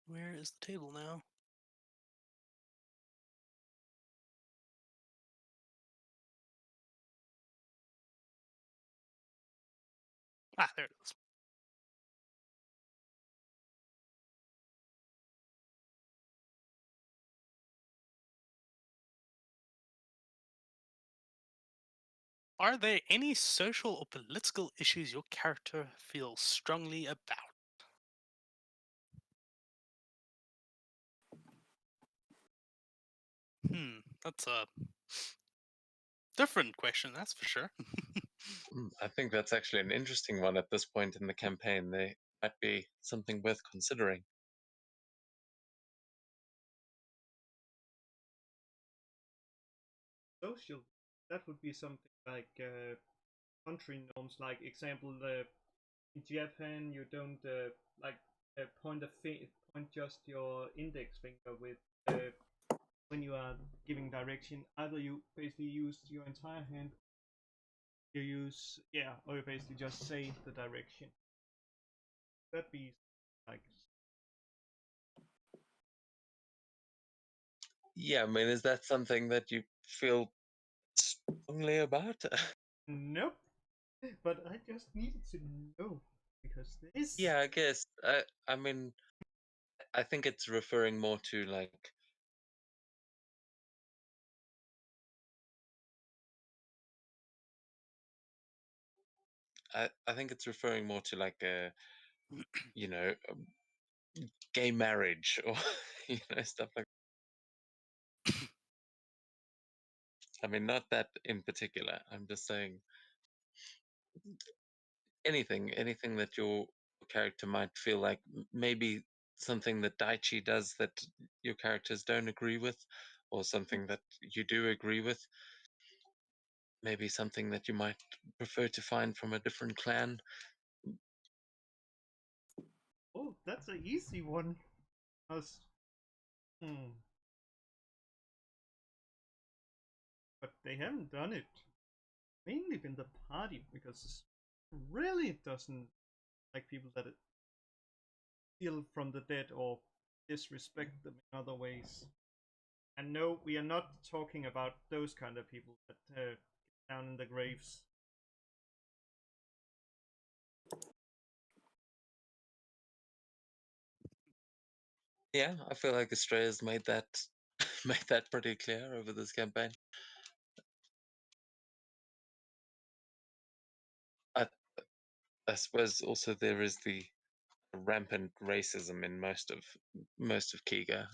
Where is the table now? Ah, there it is. Are there any social or political issues your character feels strongly about? That's a different question, that's for sure. I think that's actually an interesting one at this point in the campaign. They might be something worth considering. Social, that would be something like country norms. Like example, in Japan, you don't like point just your index finger with when you are giving direction. Either you basically use your entire hand, you use or you basically just say the direction. That'd be like Yeah, I mean, is that something that you feel strongly about? nope. But I just needed to know because this. Yeah, I guess. I mean, I think it's referring more to like I think it's referring more to like a you know gay marriage or stuff like. I mean, not that in particular. I'm just saying anything that your character might feel like maybe something that Daichi does that your characters don't agree with, or something that you do agree with. Maybe something that you might prefer to find from a different clan. Oh, that's an easy one. Us. Hmm. But they haven't done it. Mainly been the party because it really doesn't like people that steal from the dead or disrespect them in other ways. And no, we are not talking about those kind of people that get down in the graves. Yeah, I feel like Astraea's made that made that pretty clear over this campaign. I, I suppose also there is the rampant racism in most of Kiga.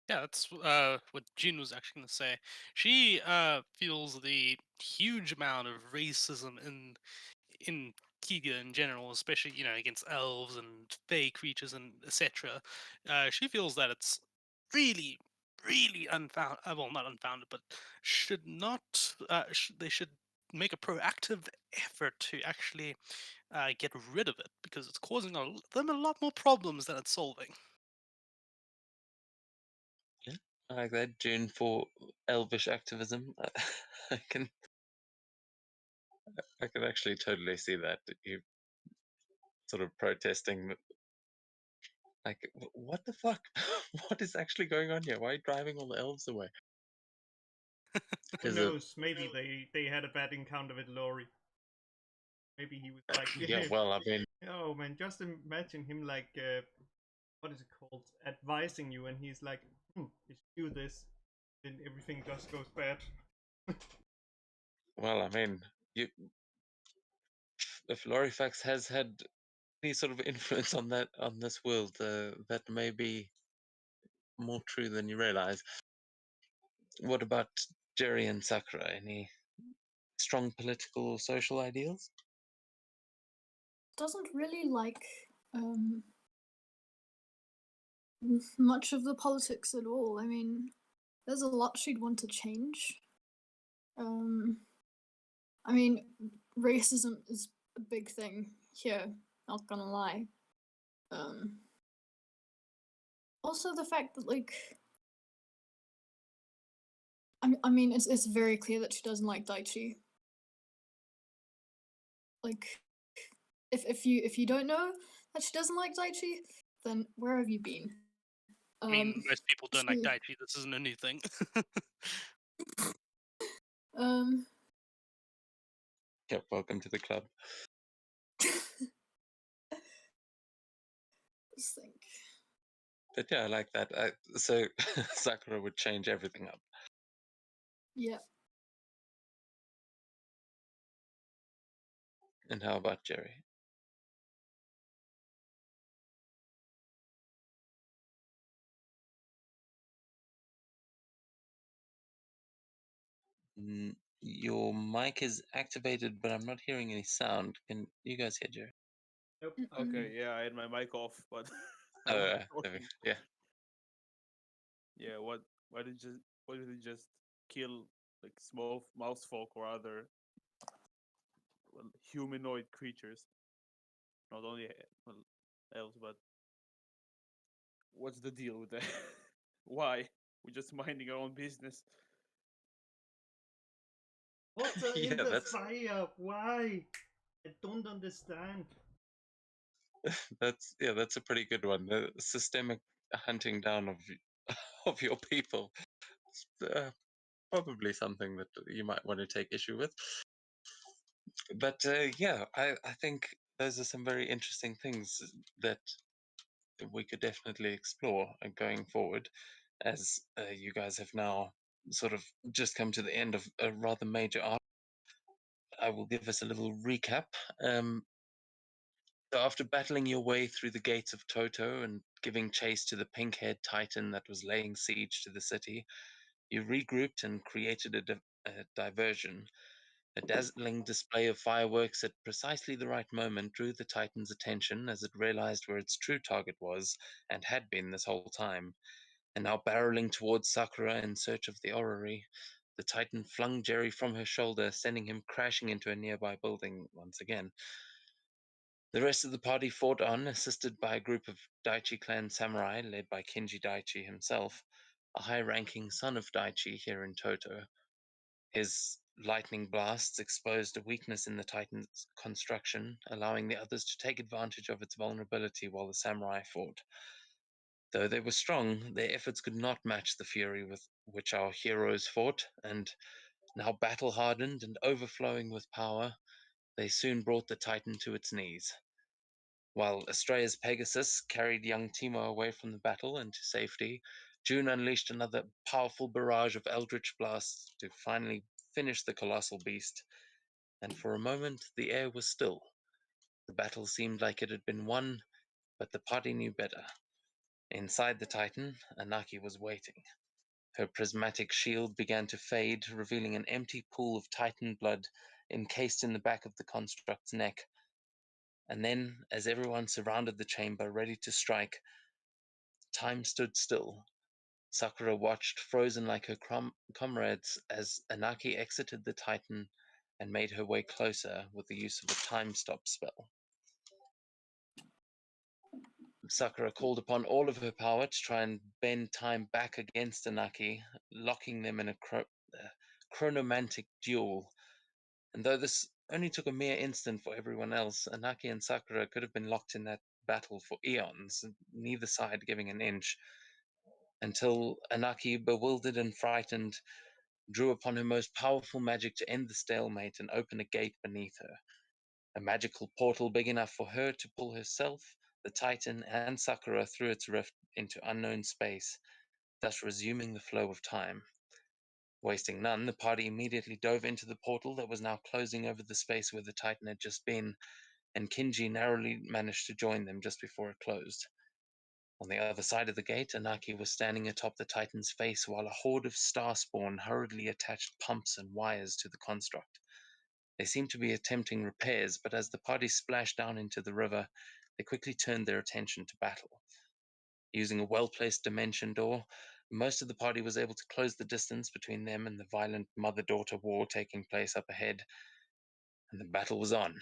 Yeah, that's what June was actually going to say. She feels the huge amount of racism in Kiga in general, especially against elves and fey creatures and etc. She feels that it's really, really unfounded. Well, not unfounded, but should not. They should make a proactive effort to actually get rid of it because it's causing them a lot more problems than it's solving. Yeah, I like that. June for elvish activism. I can I can actually totally see that. You sort of protesting like what the fuck? What is actually going on here? Why are you driving all the elves away? Who Is it knows? Maybe they had a bad encounter with Lori. Maybe he was like, yeah, well, I mean, oh man, just imagine him like, what is it called, advising you, and he's like, you should do this, then everything just goes bad. you if Lorifax has had any sort of influence on this world, that may be more true than you realize. What about Jerry and Sakura? Any strong political or social ideals? Doesn't really like um, much of the politics at all. I mean, there's a lot she'd want to change. Um, I mean, racism is a big thing here, not gonna lie. Um, Also, the fact that, like, I mean, it's very clear that she doesn't like Daichi. Like, if you don't know, that she doesn't like Daichi, then where have you been? I mean, most people don't like She, Daichi. This isn't a new thing. um, Yep, welcome to the club. let's think. But yeah, I like that. So Sakura would change everything up. Yeah. And how about Jerry? Your mic is activated, but I'm not hearing any sound. Can you guys hear Jerry? Nope. Okay, yeah, I had my mic off, but I Oh, was there we talking. go. Yeah. Yeah, what? Why did it just kill like small mouse folk or other humanoid creatures? Not only well, elves, but what's the deal with that? Why? We're just minding our own business. Water in Yeah, the fire. Why? I don't understand. that's a pretty good one. The systemic hunting down of of your people. It's, probably something that you might want to take issue with. But yeah, I think those are some very interesting things that we could definitely explore going forward, as you guys have now sort of just come to the end of a rather major arc. I will give us a little recap. So after battling your way through the gates of Toto and giving chase to the pink-haired titan that was laying siege to the city, you regrouped and created a diversion. A dazzling display of fireworks at precisely the right moment drew the Titan's attention as it realized where its true target was and had been this whole time. And now barreling towards Sakura in search of the orrery, the Titan flung Jerry from her shoulder, sending him crashing into a nearby building once again. The rest of the party fought on, assisted by a group of Daichi clan samurai led by Kinji Daichi himself, a high ranking son of Daichi here in Toto. His lightning blasts exposed a weakness in the Titan's construction, allowing the others to take advantage of its vulnerability while the samurai fought. Though they were strong, their efforts could not match the fury with which our heroes fought, and now battle hardened and overflowing with power, they soon brought the Titan to its knees. While Astraea's Pegasus carried young Timo away from the battle and to safety, June unleashed another powerful barrage of eldritch blasts to finally finish the colossal beast, and for a moment the air was still. The battle seemed like it had been won, but the party knew better. Inside the Titan, Anaki was waiting. Her prismatic shield began to fade, revealing an empty pool of Titan blood encased in the back of the construct's neck. And then, as everyone surrounded the chamber, ready to strike, time stood still. Sakura watched, frozen like her comrades, as Anaki exited the Titan and made her way closer with the use of a time stop spell. Sakura called upon all of her power to try and bend time back against Anaki, locking them in a chronomantic duel. And though this only took a mere instant for everyone else, Anaki and Sakura could have been locked in that battle for eons, neither side giving an inch, until Anaki, bewildered and frightened, drew upon her most powerful magic to end the stalemate and open a gate beneath her. A magical portal big enough for her to pull herself, the Titan, and Sakura through its rift into unknown space, thus resuming the flow of time. Wasting none, the party immediately dove into the portal that was now closing over the space where the Titan had just been, and Kinji narrowly managed to join them just before it closed. On the other side of the gate, Anaki was standing atop the Titan's face while a horde of Starspawn hurriedly attached pumps and wires to the construct. They seemed to be attempting repairs, but as the party splashed down into the river, they quickly turned their attention to battle. Using a well-placed dimension door, most of the party was able to close the distance between them and the violent mother-daughter war taking place up ahead, and the battle was on.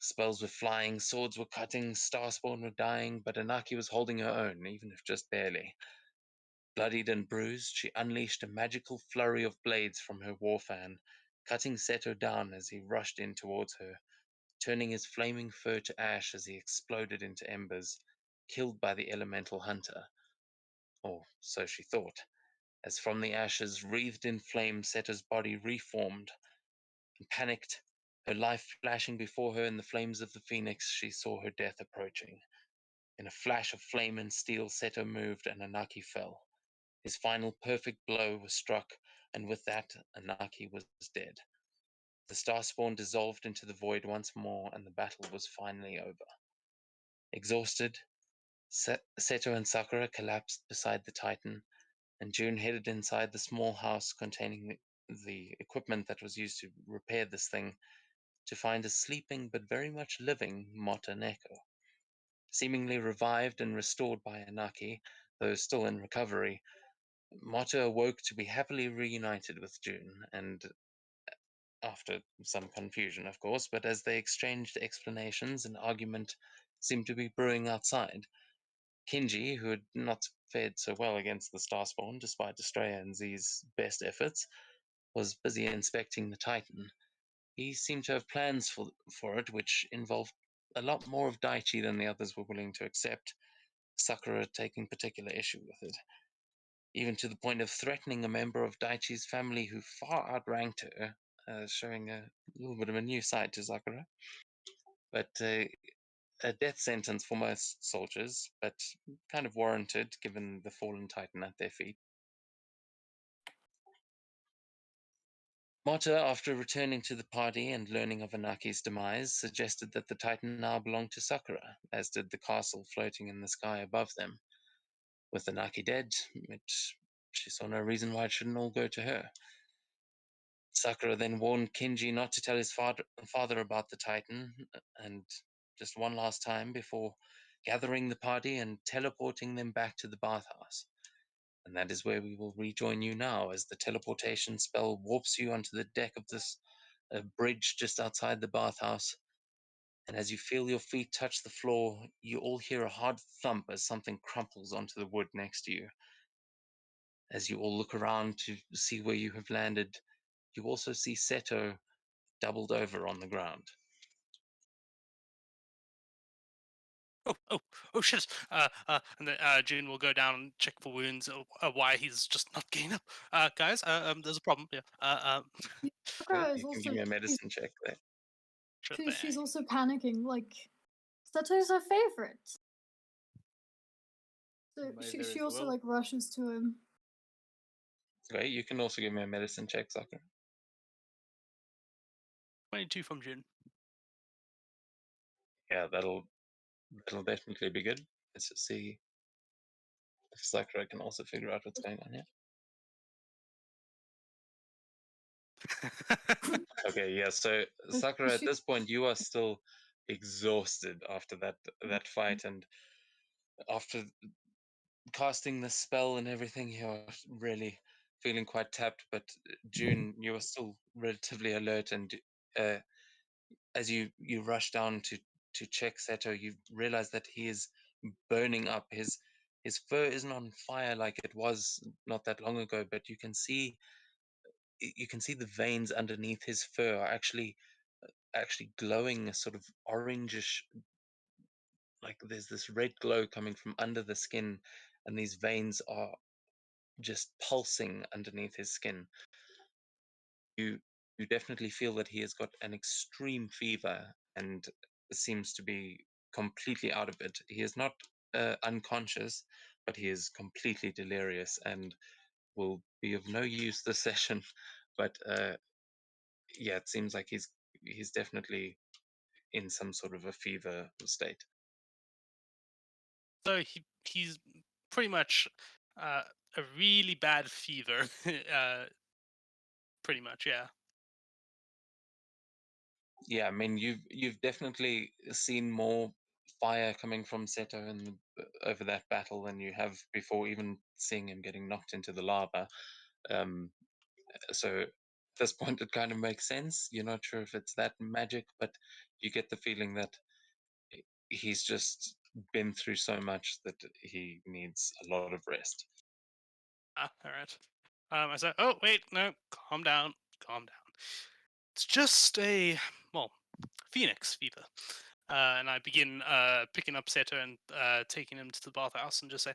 Spells were flying, swords were cutting, Starspawn were dying, but Anaki was holding her own, even if just barely. Bloodied and bruised, she unleashed a magical flurry of blades from her war fan, cutting Seto down as he rushed in towards her. turning his flaming fur to ash as he exploded into embers, killed by the elemental hunter. Or so she thought, as from the ashes, wreathed in flame, Seto's body reformed. And panicked, her life flashing before her in the flames of the phoenix, she saw her death approaching. In a flash of flame and steel, Seto moved, and Anaki fell. His final perfect blow was struck, and with that, Anaki was dead. The starspawn dissolved into the void once more, and the battle was finally over. Exhausted, Seto and Sakura collapsed beside the Titan, and June headed inside the small house containing the equipment that was used to repair this thing to find a sleeping but very much living Mata Neko. Seemingly revived and restored by Anaki, though still in recovery, Mata awoke to be happily reunited with June, and after some confusion, of course, but as they exchanged explanations, an argument seemed to be brewing outside. Kinji, who had not fared so well against the Starspawn despite Astraea and Z's best efforts, was busy inspecting the Titan. He seemed to have plans for it, which involved a lot more of Daichi than the others were willing to accept, Sakura taking particular issue with it, even to the point of threatening a member of Daichi's family who far outranked her, showing a little bit of a new side to Sakura. But a death sentence for most soldiers, but kind of warranted given the fallen Titan at their feet. Mata, after returning to the party and learning of Anaki's demise, suggested that the Titan now belonged to Sakura, as did the castle floating in the sky above them. With Anaki dead, she saw no reason why it shouldn't all go to her. Sakura then warned Kinji not to tell his father about the Titan, and just one last time before gathering the party and teleporting them back to the bathhouse. And that is where we will rejoin you now, as the teleportation spell warps you onto the deck of this bridge just outside the bathhouse. And as you feel your feet touch the floor, you all hear a hard thump as something crumples onto the wood next to you. As you all look around to see where you have landed, you also see Seto doubled over on the ground. Oh, shit! And then June will go down and check for wounds, why he's just not getting up. Guys, there's a problem. Yeah. Okay, Sakura is you can give also me a medicine check there. Sure she's thing. also panicking. Like Seto's her favorite, so My she favorite as also well. like rushes to him. Okay, you can also give me a medicine check, Sakura. 22 from June. Yeah, that'll definitely be good. Let's just see if Sakura can also figure out what's going on here. Okay, yeah. So Sakura, at She, this point, you are still exhausted after that fight, and after casting the spell and everything, you're really feeling quite tapped. But June, you are still relatively alert, and uh, as you rush down to check Seto, you realize that he is burning up. His fur isn't on fire like it was not that long ago, but you can see the veins underneath his fur are actually glowing a sort of orangish, like there's this red glow coming from under the skin, and these veins are just pulsing underneath his skin. You definitely feel that he has got an extreme fever and seems to be completely out of it. He is not unconscious, but he is completely delirious and will be of no use this session. But yeah, it seems like he's definitely in some sort of a fever state. So he's pretty much uh, a really bad fever. Pretty much, yeah. Yeah, I mean you've definitely seen more fire coming from Seto over that battle than you have before, even seeing him getting knocked into the lava. Um, so at this point, it kind of makes sense. You're not sure if it's that magic, but you get the feeling that he's just been through so much that he needs a lot of rest. All right. I said, oh wait, no, calm down, calm down. It's just a well, phoenix fever. And I begin picking up Seto and taking him to the bathhouse and just say,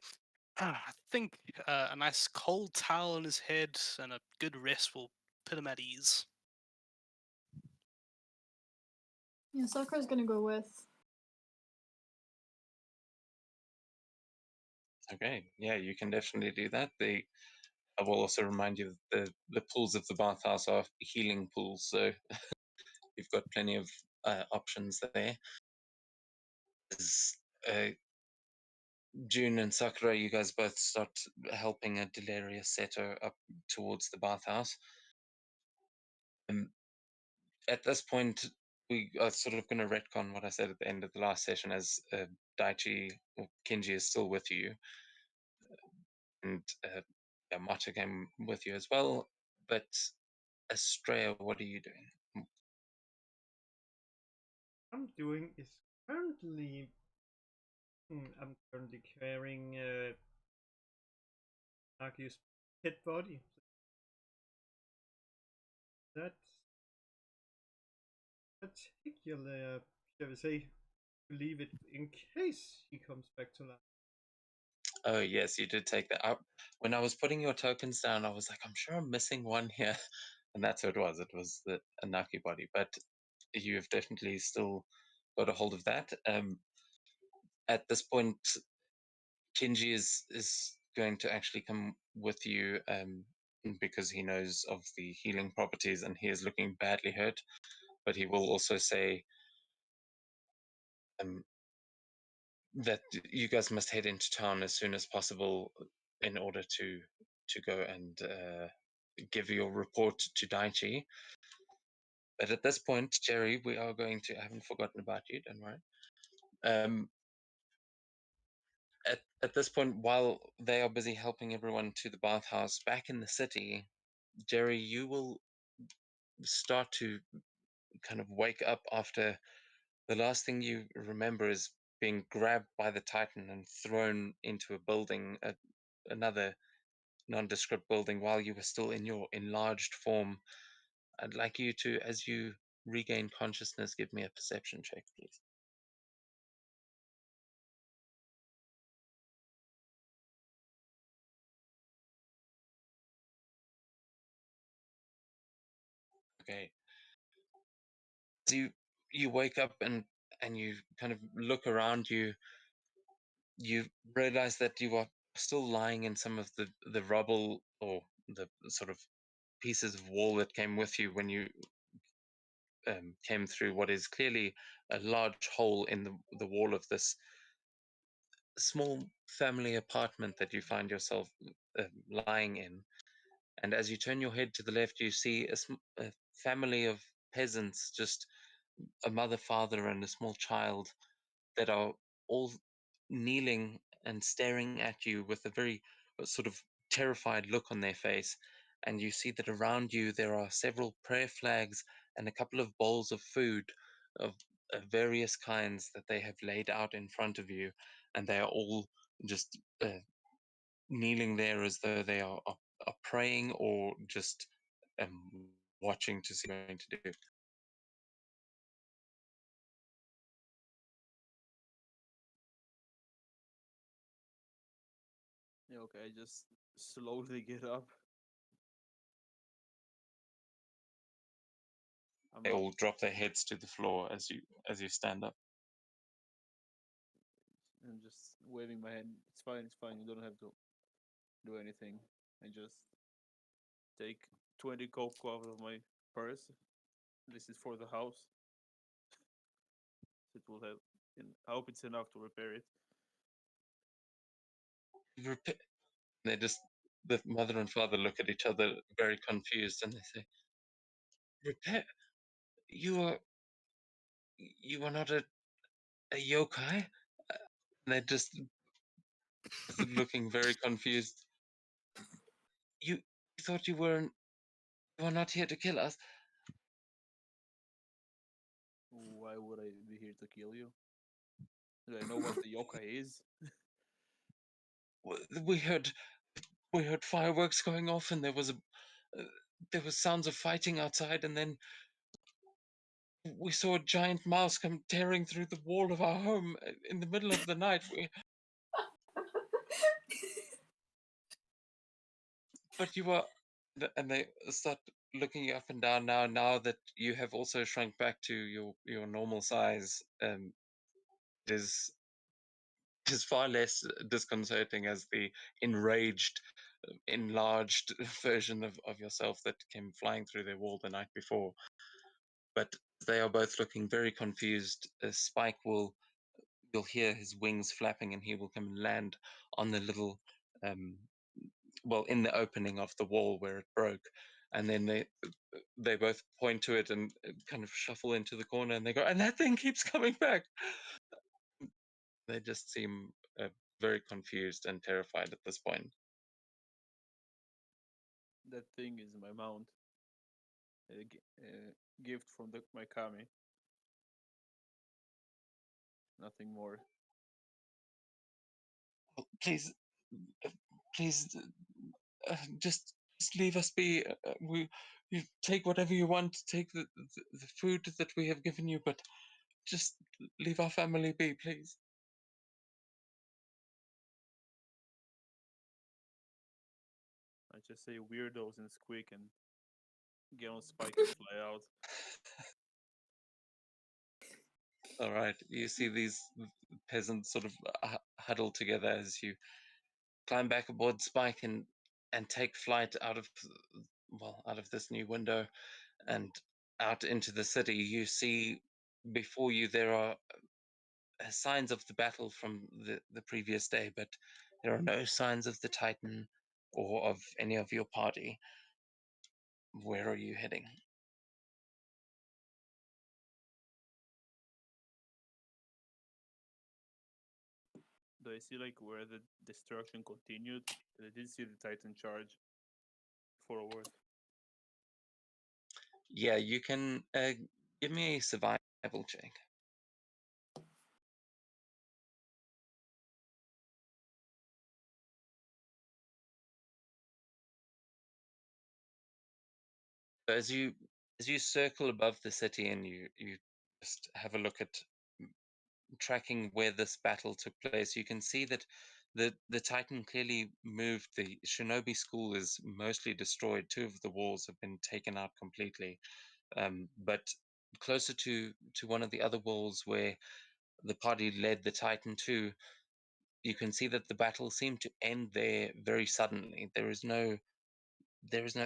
I think a nice cold towel on his head and a good rest will put him at ease. Yeah, Sakura's gonna go with. Okay, yeah, you can definitely do that. I will also remind you that the pools of the bathhouse are healing pools, so you've got plenty of options there. As June and Sakura, you guys both start helping a delirious Seto up towards the bathhouse. At this point, we are sort of going to retcon what I said at the end of the last session, as Daichi or Kinji is still with you, and Yamata came with you as well. But Astraea, what are you doing? I'm doing is currently. I'm currently carrying Nagi's pet body. That's particular, shall we say, leave it in case he comes back to life. Oh yes, you did take that up. When I was putting your tokens down, I was like, I'm sure I'm missing one here, and that's who it was. It was the Anaki body, but you have definitely still got a hold of that. At this point, Kinji is going to actually come with you, because he knows of the healing properties, and he is looking badly hurt. But he will also say, um, that you guys must head into town as soon as possible in order to go and give your report to Daichi. But at this point, Jerry, we are going to. I haven't forgotten about you. Don't worry. Um, at this point, while they are busy helping everyone to the bathhouse back in the city, Jerry, you will start to kind of wake up after the last thing you remember is being grabbed by the Titan and thrown into a building, another nondescript building, while you were still in your enlarged form. I'd like you to, as you regain consciousness, give me a perception check, please. Okay. As you wake up and you kind of look around you, you realize that you are still lying in some of the rubble, or the sort of pieces of wall that came with you when you came through what is clearly a large hole in the wall of this small family apartment that you find yourself uh, lying in. And as you turn your head to the left, you see a family of peasants, just a mother, father, and a small child, that are all kneeling and staring at you with a very sort of terrified look on their face. And you see that around you there are several prayer flags and a couple of bowls of food of various kinds that they have laid out in front of you, and they are all just kneeling there as though they are praying, or just um, watching to see what they're going to do. Yeah, okay, I just slowly get up. I'm They not. all drop their heads to the floor as you stand up. I'm just waving my hand. It's fine. It's fine. You don't have to do anything. I just take 20 cocoa out of my purse. This is for the house. It will help. And I hope it's enough to repair it. Repa- They just the mother and father look at each other very confused, and they say, "Repair? You are you are not a yokai?" Uh, They're just looking very confused. You thought you were not here to kill us. Why would I be here to kill you? Do I know what the yokai is? We heard fireworks going off, and uh, there was sounds of fighting outside, and then we saw a giant mouse come tearing through the wall of our home in the middle of the night. But you were, and they start looking up and down now that you have also shrunk back to your normal size. It is far less disconcerting as the enraged, enlarged version of yourself that came flying through their wall the night before. But they are both looking very confused. Spike you'll hear his wings flapping, and he will come and land on the little, um, well, in the opening of the wall where it broke. And then they both point to it and kind of shuffle into the corner, and they go, and that thing keeps coming back. They just seem very confused and terrified at this point. That thing is my mount. A gift from my kami. Nothing more. Oh, please, please, just leave us be. You take whatever you want. Take the food that we have given you, but just leave our family be, please. I just say weirdos and squeak and get on Spike and fly out. All right, you see these peasants sort of huddle together as you climb back aboard Spike and take flight out of, well, out of this new window and out into the city. You see before you there are signs of the battle from the previous day, but there are no signs of the Titan or of any of your party. Where are you heading? Do I see like where the destruction continued? I did see the Titan charge forward. Yeah, you can give me a survival check. So as you circle above the city and you just have a look at tracking where this battle took place, you can see that the Titan clearly moved. The Shinobi school is mostly destroyed. Two of the walls have been taken out completely. But closer to one of the other walls where the party led the Titan to, you can see that the battle seemed to end there very suddenly. There is no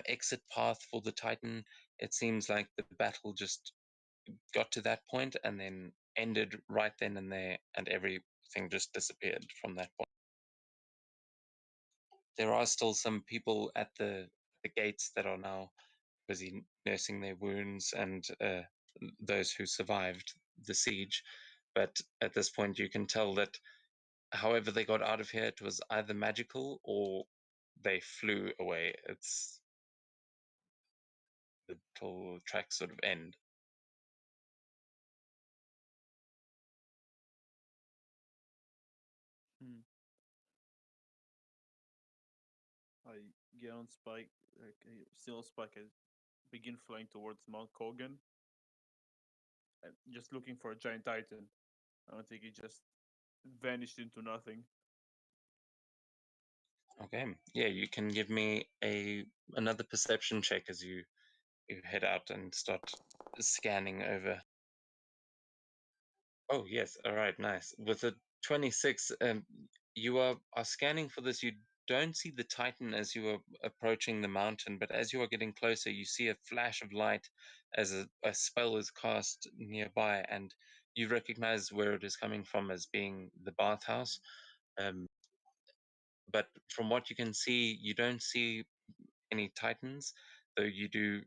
exit path for the Titan. It seems like the battle just got to that point and then ended right then and there, and everything just disappeared from that point. There are still some people at the gates that are now busy nursing their wounds and those who survived the siege. But at this point, you can tell that however they got out of here, it was either magical or they flew away. It's the whole track sort of end. Hmm. I get on Spike, like, still on Spike. I begin flying towards Mount Kogan, and just looking for a giant Titan. I don't think it just vanished into nothing. Okay, yeah, you can give me another perception check as you head out and start scanning over. Oh yes, all right, nice. With a 26, you are scanning for this. You don't see the Titan as you are approaching the mountain, but as you are getting closer, you see a flash of light as a spell is cast nearby, and you recognize where it is coming from as being the bathhouse. Um, but from what you can see, you don't see any Titans, though you do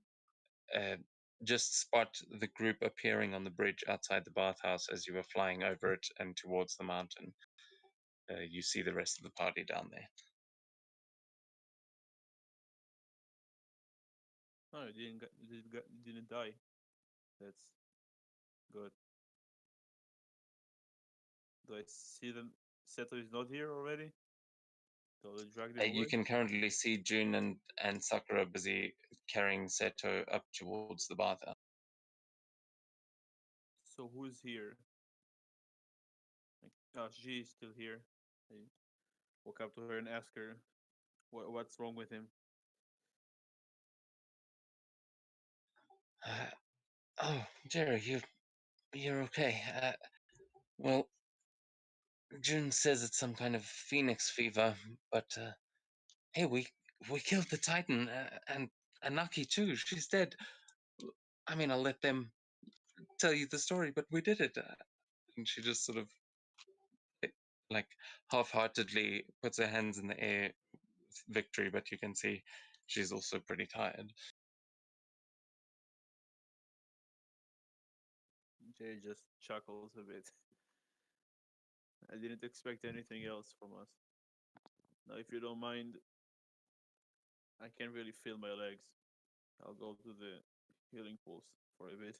uh, just spot the group appearing on the bridge outside the bathhouse as you were flying over it and towards the mountain. You see the rest of the party down there. No, it didn't die. That's good. Do I see them? Seto is not here already. So they drag them You away. can currently see June and Sakura busy carrying Seto up towards the bathhouse. So who's here? Like, oh, she's still here. I walk up to her and ask her, what's wrong with him? Uh, oh, Jerry, you're okay. Well, June says it's some kind of phoenix fever, but hey, we killed the Titan and Anaki too. She's dead. I mean, I'll let them tell you the story, but we did it. And she just sort of eh, like half-heartedly puts her hands in the air with victory, but you can see she's also pretty tired. Jay just chuckles a bit. I didn't expect anything else from us. Now, if you don't mind, I can't really feel my legs. I'll go to the healing pools for a bit.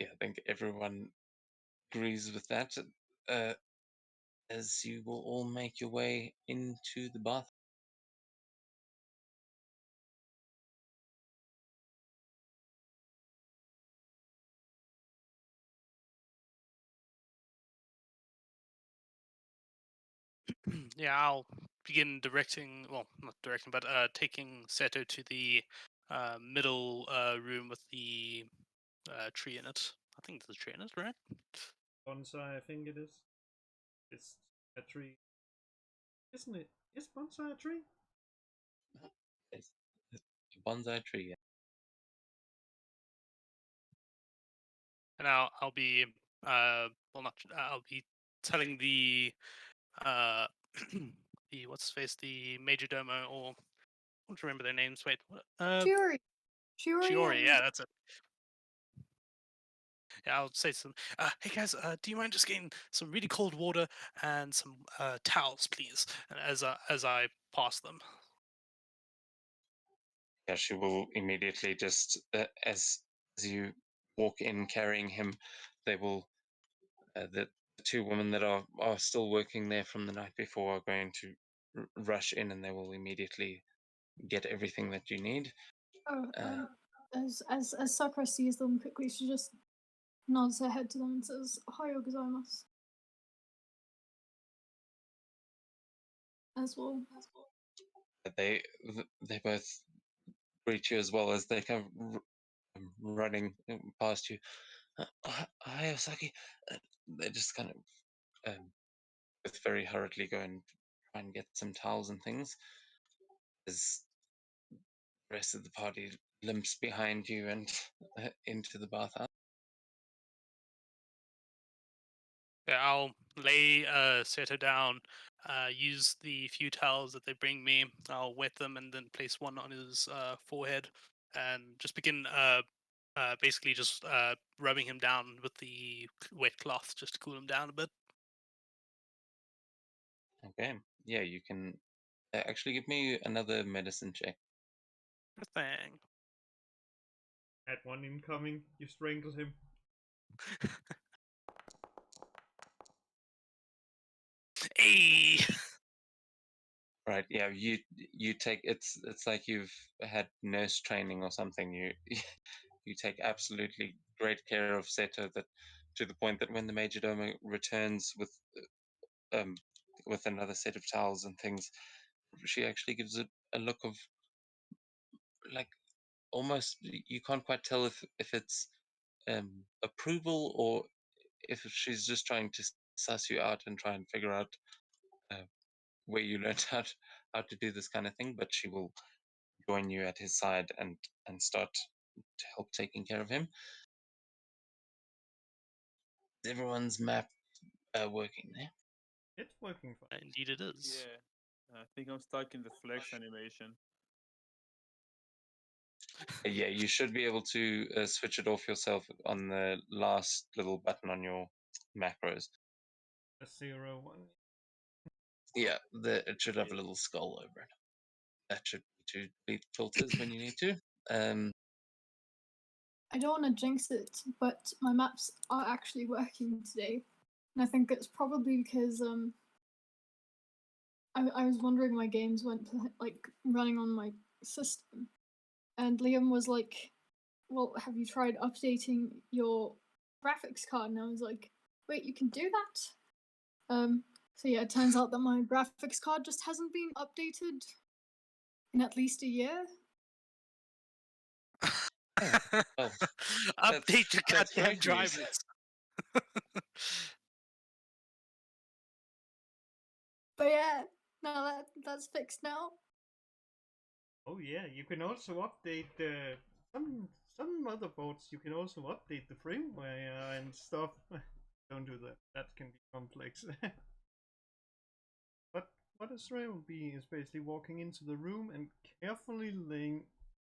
Yeah, I think everyone agrees with that. Uh, as you will all make your way into the bath. Yeah, I'll begin directing. Well, not directing, but taking Seto to the middle room with the tree in it. I think there's a tree in it, right? Bonsai, I think it is. It's a tree, isn't it? Is bonsai a tree? It's a bonsai tree. Yeah. And I'll be well, not I'll be telling the uh the what's his face, the major domo, or I don't remember their names. Wait, what? Shiori. Shiori Shiori. and Yeah, that's it. Yeah, I'll say to them, hey guys, do you mind just getting some really cold water and some towels, please? And as I pass them. Yeah, she will immediately just as you walk in carrying him, they will the two women that are still working there from the night before are going to rush in, and they will immediately get everything that you need. oh, as Sakura sees them quickly, she just nods her head to them and says, "Ohayou gozaimasu," as well. They they both greet you as well as they come running past you. Hi, Osaki. They just kind of both very hurriedly go and try and get some towels and things. As the rest of the party limps behind you and into the bathhouse. Yeah, I'll lay Seto down, use the few towels that they bring me. I'll wet them and then place one on his forehead, and just begin basically just rubbing him down with the wet cloth just to cool him down a bit. Okay. Yeah, you can actually give me another medicine check. Sure thing. Had one incoming. You strangled him. Hey! Right. Yeah. You take it's like you've had nurse training or something. You you take absolutely great care of Seto that to the point that when the majordomo returns um with another set of towels and things, she actually gives it a look of like almost you can't quite tell if it's approval or if she's just trying to suss you out and try and figure out uh, where you learned how to do this kind of thing. But she will join you at his side and start to help taking care of him. Is everyone's map working there? It's working fine. Indeed, it is. Yeah, I think I'm stuck in the flex animation. Yeah, you should be able to switch it off yourself on the last little button on your macros. A 0-1. Yeah, it should have a little skull over it. That should be to delete filters when you need to. I don't want to jinx it, but my maps are actually working today, and I think it's probably because I was wondering my games weren't like running on my system, And Liam was like, "Well, have you tried updating your graphics card?" And I was like, "Wait, you can do that?" So yeah, it turns out that my graphics card just hasn't been updated in at least a year. Oh, well, Update your that's goddamn great news. drivers. But yeah, now that's fixed now. Oh yeah, you can also update some motherboards. You can also update the firmware and stuff. Don't do that. That can be complex. But what Astraea will be is basically walking into the room and carefully laying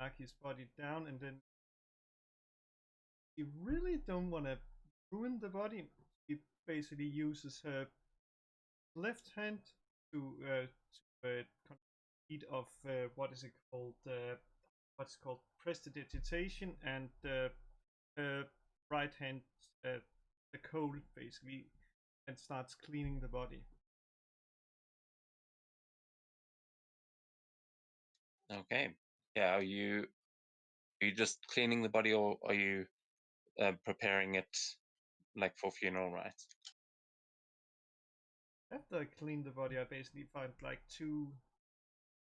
Aki's body down, and then you really don't want to ruin the body. She basically uses her left hand to complete of what is it called? What's called prestidigitation, and right hand the cold basically, and starts cleaning the body. Okay. Yeah. Are you just cleaning the body, or are you preparing it like for funeral rites? After I clean the body, I basically find like 2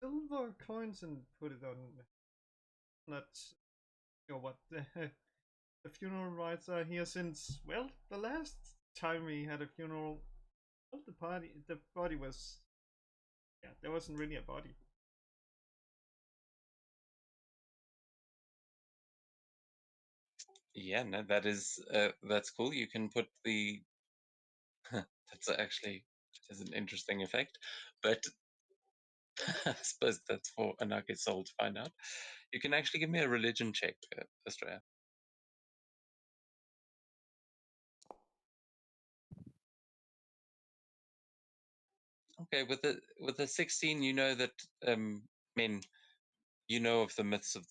silver coins and put it on. Not sure what the funeral rites are here, since, well, the last time we had a funeral, well, the body was, yeah, there wasn't really a body. Yeah. No, that's cool. You can put the that's actually is an interesting effect, but I suppose that's for Anaki's soul to find out. You can actually give me a religion check, Astraea. Okay, with the 16, you know that men, you know of the myths of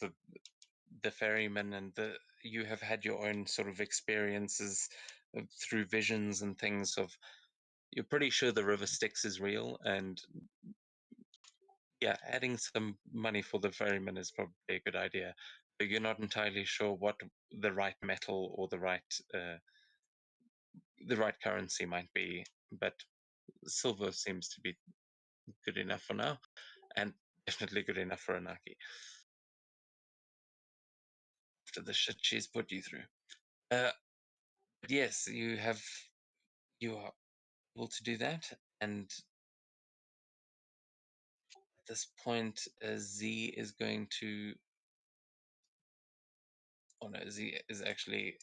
the ferryman, and you have had your own sort of experiences through visions and things of. You're pretty sure the river Styx is real, and yeah, adding some money for the ferryman is probably a good idea. But you're not entirely sure what the right metal or the right currency might be. But silver seems to be good enough for now, and definitely good enough for Anaki after the shit she's put you through. Uh, yes, you are able to do that, and at this point, Z is going to. Oh no, Z is actually.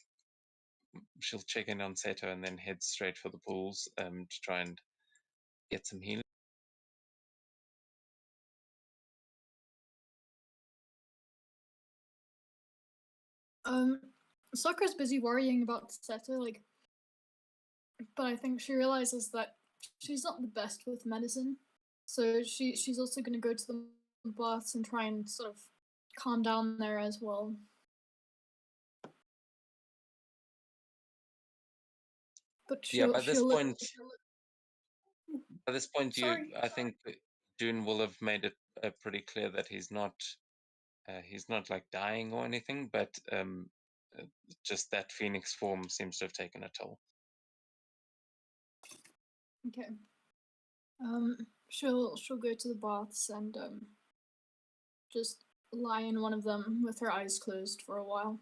She'll check in on Seto and then head straight for the pools to try and get some healing. Um, Sakura's busy worrying about Seto, like, but I think she realizes that she's not the best with medicine, so she's also gonna go to the baths and try and sort of calm down there as well. But Yeah, she'll she'll look. by this point, Sorry. I think that June will have made it pretty clear that he's not like dying or anything, but uh, just that phoenix form seems to have taken a toll. Okay. She'll go to the baths and just lie in one of them with her eyes closed for a while.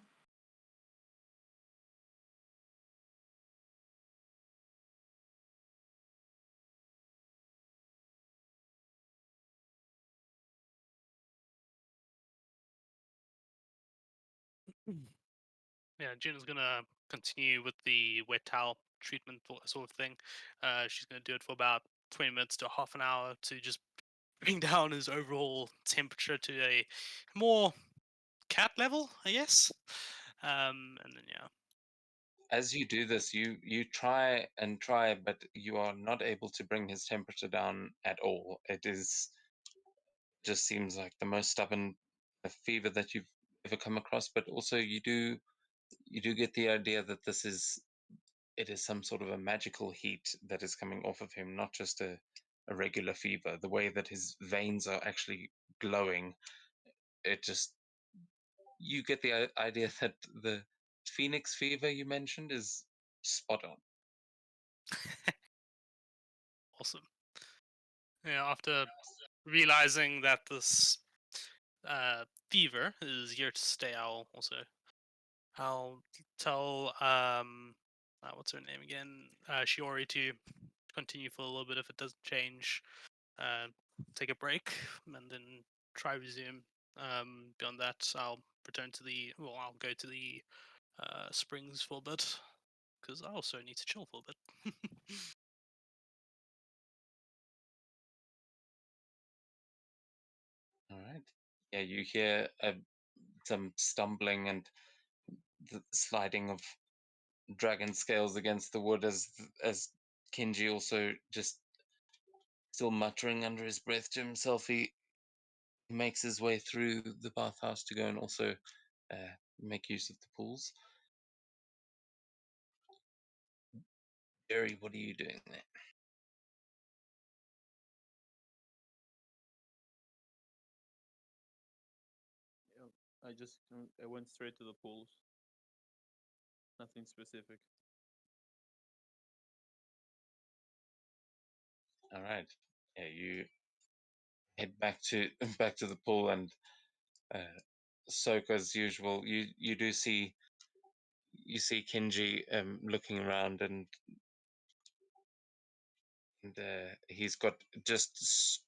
Yeah, Gina's gonna continue with the wet towel treatment sort of thing. She's gonna do it for about 20 minutes to half an hour to just bring down his overall temperature to a more cat level, I guess. And then yeah. As you do this, you try and try, but you are not able to bring his temperature down at all. It is just seems like the most stubborn fever that you've ever come across. But also, you do get the idea that it is some sort of a magical heat that is coming off of him, not just a regular fever. The way that his veins are actually glowing, it just you get the idea that the phoenix fever you mentioned is spot on. Awesome. Yeah, after realizing that this fever is here to stay, I'll tell what's her name again? Shiori to continue for a little bit if it doesn't change. Uh, take a break and then try resume. Beyond that, I'll return to the. Well, I'll go to the springs for a bit because I also need to chill for a bit. All right. Yeah, you hear some stumbling and the sliding of dragon scales against the wood as Kinji also just still muttering under his breath to himself. He makes his way through the bathhouse to go and also make use of the pools. Jerry, what are you doing there? Yeah, I went straight to the pools. Nothing specific. All right. Yeah, you head back to back to the pool and soak as usual. You do see Kinji looking around and he's got just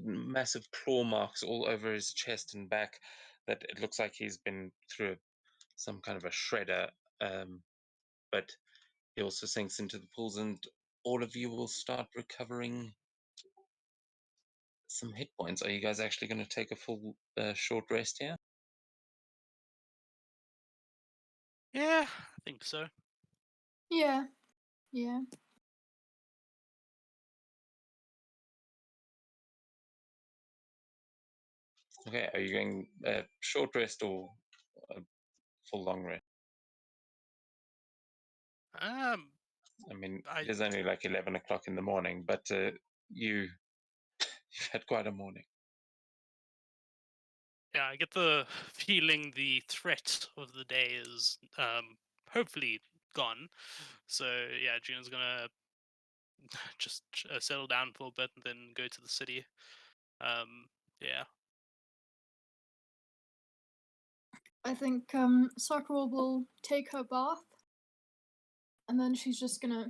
massive claw marks all over his chest and back that it looks like he's been through some kind of a shredder. But he also sinks into the pools, and all of you will start recovering some hit points. Are you guys actually going to take a full short rest here? Yeah, I think so. Yeah, yeah. Okay, are you going short rest or a full long rest? Um, I mean, I it is only like 11 o'clock in the morning, but you've had quite a morning. yeah, I get the feeling the threat of the day is hopefully gone. So yeah, June's gonna just settle down for a bit and then go to the city. Yeah. I think Sakura will take her bath, and then she's just gonna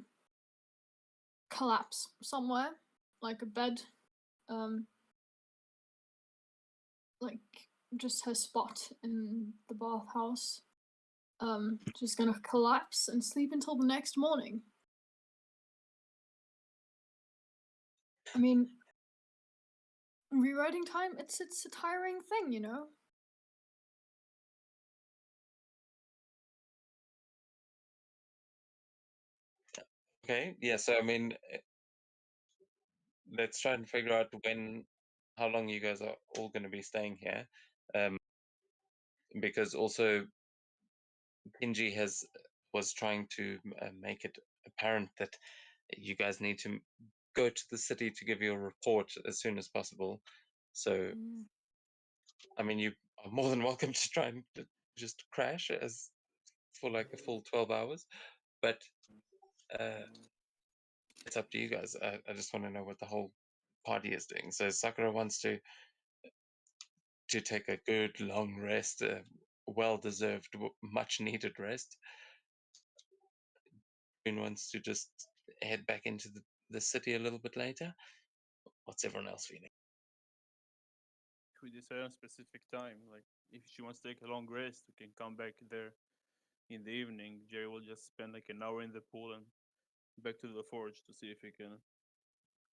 collapse somewhere, like a bed, um, like just her spot in the bathhouse. Just gonna collapse and sleep until the next morning. I mean, rewriting time, it's a tiring thing, you know? Okay, yeah, so I mean, let's try and figure out how long you guys are all going to be staying here. Because also Kinji was trying to make it apparent that you guys need to go to the city to give you a report as soon as possible. So, Mm. I mean, you are more than welcome to try and just crash as for like a full 12 hours, but uh, it's up to you guys. I just want to know what the whole party is doing. So Sakura wants to take a good long rest, well deserved, much needed rest. June wants to just head back into the city a little bit later. What's everyone else feeling? If we decide on a specific time, like if she wants to take a long rest, we can come back there in the evening. Jerry will just spend like an hour in the pool and back to the forge to see if he can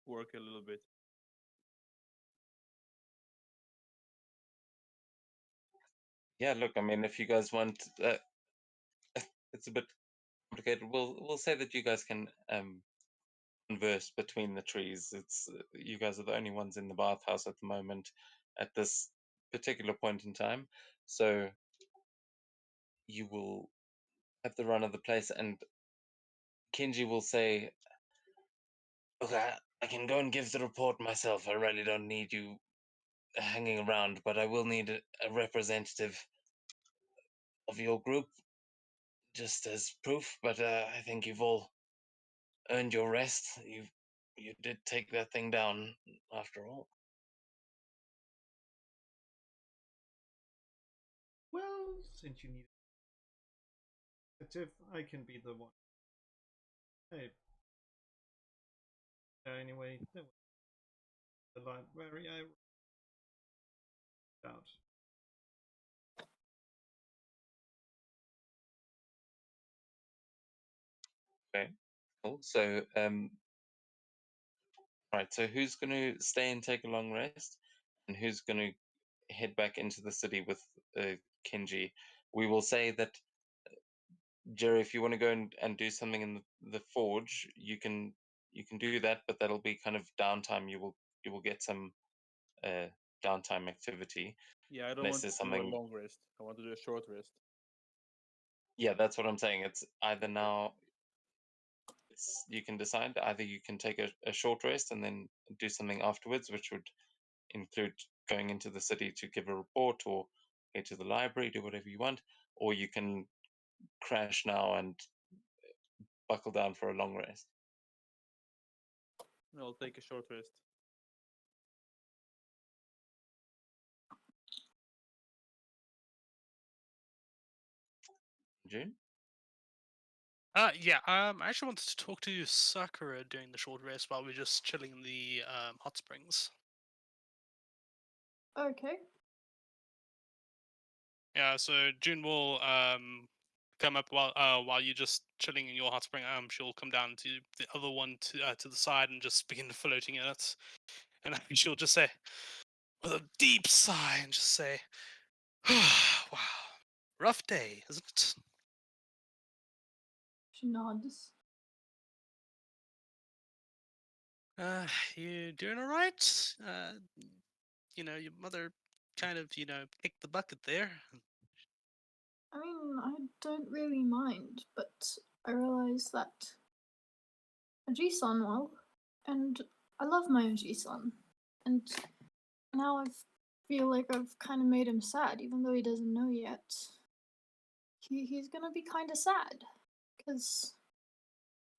work a little bit. Yeah, look, I mean, if you guys want, it's a bit complicated. We'll say that you guys can converse between the trees. It's you guys are the only ones in the bathhouse at the moment at this particular point in time, so you will have the run of the place. And Kinji will say, "Okay, I can go and give the report myself. I really don't need you hanging around, but I will need a representative of your group, just as proof. But I think you've all earned your rest. You did take that thing down after all. Well, since you need it, I can be the one. Hey, anyway, the library I wrote out. Okay, cool. So right. So who's going to stay and take a long rest, and who's going to head back into the city with Kenji? We will say that Jerry, if you want to go and do something in the forge, you can do that, but that'll be kind of downtime. You will get some uh, downtime activity Yeah, I don't unless want to there's do a something. long rest. I want to do a short rest. Yeah, that's what I'm saying. It's either Okay. now. You can decide either you can take a short rest and then do something afterwards, which would include going into the city to give a report or go to the library, do whatever you want, or you can crash now and buckle down for a long rest. I'll take a short rest. June? Yeah. I actually wanted to talk to Sakura during the short rest while we're just chilling in the hot springs. Okay. Yeah. So June will come up while you're just chilling in your hot spring. She'll come down to the other one to the side and just begin floating in it, and she'll just say with a deep sigh and just say, "Wow, rough day, isn't it?" She nods. Uh, you doing all right? Your mother kind of, kicked the bucket there. I mean, I don't really mind, but I realize that Oji-san well, and I love my Oji-san, and now I feel like I've kind of made him sad, even though he doesn't know yet. He's gonna be kind of sad, because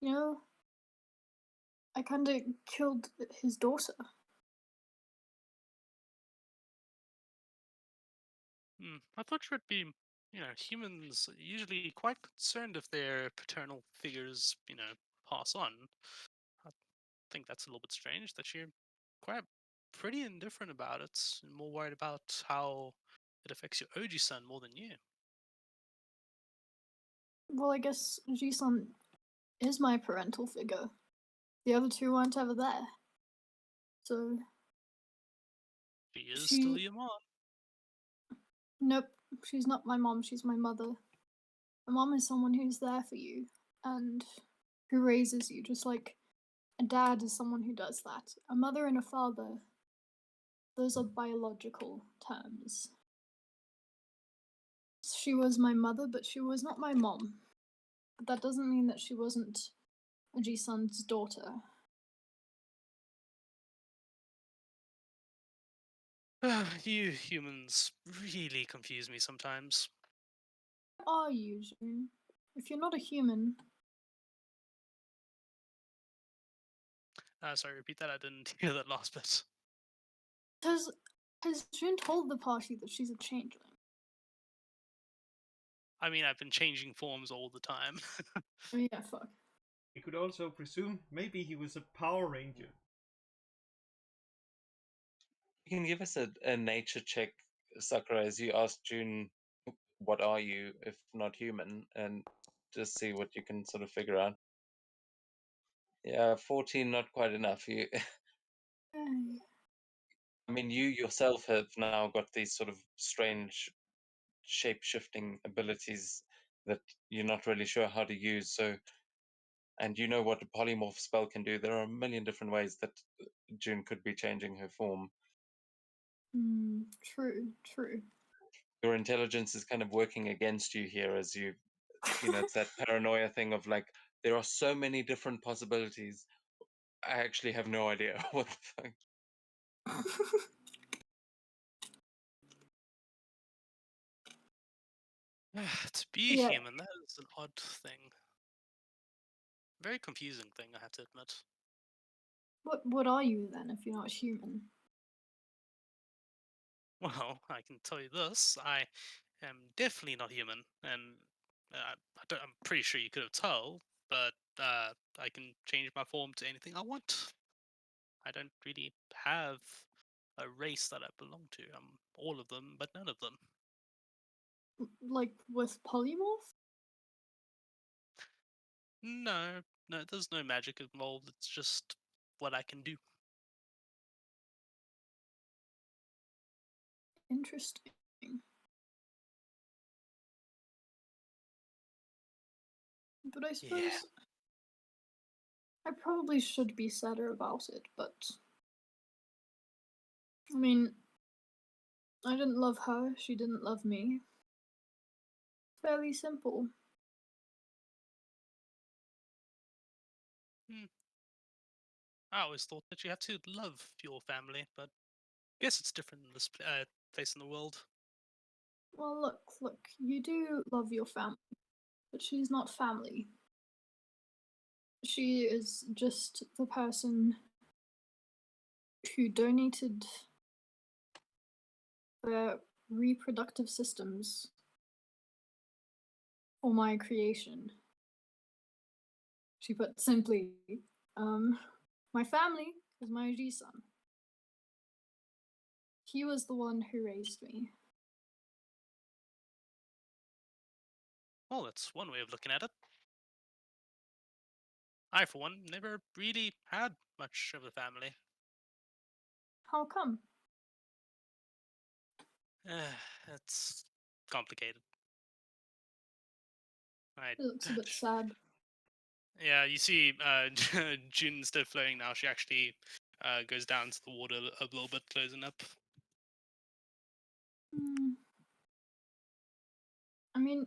you know I kind of killed his daughter. I thought you would be, humans are usually quite concerned if their paternal figures, pass on. I think that's a little bit strange that you're quite pretty indifferent about it, and more worried about how it affects your OG son more than you. Well, I guess Oji-san is my parental figure. The other two weren't ever there, so She is still she. your mom. Nope, she's not my mom. She's my mother. My mom is someone who's there for you and who raises you, just like a dad is someone who does that. A mother and a father, those are biological terms. She was my mother, but she was not my mom. But that doesn't mean that she wasn't Oji-san's daughter. You humans really confuse me sometimes. What are you, June? If you're not a human, Sorry, repeat that. I didn't hear that last bit. has has June told the party that she's a changeling? I mean, I've been changing forms all the time. Oh yeah, fuck. We could also presume maybe he was a Power Ranger. You can give us a nature check, Sakura, as you ask June, what are you if not human, and just see what you can sort of figure out. Yeah, 14, not quite enough. Hey. I mean, you yourself have now got these sort of strange shape shifting abilities that you're not really sure how to use. So, and you know what a polymorph spell can do. There are a million different ways that June could be changing her form. True, true. Your intelligence is kind of working against you here as it's that paranoia thing of like, there are so many different possibilities. I actually have no idea what the fuck. To be Yeah. human, that is an odd thing. Very confusing thing, I have to admit. What are you then if you're not human? Well, I can tell you this: I am definitely not human, and I'm pretty sure you could have told. But I can change my form to anything I want. I don't really have a race that I belong to. I'm all of them, but none of them. Like with polymorph? No, no, there's no magic involved. It's just what I can do. Interesting. But I Yeah. suppose I probably should be sadder about it, but I mean, I didn't love her, she didn't love me. Fairly simple. Hmm. I always thought that you have to love your family, but I guess it's different in this place in the world. Well, look, you do love your family, but she's not family. She is just the person who donated their reproductive systems for my creation. She put simply, my family is my G-son. He was the one who raised me. Well, that's one way of looking at it. I, for one, never really had much of a family. How come? It's complicated. I, It looks a bit sad. yeah, you see, June instead of floating now, she actually goes down to the water a little bit, closing up. Hmm. I mean,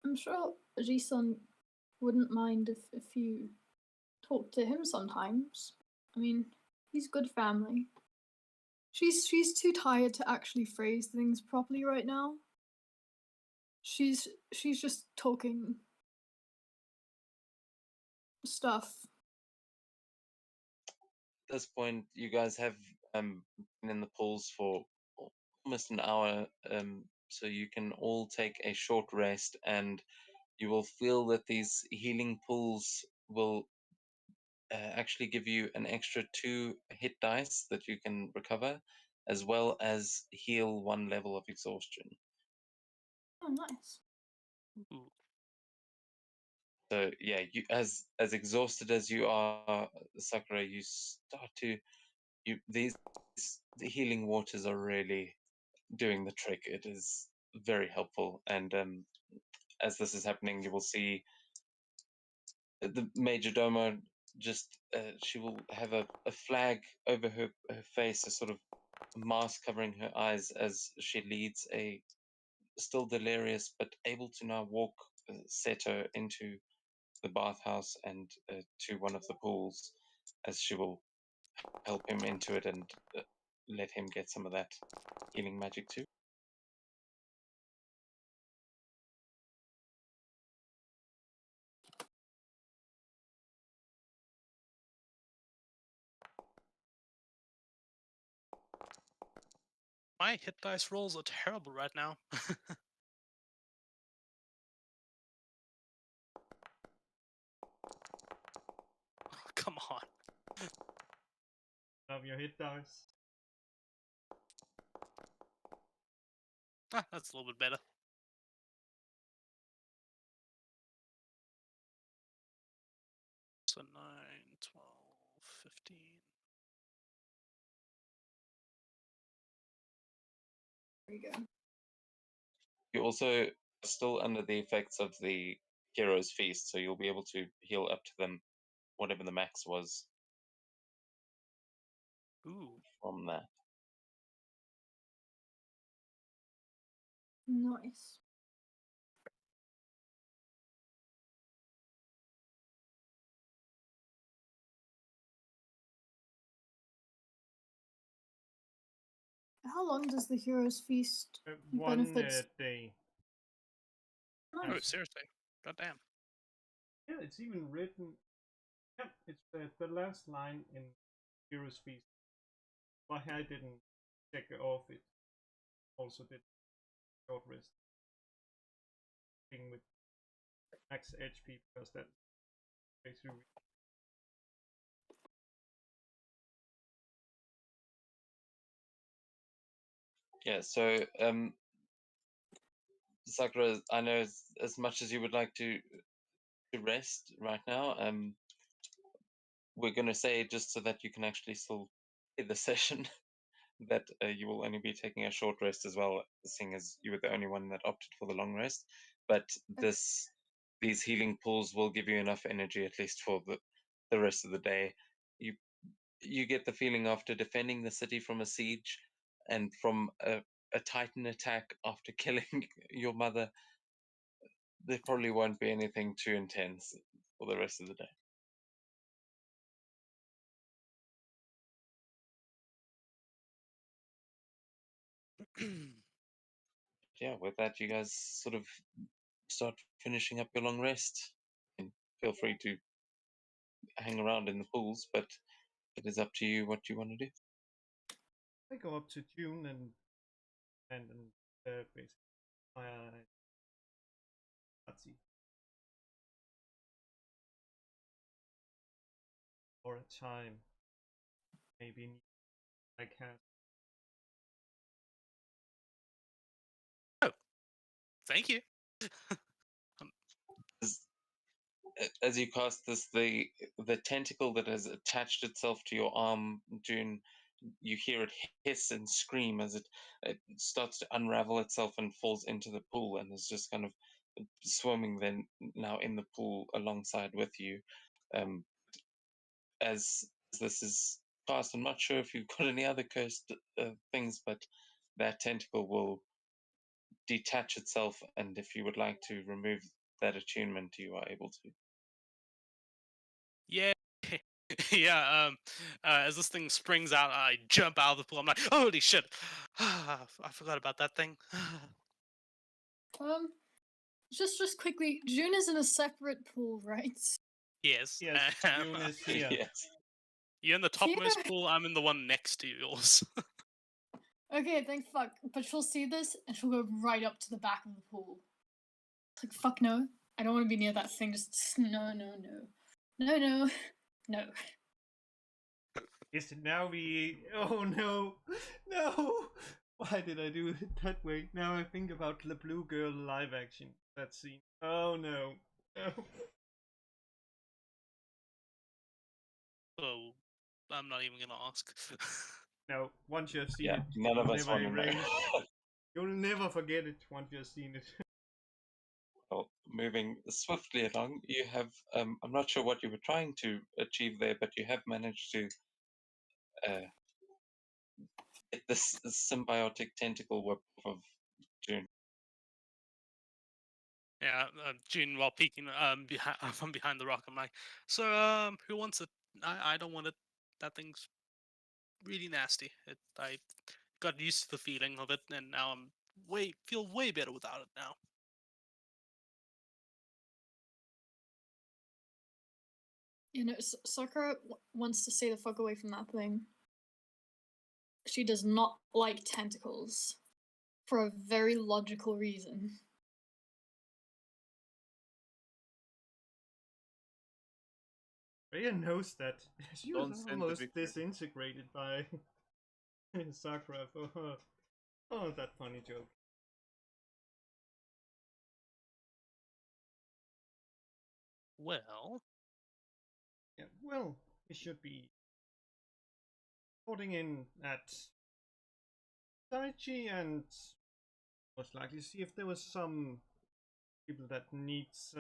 I'm sure Ji-sun wouldn't mind if you talk to him sometimes. I mean, he's good family. She's too tired to actually phrase things properly right now. She's just talking stuff. At this point, you guys have been in the pools for almost an hour, so you can all take a short rest, and you will feel that these healing pools will actually give you an extra 2 hit dice that you can recover, as well as heal 1 level of exhaustion. Oh, nice. Ooh. So yeah, you as exhausted as you are, Sakura, you start to these the healing waters are really doing the trick. It is very helpful, and as this is happening, you will see the major domo just she will have a flag over her face, a sort of mask covering her eyes as she leads a still delirious but able to now walk Seto into the bathhouse and to one of the pools, as she will help him into it and let him get some of that healing magic too. My hit dice rolls are terrible right now. Come on. Of your hit dice. Ah, that's a little bit better. So 9, 12, 15. There you go. You also still under the effects of the hero's feast, so you'll be able to heal up to them whatever the max was Ooh. from that. Nice. How long does the hero's feast One benefits? day. Oh, Nice. seriously. Goddamn. Yeah, it's even written. Yeah, it's the last line in Heroes Feast. Why I didn't check it off, it also did short rest thing with max HP because that's basically. Yeah, so Sakura, I know as much as you would like to rest right now, we're going to say just so that you can actually still play the session that you will only be taking a short rest as well, seeing as you were the only one that opted for the long rest. But these healing pools will give you enough energy at least for the rest of the day. You you get the feeling after defending the city from a siege and from a Titan attack after killing your mother, there probably won't be anything too intense for the rest of the day. Yeah, with that, you guys sort of start finishing up your long rest. And feel free to hang around in the pools, but it is up to you what you want to do. I go up to June and basically let's see, for a time maybe I can. Oh, thank you. As you cast this, the tentacle that has attached itself to your arm, June, you hear it hiss and scream as it starts to unravel itself and falls into the pool and is just kind of swimming then now in the pool alongside with you. Um, as this is cast, I'm not sure if you've got any other cursed things, but that tentacle will detach itself, and if you would like to remove that attunement, you are able to. Yeah. Yeah, as this thing springs out, I jump out of the pool. I'm like, holy shit! I forgot about that thing. Um, just quickly, June is in a separate pool, right? Yes. Yes, June is here. Yes. You're in the Here. topmost pool. I'm in the one next to yours. Okay, thank fuck. But she'll see this and she'll go right up to the back of the pool. It's like, fuck no. I don't want to be near that thing. Just no, no, no. No, no. No. Is it now we? Oh no, no! Why did I do it that way? Now I think about the Blue Girl live action. That scene. Oh no, no. So I'm not even gonna ask. No, once you have seen Yeah, it, none of you'll us never want to know. erase. You'll never forget it once you have seen it. Well, moving swiftly along, you have, I'm not sure what you were trying to achieve there, but you have managed to uh, get this symbiotic tentacle whip of June. Yeah, June, while peeking from behind the rock, I'm like, so who wants it? I don't want it. That thing's really nasty. I got used to the feeling of it, and now I'm feel way better without it now. You know, Sakura wants to stay the fuck away from that thing. She does not like tentacles. For a very logical reason. Rhea knows that she was almost Non-scientific. disintegrated by Sakura for her. Oh, that funny joke. Well, Yeah, well, we should be reporting in at Daichi and most likely see if there was some people that needs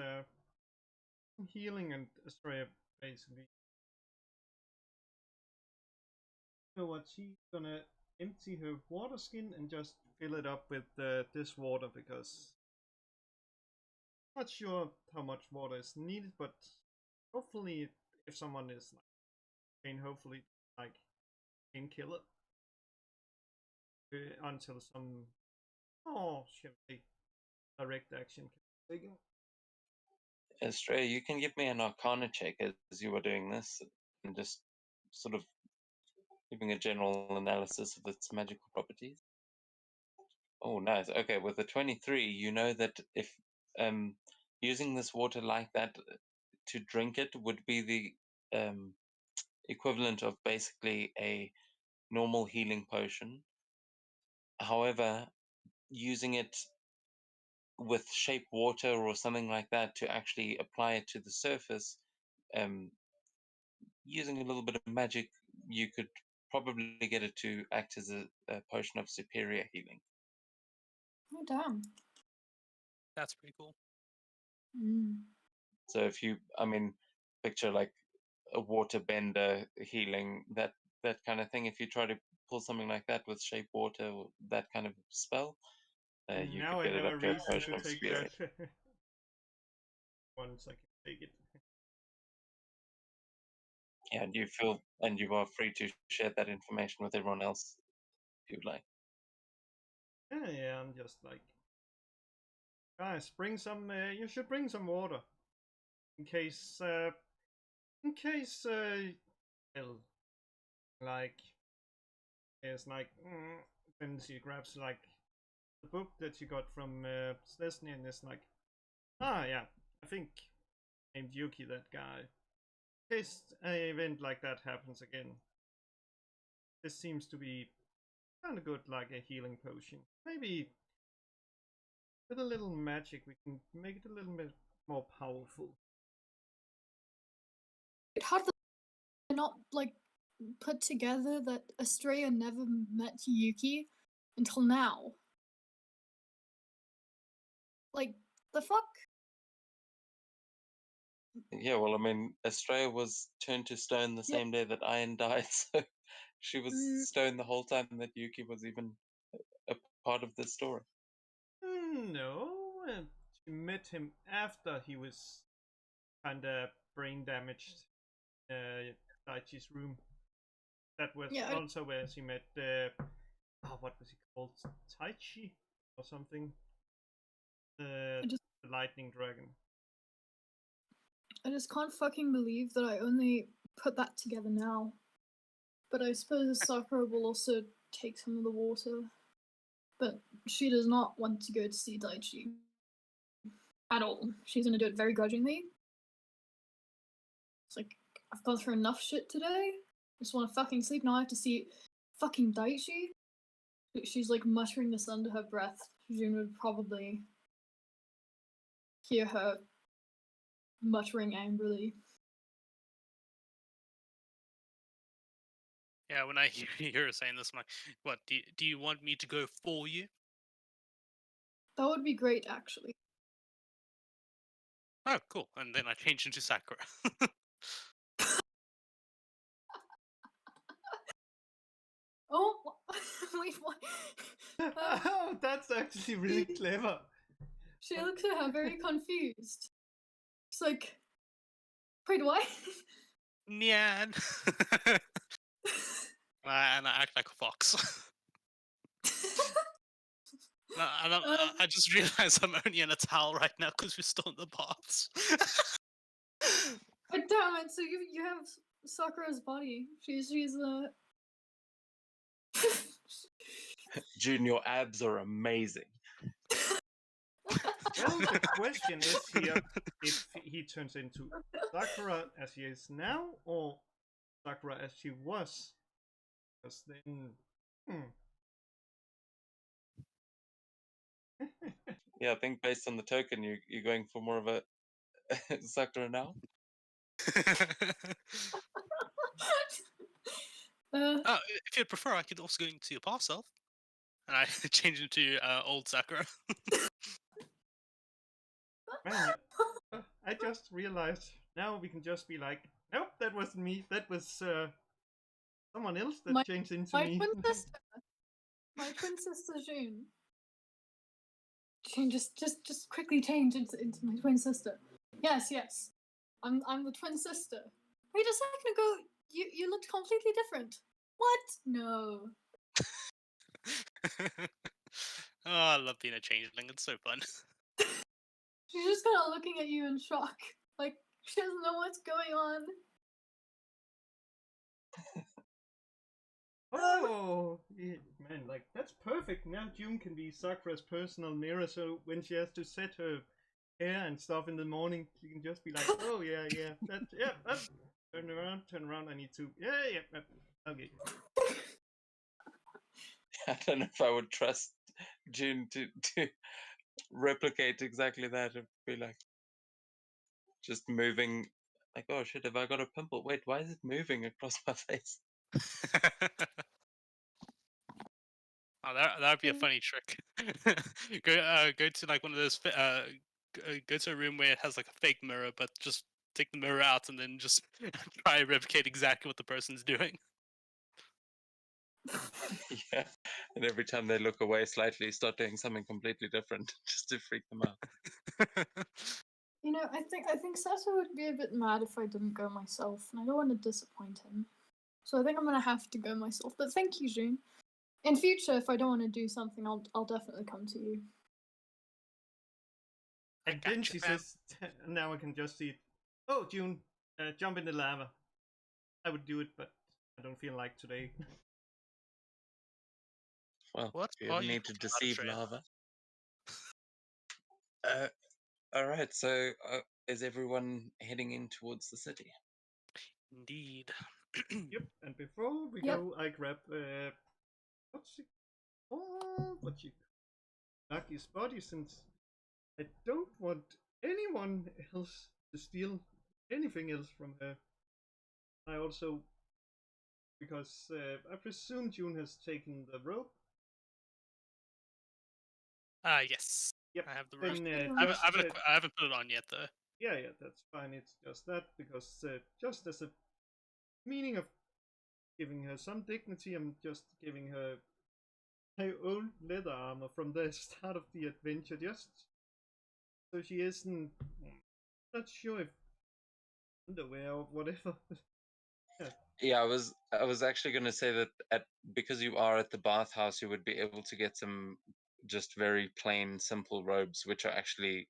healing, and Astraea basically. You know what? She's gonna empty her water skin and just fill it up with this water because not sure how much water is needed, but hopefully, if someone is like pain, hopefully like painkiller until some shall we say direct action. Astraea, you can give me an Arcana check as you are doing this, and just sort of giving a general analysis of its magical properties. Oh, nice. Okay, with the 23, you know that if using this water like that to drink it would be the equivalent of basically a normal healing potion. However, using it with shape water or something like that to actually apply it to the surface, um, using a little bit of magic, you could probably get it to act as a potion of superior healing. Oh damn. That's pretty cool. So if you, I mean, picture like a water bender healing, that kind of thing. If you try to pull something like that with shape water, or that kind of spell, you Now could I get it have a up to a reason potion to of take superior. that. Once I can take it. Yeah, and you are free to share that information with everyone else if you'd like. Yeah, I'm just like, guys, bring some. You should bring some water in case. Well, like, it's like. Then she grabs like the book that she got from Slesny and is like, ah, yeah, I think named Yuki that guy. In case an event like that happens again, this seems to be kind of good, like a healing potion. Maybe with a little magic, we can make it a little bit more powerful. How did they not like put together that Astraea never met Yuki until now? Like the fuck? Yeah, well, I mean, Astraea was turned to stone the Yeah. same day that Iron died, so she was Mm, stone the whole time that Yuki was even a part of the story. No, she met him after he was kind of brain damaged. Daichi's room. That was yeah, also where she met. What was he called? Taichi or something. I just The lightning dragon. I just can't fucking believe that I only put that together now. But I suppose Sakura will also take some of the water. But she does not want to go to see Daichi. At all. She's gonna do it very grudgingly. It's like, I've gone through enough shit today. Just wanna fucking sleep. Now I have to see fucking Daichi. She's like muttering this under her breath. June would probably hear her muttering angrily. Yeah, when I hear her saying this, I'm like, what, do you want me to go for you? That would be great, actually. Oh, cool. And then I change into Sakura. Oh, wait, what? Oh, that's actually really clever. She looks at her very confused. She's like, wait, what? Nyan. And I act like a fox. And I just realized I'm only in a towel right now because we're still in the baths. But damn it! So you have Sakura's body. She's June, your abs are amazing. Well, the question is here if he turns into Sakura as he is now or Sakura as she was. Because then. Yeah, I think based on the token, you're going for more of a Sakura now. Oh, if you'd prefer, I could also go into your past self. And I change into old Sakura. Man, I just realized now we can just be like, nope, that wasn't me. That was someone else that changed into my me. twin sister. My twin sister June. Just quickly change into my twin sister. Yes. I'm the twin sister. Wait a second ago, you looked completely different. What? No. Oh, I love being a changeling. It's so fun. She's just kind of looking at you in shock. Like, she doesn't know what's going on. Oh, yeah, man, like that's perfect. Now June can be Sakura's personal mirror, so when she has to set her hair and stuff in the morning, she can just be like, "Oh yeah, yeah, that, yeah, turn around. I need to, yeah, okay." I don't know if I would trust June to replicate exactly that. It'd be like just moving. Like, oh shit, have I got a pimple? Wait, why is it moving across my face? Oh, that would be a funny trick. Go to like one of those go to a room where it has like a fake mirror, but just take the mirror out and then just try and replicate exactly what the person's doing. Yeah, and every time they look away slightly, start doing something completely different just to freak them out. You know, I think Sato would be a bit mad if I didn't go myself, and I don't want to disappoint him. So I think I'm gonna have to go myself. But thank you, June. In future, if I don't want to do something, I'll definitely come to you. I And then got you, she fam. says, "Now I can just see it. Oh, June, jump in the lava. I would do it, but I don't feel like today." Well, What if you are ever you need to talking about, deceive Astraea? lava. Uh, all right, so is everyone heading in towards the city? Indeed. Yep. And before we Yep. go, I grab what's it called? What you Naki's body, since I don't want anyone else to steal anything else from her. I also, because I presume June has taken the rope. Yes. Yep. I have the rope. Then Yeah. I haven't put it on yet though. yeah, that's fine. It's just that because just as a meaning of giving her some dignity, I'm just giving her my own leather armor from the start of the adventure, just so she isn't not sure if underwear or whatever. Yeah. Yeah, I was actually going to say that because you are at the bathhouse, you would be able to get some just very plain, simple robes, which are actually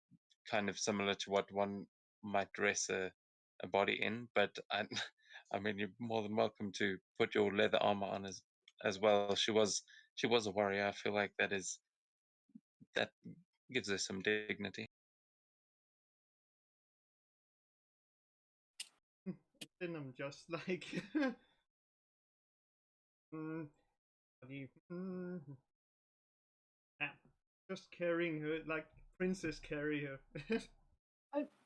kind of similar to what one might dress a body in. But I mean, you're more than welcome to put your leather armor on as well. She was a warrior. I feel like that gives her some dignity. Then I'm just like, mm, ah, just carrying her like princess carry her.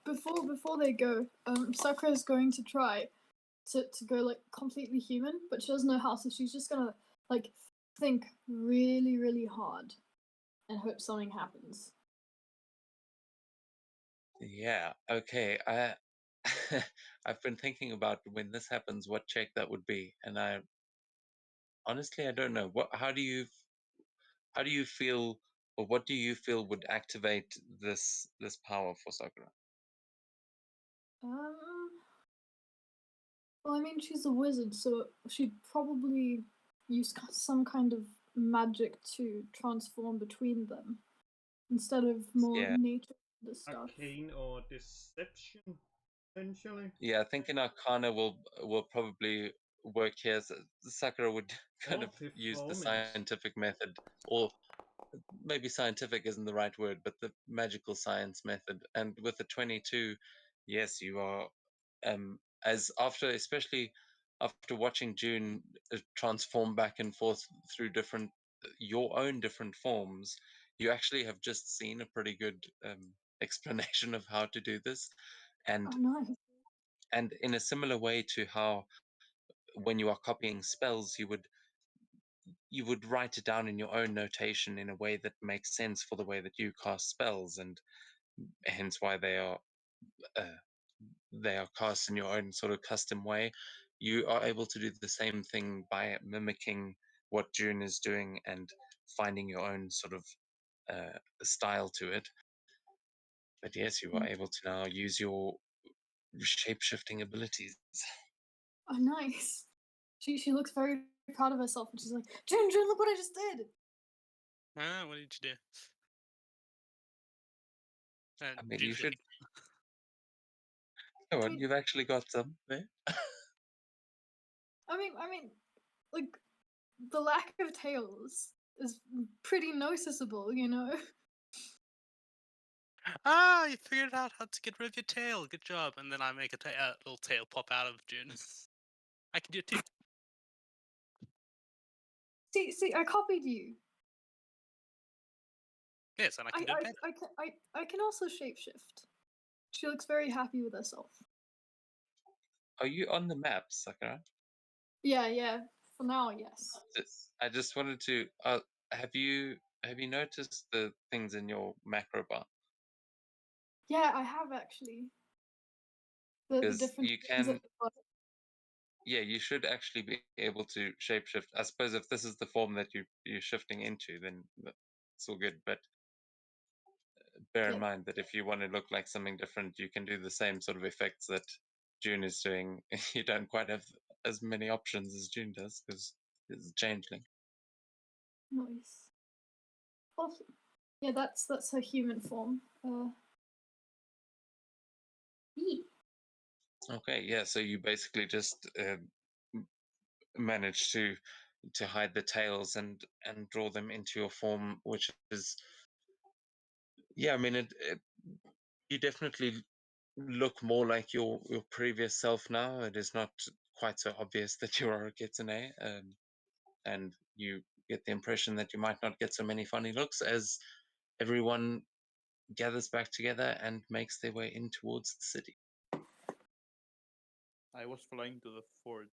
Before they go, Sakura is going to try to go like completely human, but she doesn't know how, so she's just gonna like think really, really hard and hope something happens. Yeah, okay. I've been thinking about when this happens, what check that would be, and I honestly I don't know. How do you feel, or what do you feel would activate this power for Sakura? Um, well, I mean, she's a wizard, so she'd probably use some kind of magic to transform between them instead of more Yeah, nature stuff. Arcane or deception, potentially. yeah. I think in Arcana will probably work here. Sakura would kind Or of use the performance. scientific method, or maybe scientific isn't the right word, but the magical science method. And with the 22, yes, you are as after, especially after watching June transform back and forth through different your own different forms, you actually have just seen a pretty good explanation of how to do this. Oh, and nice. and in a similar way to how when you are copying spells, you would write it down in your own notation in a way that makes sense for the way that you cast spells, and hence why uh, they are cast in your own sort of custom way. You are able to do the same thing by mimicking what June is doing and finding your own sort of style to it. But yes, you are Mm. able to now use your shape shifting abilities. Oh, nice. She looks very proud of herself, and she's like, June, June, look what I just did. What did you do? And I mean, you June's should. looking. Come I on, mean, you've actually got some there. I mean, like the lack of tails is pretty noticeable, you know. Ah, you figured out how to get rid of your tail. Good job. And then I make a little tail pop out of June. I can do it too. See, I copied you. Yes, and I I, can do it I, better. I can also shapeshift. She looks very happy with herself. Are you on the map, Sakura? Yeah. For now, yes. I just wanted to. Have you noticed the things in your macro bar? Yeah, I have actually. The Because different you things can. Yeah, you should actually be able to shapeshift. I suppose if this is the form that you're shifting into, then it's all good. But bear in Yeah. mind that if you want to look like something different, you can do the same sort of effects that June is doing. You don't quite have as many options as June does because it's a changeling. Nice. Awesome. Yeah, that's her human form. Yee. Okay, yeah. So you basically just manage to hide the tails and draw them into your form, which is yeah. I mean, you definitely look more like your previous self now. It is not quite so obvious that you are a kitsune, and you get the impression that you might not get so many funny looks as everyone gathers back together and makes their way in towards the city. I was flying to the forge.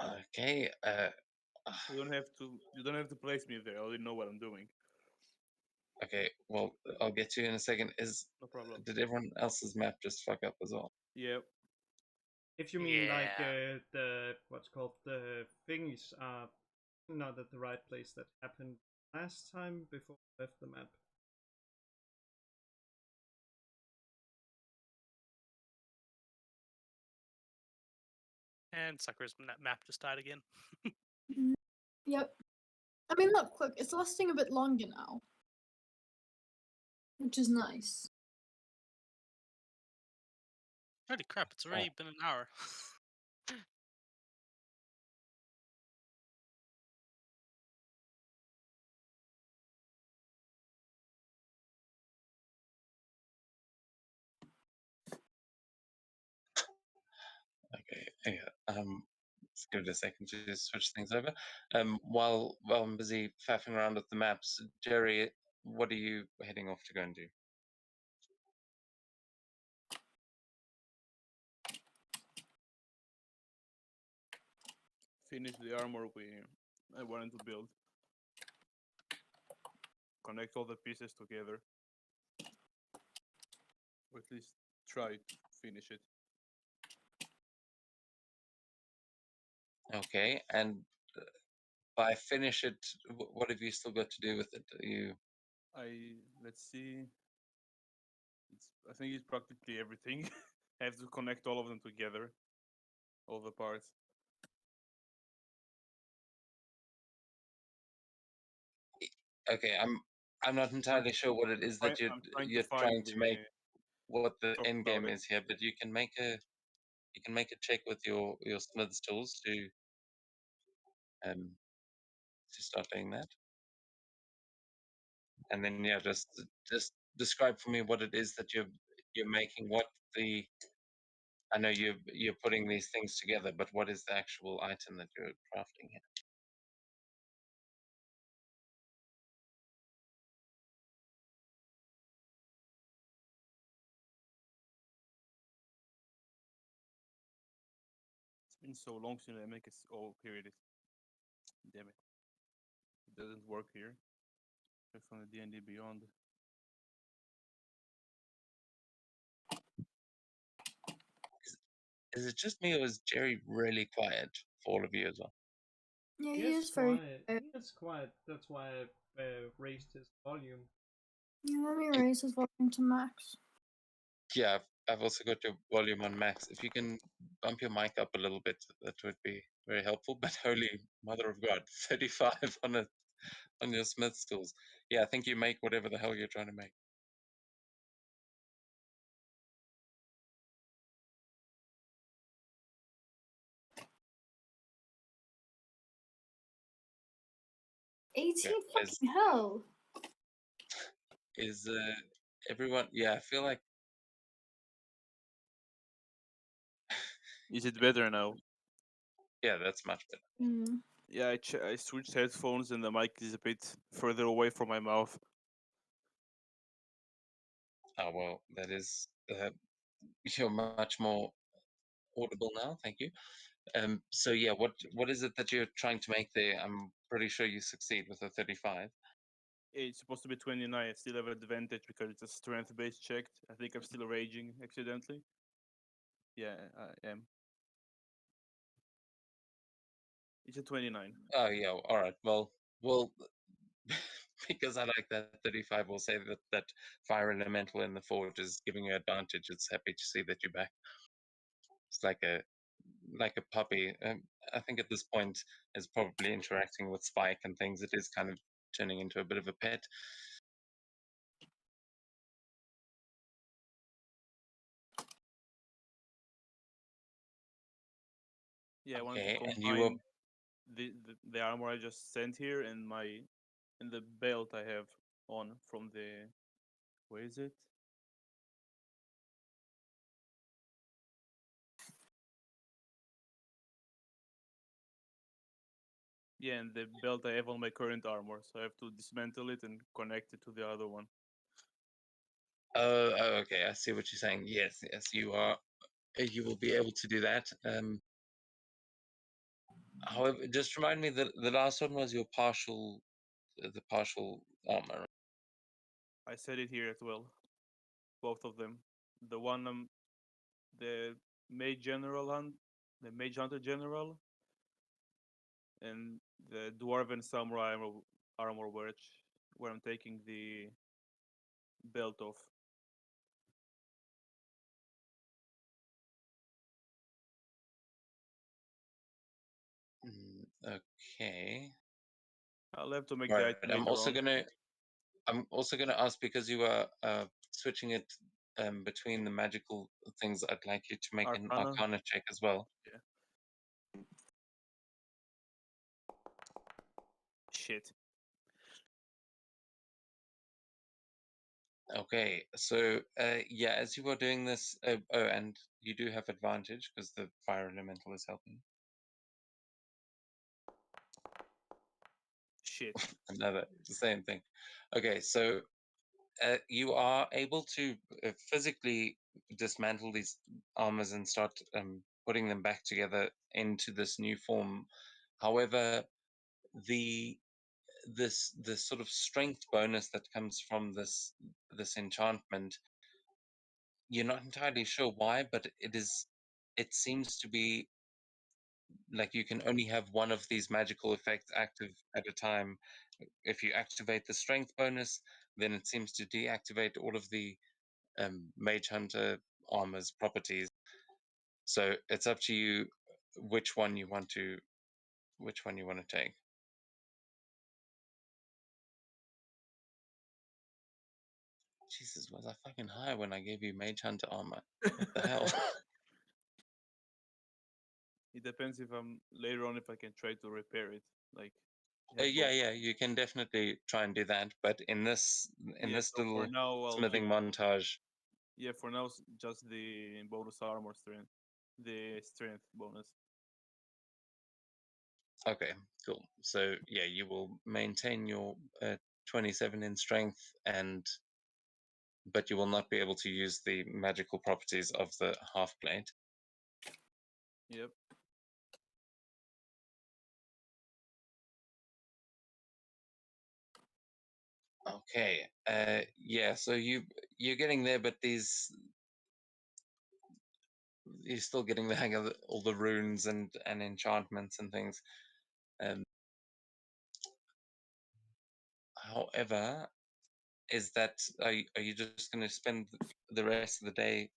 Okay. You don't have to place me there. I already know what I'm doing. Okay. Well, I'll get to you in a second. No problem. Did everyone else's map just fuck up as well? Yeah. If you mean like Yeah. the what's called the things are not at the right place that happened last time before we left the map. And Sakura's map just died again. Mhm. Yep. I mean, look, it's lasting a bit longer now, which is nice. Holy crap, it's already been an hour. Okay. Yeah. Let's give it a second to just switch things over. While I'm busy faffing around with the maps, Jerry, what are you heading off to go and do? Finish the armor I wanted to build. Connect all the pieces together. Or at least try to finish it. Okay. And by finish it, what have you still got to do with it? Let's see. I think it's practically everything. I have to connect all of them together. All the parts. Okay. I'm not entirely sure what it is that I'm trying to you're find trying the to make, what the talk end about game it. is here, but you can make a check with your smith's tools um to start doing that, and then yeah, just describe for me what it is that you're making. What the I know you're putting these things together, but what is the actual item that you're crafting here? It's been so long since I make it. Oh, here it is. Damn it! It doesn't work here. Check from the D&D Beyond. Is it just me, or is Jerry really quiet for all of you as well? Yeah, He he is is very. quiet. He is quiet. That's why I raised his volume. Yeah, let me raise his volume to max. Yeah, I've also got your volume on max. If you can bump your mic up a little bit, that would be very helpful. But holy mother of God, 35 on your smith's tools. Yeah, I think you make whatever the hell you're trying to make. Yeah, 18 is fucking hell. is everyone? Yeah, I feel like Is it better now? yeah, that's much better. Mm. Yeah, I switched headphones and the mic is a bit further away from my mouth. Oh well, that is you're much more audible now. Thank you. So yeah, what is it that you're trying to make there? I'm pretty sure you succeed with a 35. It's supposed to be 29. I still have advantage because it's a strength based check. I think I'm still raging accidentally. Yeah, I am. It's a 29. Oh yeah, all right. Well, because I like that 35, we'll say that fire elemental in the forge is giving you advantage. It's happy to see that you're back. It's like a puppy. I think at this point is probably interacting with Spike and things. It is kind of turning into a bit of a pet. Yeah, I wanted to Okay, and you were combine the armor I just sent here and the belt I have on from the where is it? Yeah, and the belt I have on my current armor, so I have to dismantle it and connect it to the other one. oh, okay. I see what you're saying. Yes, yes, you are. You will be able to do that. However, just remind me that the last one was your partial, the partial armor. I said it here as well. Both of them. The one the mage general hunt the mage hunter general and the dwarven samurai armor where I'm taking the belt off. Okay. I'll have to make All the right. item later on. I'm also gonna ask because you are switching it between the magical things. I'd like you to make an Arcana. Arcana check as well. Yeah. Shit. Okay, so yeah, as you are doing this, oh, and you do have advantage because the fire elemental is helping. Shit. Another, the same thing. Okay, so you are able to physically dismantle these armors and start putting them back together into this new form. However, the this sort of strength bonus that comes from this enchantment, you're not entirely sure why, but it seems to be like you can only have one of these magical effects active at a time. If you activate the strength bonus, then it seems to deactivate all of the mage hunter armor's properties. So it's up to you which one you want to take. Jesus, was I fucking high when I gave you mage hunter armor? What the hell? It depends if I'm later on if I can try to repair it. Like have Yeah, both. yeah, you can definitely try and do that. But in Yeah, this so for little now I'll keep smithing montage, yeah, for now just the bonus armor strength. The strength bonus. okay, cool. So yeah, you will maintain your 27 in strength, and but you will not be able to use the magical properties of the half plate. Yep. Okay. Yeah. So you're getting there, but these you're still getting the hang of all the runes and enchantments and things. Um, however, is that are you just going to spend the rest of the day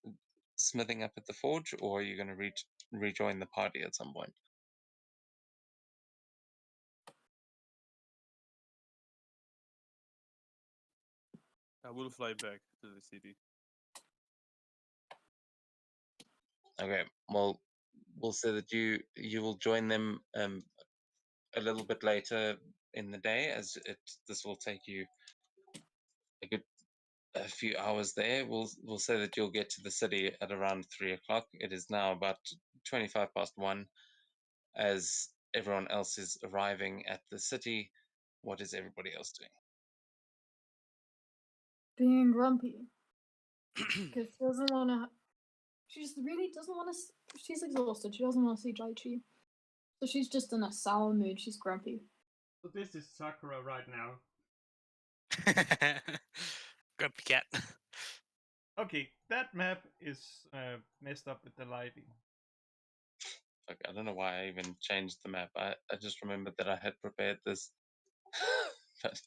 smithing up at the forge, or are you going to rejoin the party at some point? I will fly back to the city. Okay, well, we'll say that you will join them a little bit later in the day, as this will take you a good a few hours there. We'll say that you'll get to the city at around 3 o'clock. It is now about 1:25. As everyone else is arriving at the city, what is everybody else doing? Being grumpy because she doesn't want to. She just really doesn't want to. She's exhausted. She doesn't want to see Jaichi. So she's just in a sour mood. She's grumpy. So this is Sakura right now. Grumpy cat. Okay, that map is messed up with the lighting. Okay, I don't know why I even changed the map. I just remembered that I had prepared this. But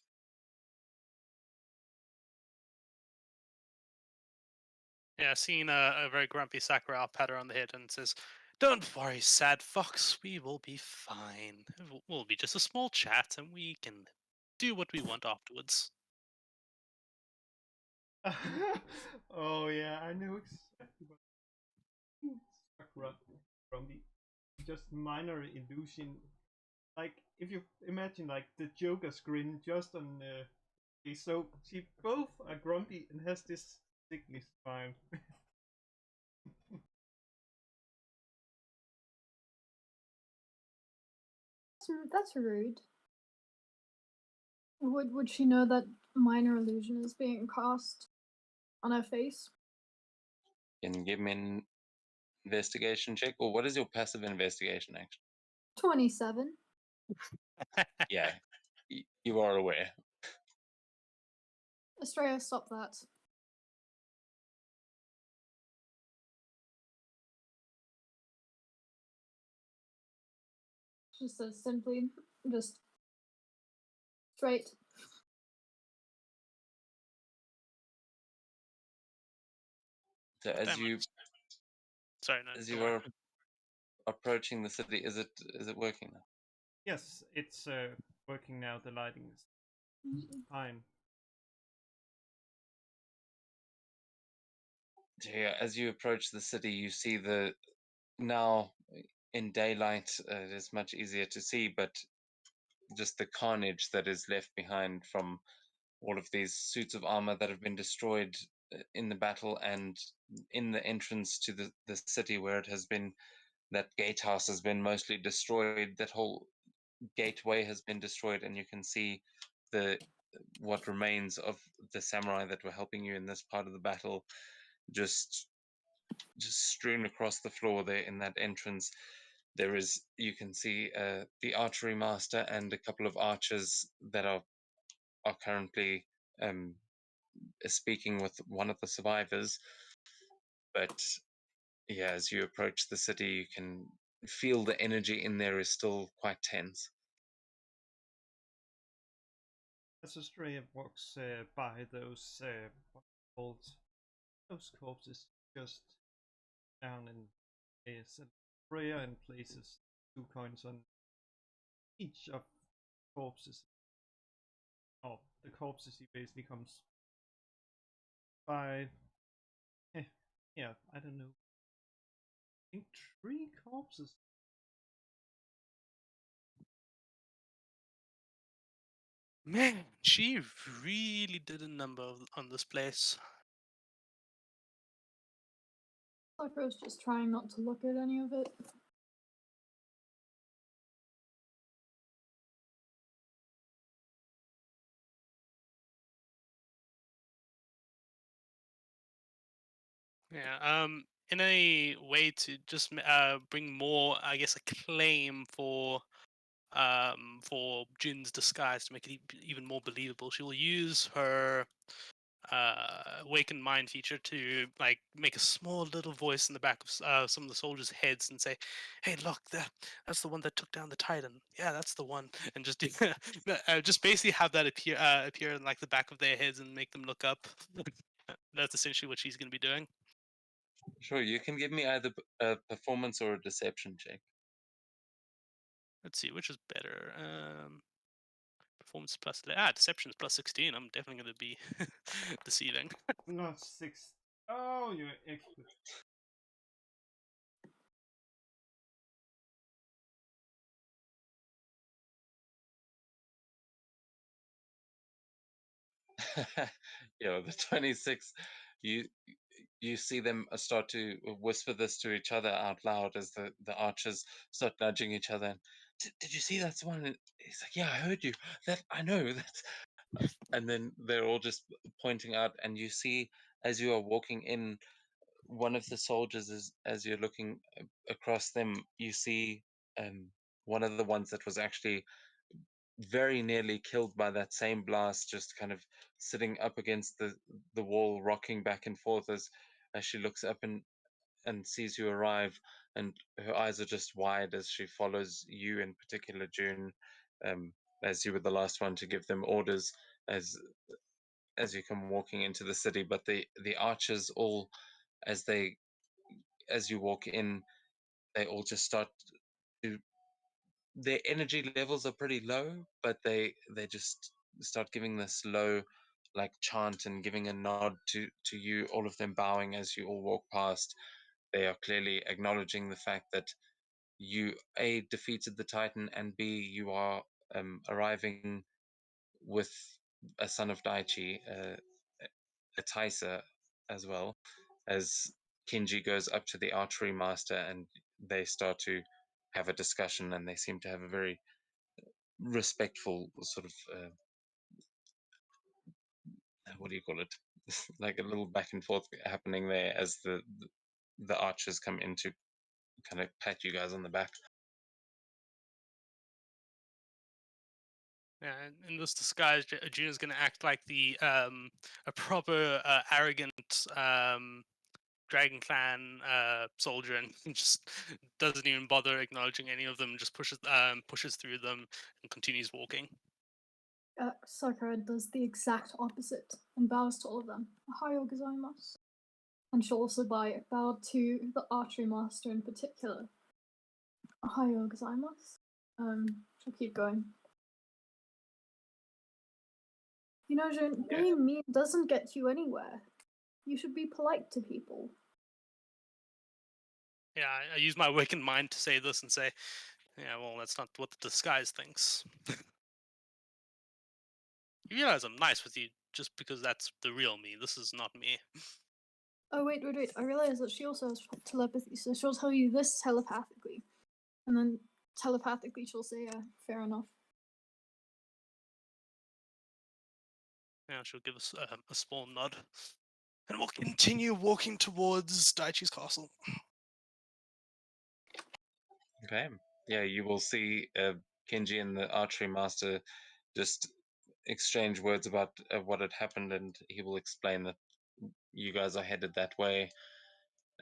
Yeah, seeing a very grumpy Sakura, I'll pat her on the head and says, "Don't worry, sad fox. We will be fine. We'll be just a small chat, and we can do what we want afterwards." Oh yeah, I know exactly what Sakura from the just minor illusion. Like if you imagine like the Joker's grin just on so she both are grumpy and has this sickly smile. That's rude. Would she know that minor illusion is being cast on her face? can you give me an investigation check, or what is your passive investigation actually? 27. Yeah, you are aware. Astraea, stop that. She says simply, just straight. So Damn it. Sorry, no, as go you on. are approaching the city, is it working now? Yes, it's working now. The lighting is fine. So yeah, as you approach the city, you see the now in daylight. It is much easier to see, but just the carnage that is left behind from all of these suits of armor that have been destroyed in the battle, and in the entrance to the city where it has been, that gatehouse has been mostly destroyed. That whole gateway has been destroyed, and you can see the what remains of the samurai that were helping you in this part of the battle, just strewn across the floor there in that entrance. There is, you can see the archery master and a couple of archers that are currently um, speaking with one of the survivors. But yeah, as you approach the city, you can feel the energy in there is still quite tense. As Astraea walks by those what are called those corpses, just down and is a prayer and places 2 coins on each of the corpses. Oh, the corpses he basically comes by. Eh, yeah, I don't know. I think 3 corpses. Man, she really did a number on this place. Sakura's just trying not to look at any of it. Yeah. In a way to just bring more, I guess, acclaim for Jin's disguise to make it even more believable, she will use her awakened mind feature to like make a small little voice in the back of some of the soldiers' heads and say, "Hey, look, that's the one that took down the Titan. Yeah, that's the one." And just just basically have that appear in like the back of their heads and make them look up. That's essentially what she's going to be doing. Sure, you can give me either a performance or a deception check. Let's see which is better. performance plus deception's plus 16. I'm definitely going to be deceiving. Not six. Oh, you're expert. The 26. You you see them start to whisper this to each other out loud as the archers start nudging each other. And, did you see that's one? And he's like, yeah, I heard you. That I know. That's and then they're all just pointing out, and you see as you are walking in, one of the soldiers is as you're looking across them, you see um, one of the ones that was actually very nearly killed by that same blast, just kind of sitting up against the wall, rocking back and forth as she looks up and sees you arrive, and her eyes are just wide as she follows you in particular, June, um, as you were the last one to give them orders as as you come walking into the city. But the archers all, as they as you walk in, they all just start to their energy levels are pretty low, but they just start giving this low like chant and giving a nod to you, all of them bowing as you all walk past. They are clearly acknowledging the fact that you A defeated the Titan, and B you are arriving with a son of Daichi, a Taisa as well, as Kinji goes up to the archery master and they start to have a discussion, and they seem to have a very respectful sort of what do you call it? Like a little back and forth happening there as the archers come in to kind of pat you guys on the back. Yeah, in this disguise, Juno's going to act like the a proper arrogant Dragon Clan soldier, and just doesn't even bother acknowledging any of them. Just pushes through them and continues walking. Sakura does the exact opposite and bows to all of them. Ohayo gozaimasu. And she'll also bow to the archery master in particular. Ohayo gozaimasu. She'll keep going. You know, Jun, Yeah. being mean doesn't get you anywhere. You should be polite to people. Yeah, I use my awakened mind to say this and say, yeah, well, that's not what the disguise thinks. You realize I'm nice with you just because that's the real me. This is not me. Oh, wait. I realize that she also has telepathy, so she'll tell you this telepathically. And then telepathically she'll say, yeah, fair enough. Yeah, she'll give us a small nod. And we'll continue walking towards Daichi's castle. Okay. Yeah, you will see Kenji and the archery master just exchange words about what had happened, and he will explain that you guys are headed that way.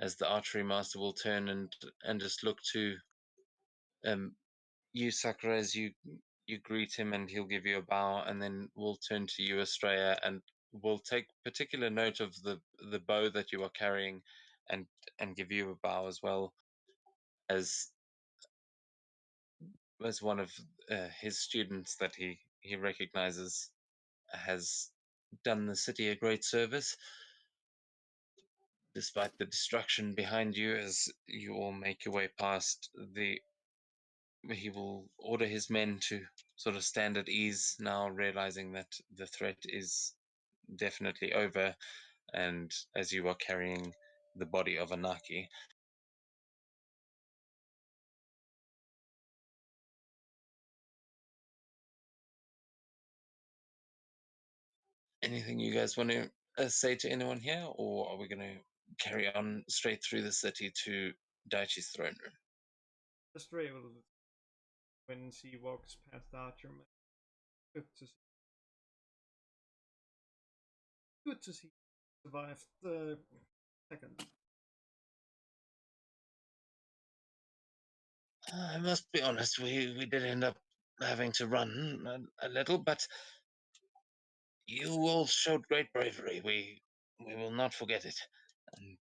As the archery master will turn and just look to um you, Sakura, as you greet him, and he'll give you a bow, and then we'll turn to you, Astraea, and we'll take particular note of the bow that you are carrying, and give you a bow as well, as one of his students that he recognizes has done the city a great service despite the destruction behind you. As you all make your way past, he will order his men to sort of stand at ease now, realizing that the threat is definitely over. And as you are carrying the body of Anaki, anything you guys want to say to anyone here, or are we going to carry on straight through the city to Daichi's throne room? Astraea will, when she walks past the archer, good to see. Good to see. Survived the second. I must be honest, we did end up having to run a little, but you all showed great bravery. We will not forget it. And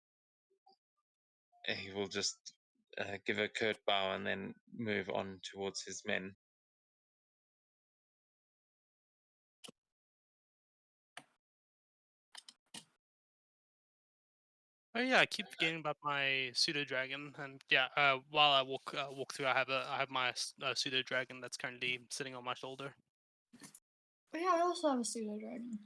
he will just give a curt bow and then move on towards his men. Oh yeah, I keep forgetting about my pseudo dragon, and yeah, while I walk through, I have my pseudo dragon that's currently sitting on my shoulder. But yeah, I also have a pseudo dragon.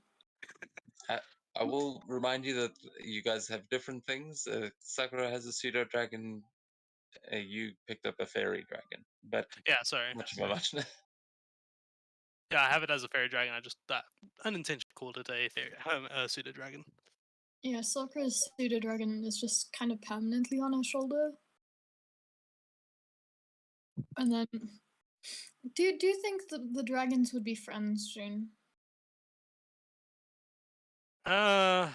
I, I will remind you that you guys have different things. Sakura has a pseudo dragon. You picked up a fairy dragon, but Yeah, sorry. much of a much. Yeah, I have it as a fairy dragon. I just unintentionally called it a pseudo dragon. Yeah, Sakura's pseudo dragon is just kind of permanently on her shoulder. And then, do you think the dragons would be friends, June? Uh,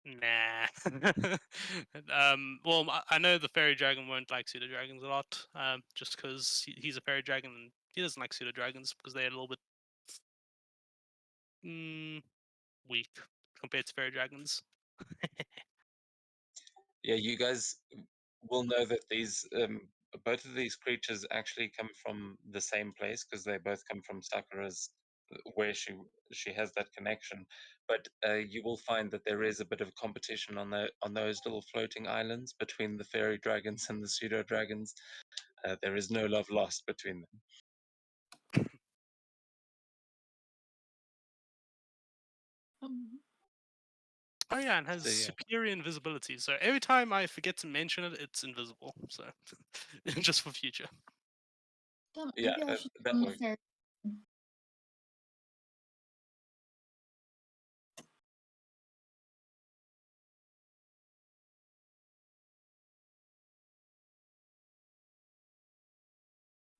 nah. Well, I know the fairy dragon won't like pseudo dragons a lot. Just because he's a fairy dragon and he doesn't like pseudo dragons because they're a little bit mm, weak compared to fairy dragons. Yeah, you guys will know that these both of these creatures actually come from the same place because they both come from Sakura's where she has that connection. But you will find that there is a bit of competition on those little floating islands between the fairy dragons and the pseudo dragons. There is no love lost between them. Um, Oh yeah, and has So yeah, superior invisibility. So every time I forget to mention it, it's invisible. So just for future. damn it, yeah, maybe I should that become a works. fairy.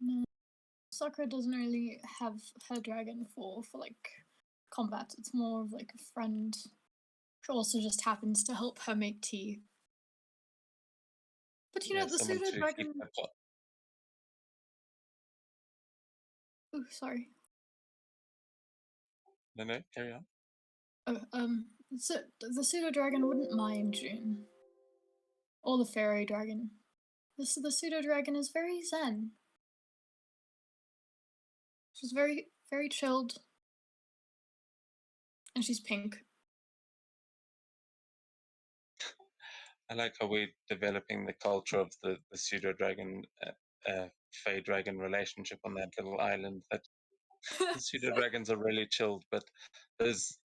No, Sakura doesn't really have her dragon for like combat. It's more of like a friend who also just happens to help her make tea. But you Yeah, know, the someone pseudo to keep dragon. that pot. Oh, sorry. No, no, carry on. Oh, so the pseudo dragon wouldn't mind June or the fairy dragon. The pseudo dragon is very zen. She's very chilled, and she's pink. I like how we're developing the culture of the pseudo dragon, fey dragon relationship on that little island. That the pseudo dragons are really chilled, but those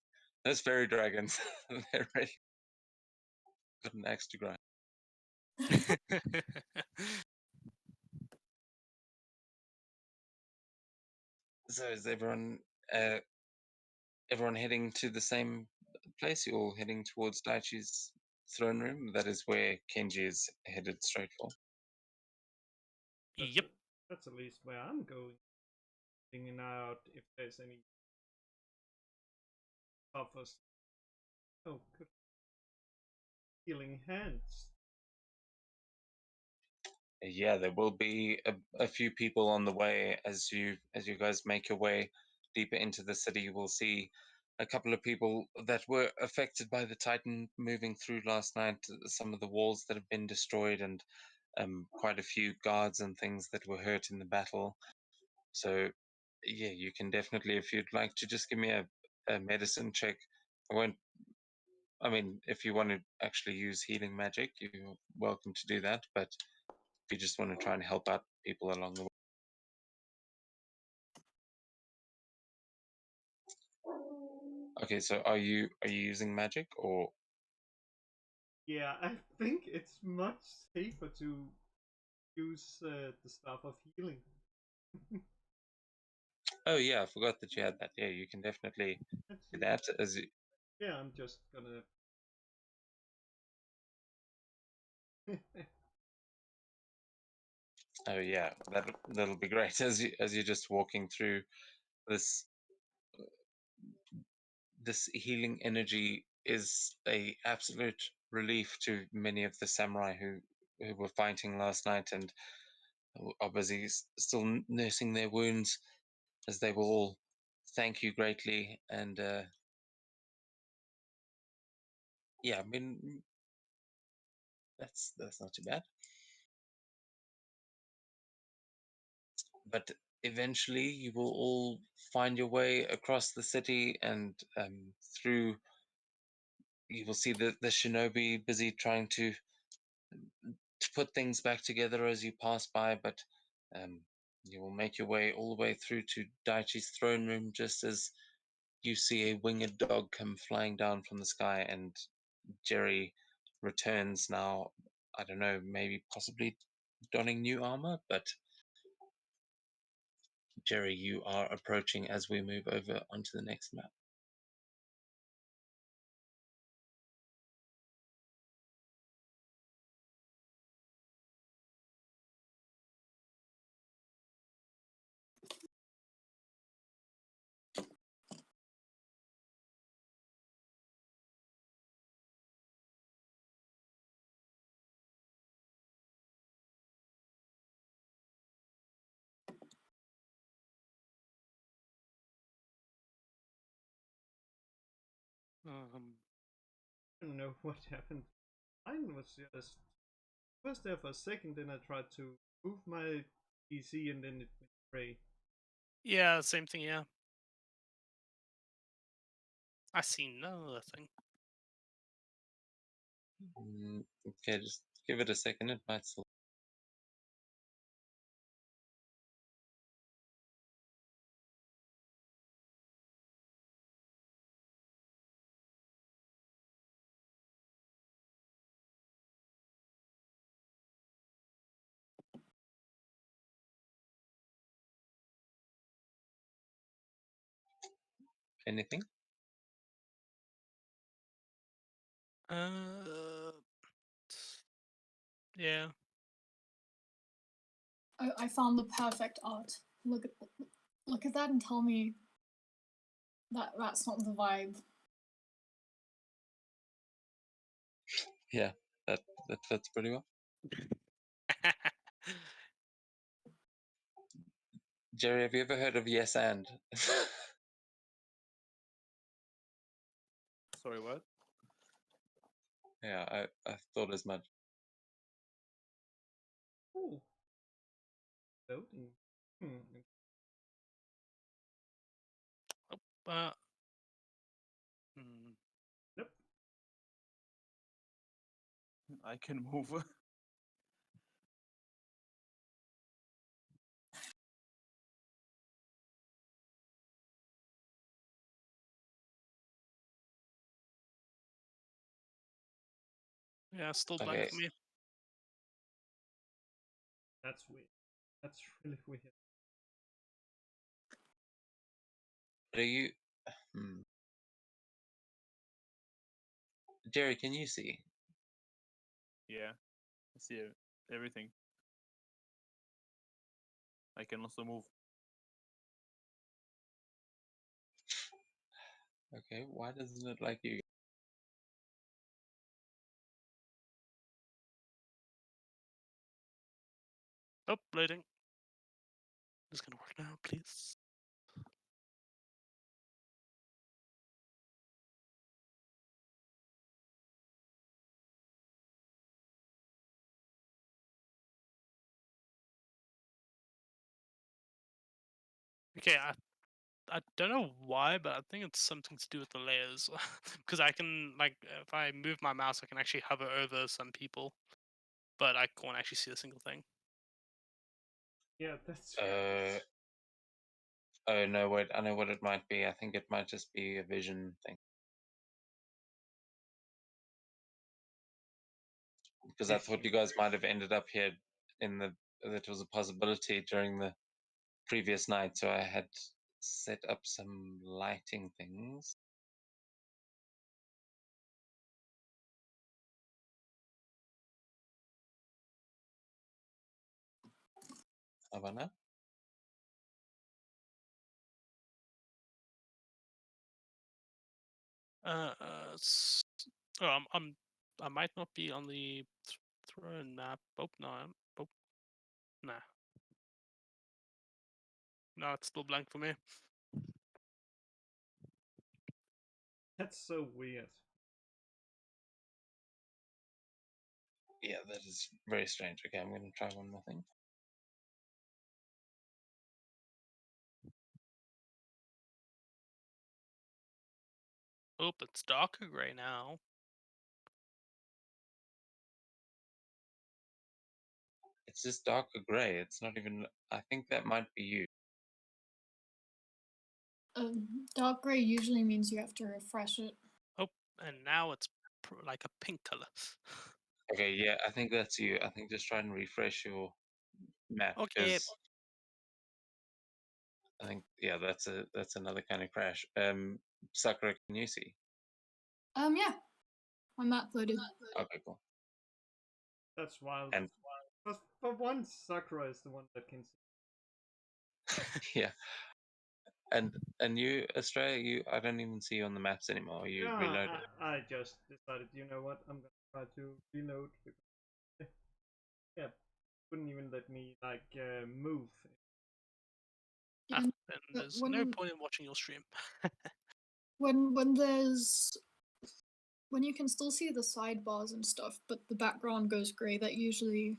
those fairy dragons, they're really got an axe to grind. So is uh, everyone heading to the same place? You're all heading towards Daichi's throne room. That is where Kenji is headed straight for. That's Yep. that's at least where I'm going. Thinking out if there's any buffers. Oh, good healing hands. Yeah, there will be a few people on the way as you guys make your way deeper into the city. You will see a couple of people that were affected by the Titan moving through last night. Some of the walls that have been destroyed, and quite a few guards and things that were hurt in the battle. So, yeah, you can definitely, if you'd like to, just give me a medicine check. I won't. I mean, if you want to actually use healing magic, you're welcome to do that. But if you just want to try and help out people along the way. Okay, so are you using magic or Yeah, I think it's much safer to use the stuff of healing. oh yeah, I forgot that you had that. Yeah, you can definitely Let's do see. that as you, Yeah, I'm just gonna. oh yeah, that'll be great as you're just walking through this this healing energy is a absolute relief to many of the samurai who were fighting last night and are busy still nursing their wounds as they will all thank you greatly and yeah, I mean that's not too bad. But eventually you will all find your way across the city and through you will see the shinobi busy trying to put things back together as you pass by, but um, you will make your way all the way through to Daichi's throne room just as you see a winged dog come flying down from the sky, and Jerry returns now. I don't know, maybe possibly donning new armor, but Jerry, you are approaching as we move over onto the next map. I don't know what happened. Mine was just was there for a second, then I tried to move my PC and then it went gray. Yeah, same thing. Yeah, I see nothing. Okay, just give it a second. It might still. Anything? Uh, yeah. I found the perfect art. Look at that and tell me that that's not the vibe. Yeah, that fits pretty well. Jerry, have you ever heard of Yes and? Sorry, what? Yeah, I thought as much. Oh, loading. Hmm. uh, hmm. Nope. I can move. Yeah, still blank Okay, for me. That's weird. That's really weird. what are you? Hmm. Jerry, can you see? Yeah, I see everything. I can also move. Okay, why doesn't it like you? Oh, loading. This is gonna work now, please. Okay, I don't know why, but I think it's something to do with the layers. Because I can, like, if I move my mouse, I can actually hover over some people, but I can't actually see a single thing. Yeah, that's Oh no, wait, I know what it might be. I think it might just be a vision thing. Because I thought you guys might have ended up here in the that was a possibility during the previous night, so I had set up some lighting things. How about now? S- oh, I might not be on the throne map. Oh no, oh nah, no, it's still blank for me. that's so weird. Yeah, that is very strange. Okay, I'm going to try one more thing. Oh, it's darker gray now. just darker gray. It's not even. I think that might be you. Dark gray usually means you have to refresh it. Oh, and now it's like a pink color. Okay, yeah, I think that's you. I think just try and refresh your map Okay. because I think that's another kind of crash. Sakura, can you see? Yeah, my map loaded. Okay, cool. That's wild. And But for once, Sakura is the one that can see. yeah, and you, Australia, I don't even see you on the maps anymore. You Yeah, reloaded. I just decided, you know what, I'm gonna try to reload because yeah, wouldn't even let me like move. Yeah, Then but there's no point in watching your stream. when there's when you can still see the sidebars and stuff, but the background goes grey, that usually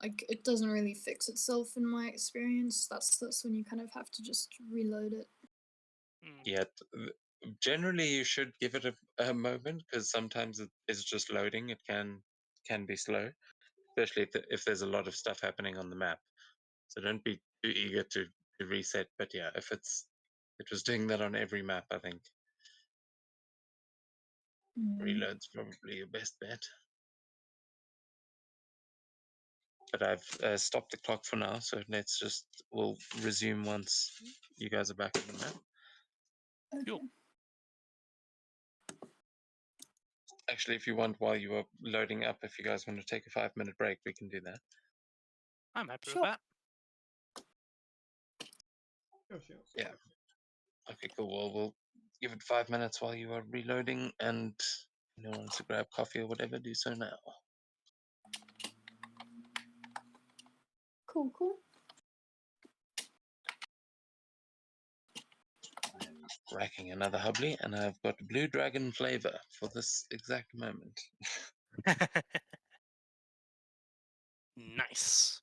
like it doesn't really fix itself in my experience. That's when you kind of have to just reload it. Yeah, generally you should give it a moment because sometimes it is just loading. It can be slow, especially if there's a lot of stuff happening on the map. So don't be too eager to reset. But yeah, if it was doing that on every map, I think reload's probably your best bet. But I've stopped the clock for now, so we'll resume once you guys are back on the map. Okay. Cool. Actually, if you want, while you are loading up, if you guys want to take a 5-minute break, we can do that. I'm happy Sure. with that. Sure. Yeah. Okay, cool. Well, we'll give it 5 minutes while you are reloading, and anyone wants to grab coffee or whatever, do so now. Cool. Racking another hubbly, and I've got blue dragon flavor for this exact moment. Nice.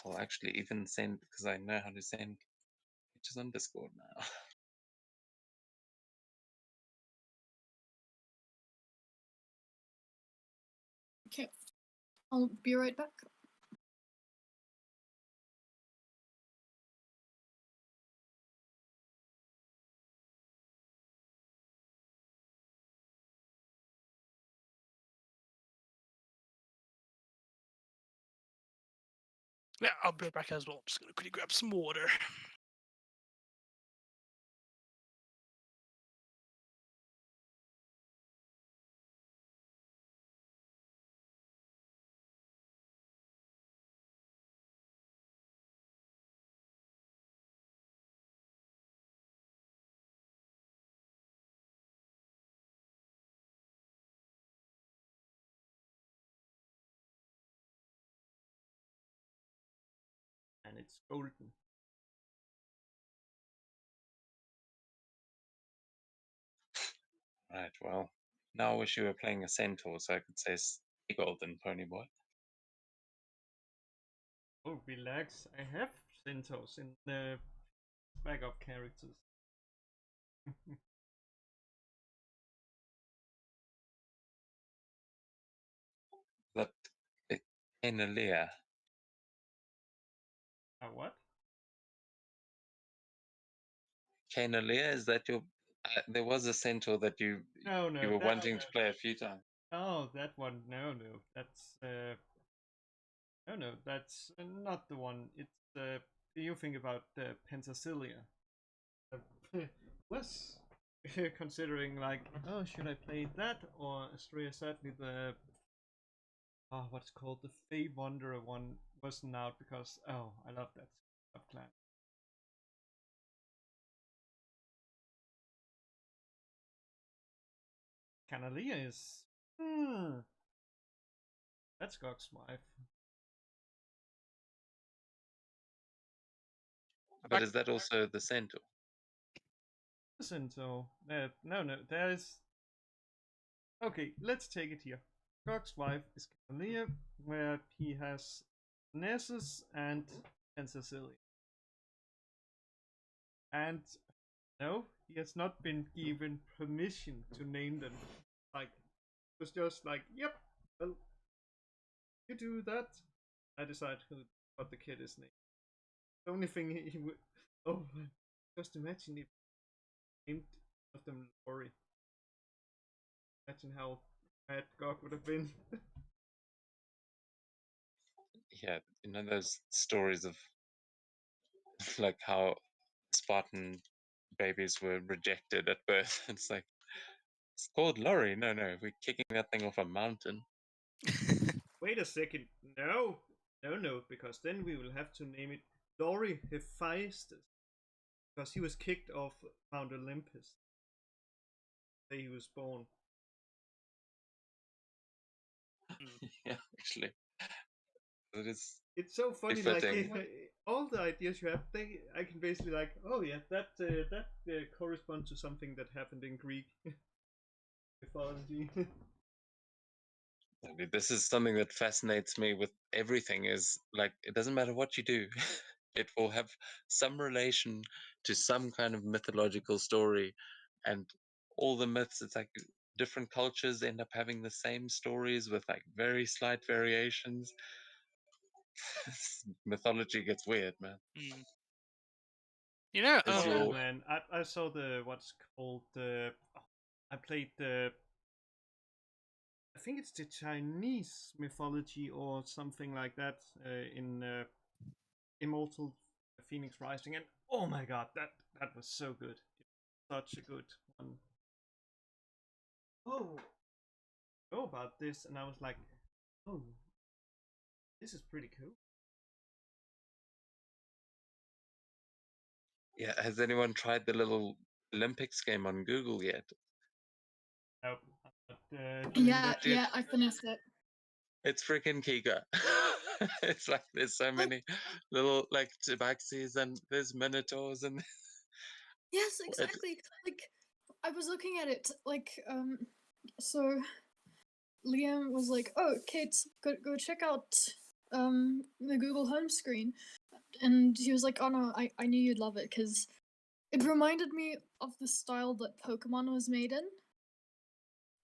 I'll actually even send, because I know how to send pictures on Discord now. Okay, I'll be right back. Yeah, I'll be back as well. Just gonna quickly grab some water. And it's golden. Right, well, now I wish you were playing a centaur so I could say golden pony boy. Oh, relax. I have Centos in the backup characters. That Enalea. What? Kainalia, is that your? There was a centaur that you No, no, were that. wanting to play a few times. Oh, that one. No, that's no, that's not the one. It's you think about Pentasilia. Was considering like, oh, should I play that or Astraea? Sadly, the what's called the Fey Wanderer one wasn't out because I love that subclass. Canalia is that's Gog's wife. But is that also the centaur? Listen, so no, there is. Okay, let's take it here. Gog's wife is Canalia, where he has Nessus and Cecilia. And no, he has not been given permission to name them. Like, it was just like, yep, well, you do that. I decide what the kid is named. The only thing he would. Oh, just imagine if he named one of them Lori. Imagine how mad God would have been. Yeah, you know those stories of like how Spartan babies were rejected at birth. It's like it's called Lorry. No, we're kicking that thing off a mountain. Wait a second. No, no, because then we will have to name it Lori Hephaestus, because he was kicked off Mount Olympus the day he was born. Mm. Yeah, actually, it is It's so funny, like befitting. all the ideas you have, I can basically like, oh yeah, that corresponds to something that happened in Greek mythology. I mean, this is something that fascinates me with everything. Is like it doesn't matter what you do, it will have some relation to some kind of mythological story, and all the myths. It's like different cultures end up having the same stories with like very slight variations. Mythology gets weird, man. Mm. You know, Is Oh your man, I saw the what's called the. I played the. I think it's the Chinese mythology or something like that in Immortal Phoenix Rising, and oh my god, that was so good, such a good one. Oh, know about this, and I was like, oh, this is pretty cool. yeah? Has anyone tried the little Olympics game on Google yet? Nope, I'm not doing that. Dude, I finished it. it's freaking Kika. It's like there's so many little like tabaxis and there's minotaurs and Yes, it, exactly. Like I was looking at it, so Liam was like, "Oh, Kate, go check out the Google home screen," and he was like, "Oh no, I knew you'd love it because it reminded me of the style that Pokemon was made in.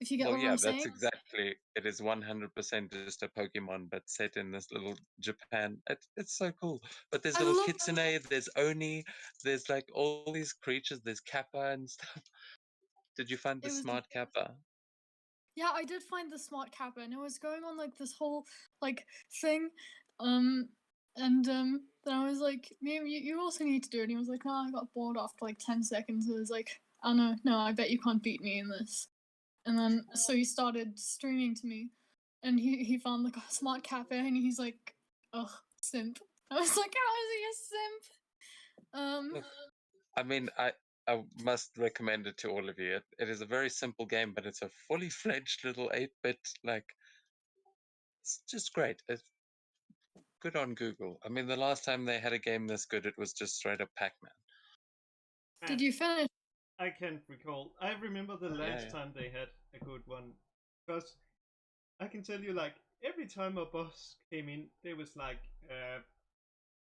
If you get well, what yeah, I'm that's saying." exactly it. Is 100% just a Pokemon, but set in this little Japan. It's so cool. But there's I little love. kitsune, there's Oni, there's like all these creatures. There's Kappa and stuff. Did you find the It was. smart Kappa? Yeah, I did find the smart Kappa, and it was going on like this whole like thing, and then I was like, "Maybe you also need to do it." And he was like, "No, I got bored after like 10 seconds." I was like, "Oh no, I bet you can't beat me in this." And then so he started streaming to me, and he found like a smart Kappa, and he's like, "Ugh, simp." I was like, "How is he a simp?" Look, I mean, I must recommend it to all of you. It is a very simple game, but it's a fully fledged little 8-bit like. It's just great. It's good on Google. I mean, the last time they had a game this good, it was just straight up Pac-Man. Did Man, you finish? I can't recall. I remember the Yeah, last time they had a good one, because I can tell you, like every time a boss came in, they was like,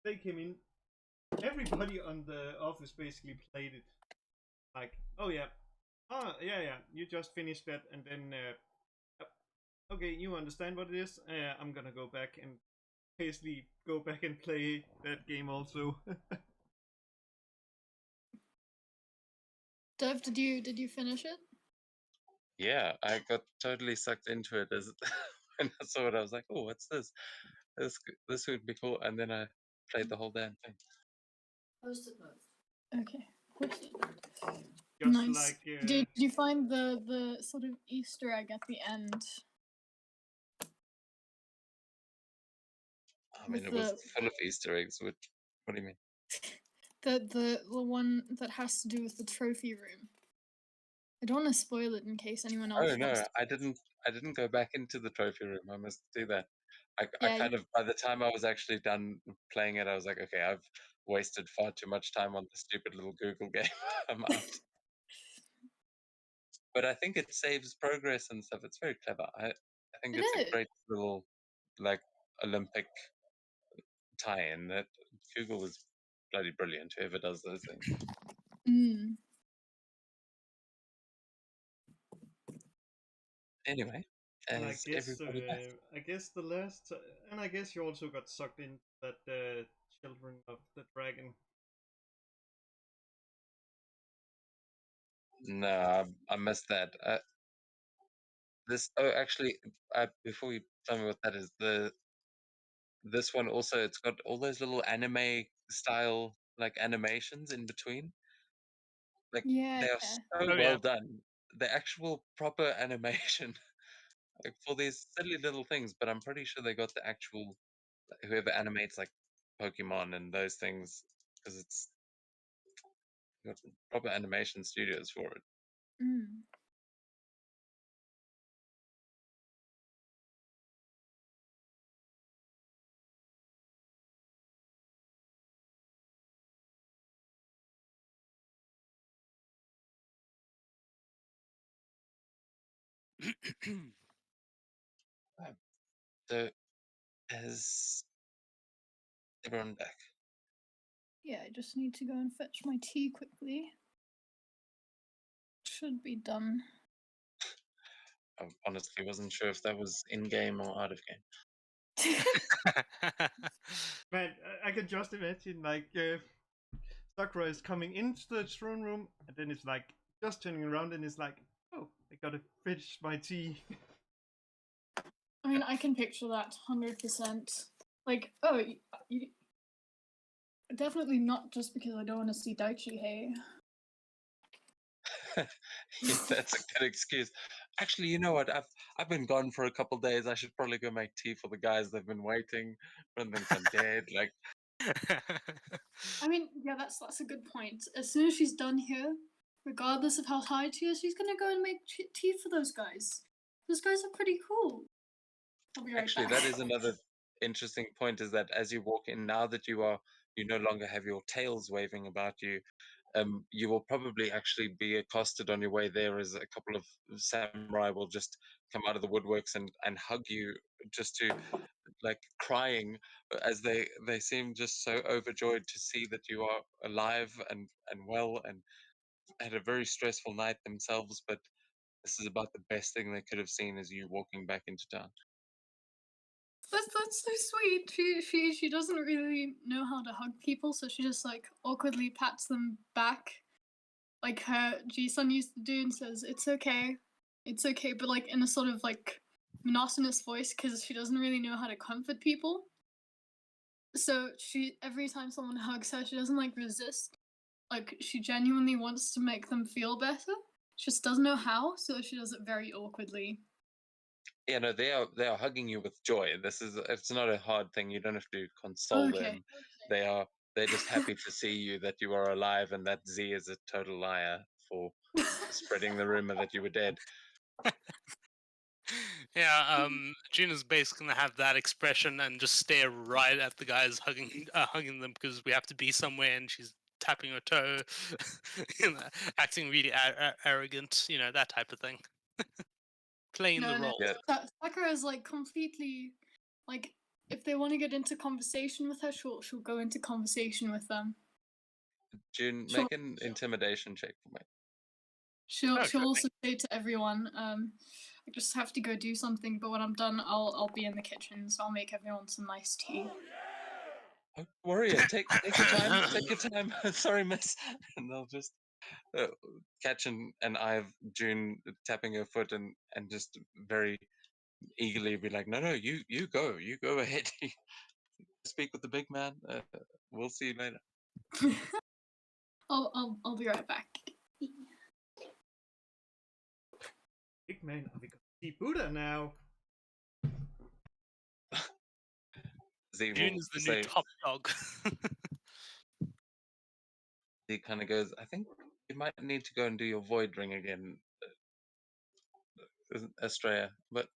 they came in. Everybody on the office basically played it. Like, oh yeah, yeah, you just finished that, and then okay, you understand what it is. I'm gonna go back and basically go back and play that game also. Dev, did you finish it? Yeah, I got totally sucked into it as when I saw it. I was like, "Oh, what's this? This would be cool." And then I played the whole damn thing. Okay. Just Nice. like Did you find the sort of Easter egg at the end I mean, with it was the full of Easter eggs. What do you mean? the one that has to do with the trophy room? I don't want to spoil it in case anyone Oh else wants no, to. I didn't go back into the trophy room. I must do that. I Yeah, kind of by the time I was actually done playing it, I was like, okay, I've wasted far too much time on the stupid little Google game. I'm out. But I think it saves progress and stuff. It's very clever. I think it it's a is. great little like Olympic tie-in. That Google is bloody brilliant. Whoever does those things. Mm. Anyway, And as everybody does. I guess the last, and I guess you also got sucked into that Children of the Dragon. No, I missed that. This. Oh, actually, before you tell me what that is, this one also it's got all those little anime style like animations in between. Like Yeah, they are yeah. so Oh yeah. well done. The actual proper animation, like for these silly little things, but I'm pretty sure they got the actual whoever animates like Pokemon and those things because it's got proper animation studios for it. Mm. So is everyone back? Yeah, I just need to go and fetch my tea quickly. Should be done. I honestly wasn't sure if that was in game or out of game. Man, I can just imagine like Sakura is coming into the throne room, and then it's like just turning around, and it's like, oh, I gotta fetch my tea. I mean, I can picture that 100%. Like, oh, definitely not just because I don't want to see Daichi, hey. Yeah, that's a good excuse. Actually, you know what? I've been gone for a couple days. I should probably go make tea for the guys. They've been waiting. One thinks I'm dead. Like, I mean, yeah, that's a good point. As soon as she's done here, regardless of how tired she is, she's gonna go and make tea for those guys. Those guys are pretty cool. I'll be right actually, back. that is another interesting point. Is that as you walk in, now that you no longer have your tails waving about you, you will probably actually be accosted on your way there as a couple of samurai will just come out of the woodworks and hug you just to like crying as they seem just so overjoyed to see that you are alive and well and had a very stressful night themselves, but this is about the best thing they could have seen as you walking back into town. That's so sweet. She doesn't really know how to hug people, so she just like awkwardly pats them back, like her Ji-sun used to do, and says, it's okay," but like in a sort of like monotonous voice because she doesn't really know how to comfort people. So she every time someone hugs her, she doesn't like resist. Like she genuinely wants to make them feel better. She just doesn't know how, so she does it very awkwardly. Yeah, no, they are hugging you with joy. It's not a hard thing. You don't have to console Okay. them. They are they're just happy to see you that you are alive and that Z is a total liar for spreading the rumor that you were dead. Yeah, Gina's basically gonna have that expression and just stare right at the guys hugging them because we have to be somewhere, and she's tapping her toe, acting really arrogant, that type of thing, playing the No, no. role. Yeah, Sakura is like completely like if they want to get into conversation with her, she'll go into conversation with them. June, She'll make an intimidation check for me. Oh, she'll sure also say to everyone, I just have to go do something, but when I'm done, I'll be in the kitchen, so I'll make everyone some nice tea. Oh, warrior, take your time. thing. Take your time. Sorry, miss. And they'll just uh, catch an eye of June tapping her foot and just very eagerly be like, no, you go ahead. Speak with the big man. We'll see you later. I'll be right back. Big man, are we gonna see Buddha now? Z June will is the new say, top dog. Z kind of goes, I think you might need to go and do your void ring again, Astraea. But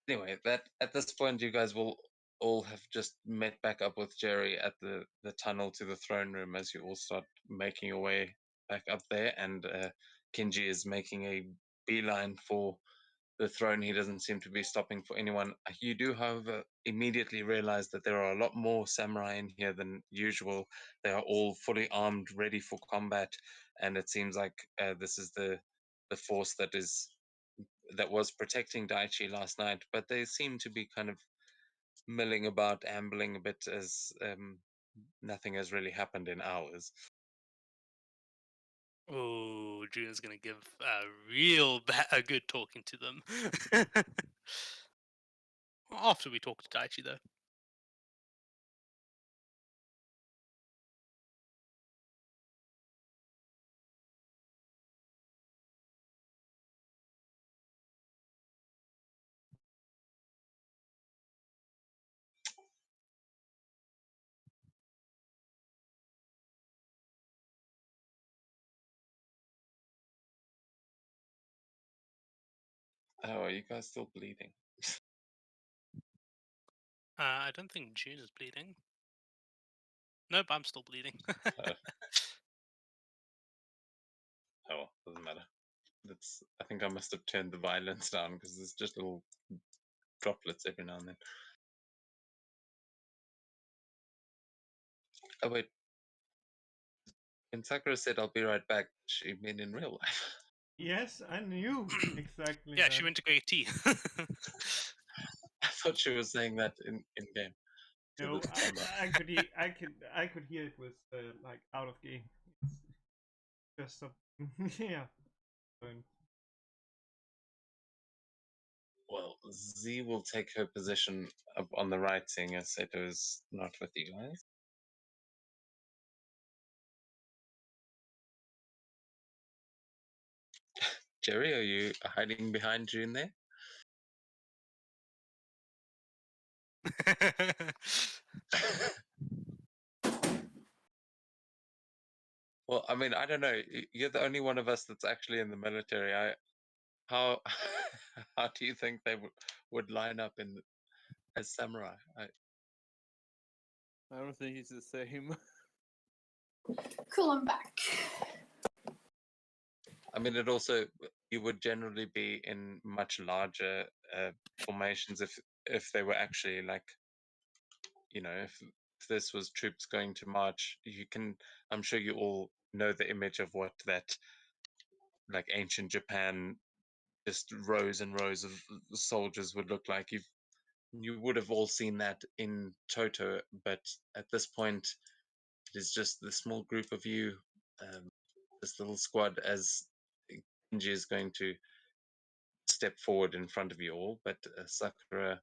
anyway, that at this point, you guys will all have just met back up with Jerry at the tunnel to the throne room as you all start making your way back up there. And Kinji is making a beeline for the throne. He doesn't seem to be stopping for anyone. You do, however, immediately realize that there are a lot more samurai in here than usual. They are all fully armed, ready for combat, and it seems like this is the force that is that was protecting Daichi last night, but they seem to be kind of milling about, ambling a bit as nothing has really happened in hours. Oh, June's gonna give a good talking to them. After we talk to Daichi, though. Oh, are you guys still bleeding? I don't think June is bleeding. Nope, I'm still bleeding. Oh, well, doesn't matter. That's. I think I must have turned the violence down because there's just little droplets every now and then. Oh wait, when Sakura said I'll be right back, she mean in real life. Yes, I knew exactly Yeah, that. she went to get tea. I thought she was saying that in game to the No, camera. I could hear it was like out of game. It's just something. Yeah. Don't- Well, Z will take her position up on the right, seeing as Seto is not with you guys. Jerry, are you hiding behind June there? Well, I mean, I don't know. You're the only one of us that's actually in the military. How how do you think they would line up in as samurai? I don't think it's the same. Cool, I'm back. I mean, it also you would generally be in much larger formations if they were actually like, you know, if this was troops going to march, you can. I'm sure you all know the image of what that like ancient Japan, just rows and rows of soldiers would look like. You would have all seen that in Toto, but at this point, it is just the small group of you, um, this little squad, as Genji is going to step forward in front of you all. But Sakura,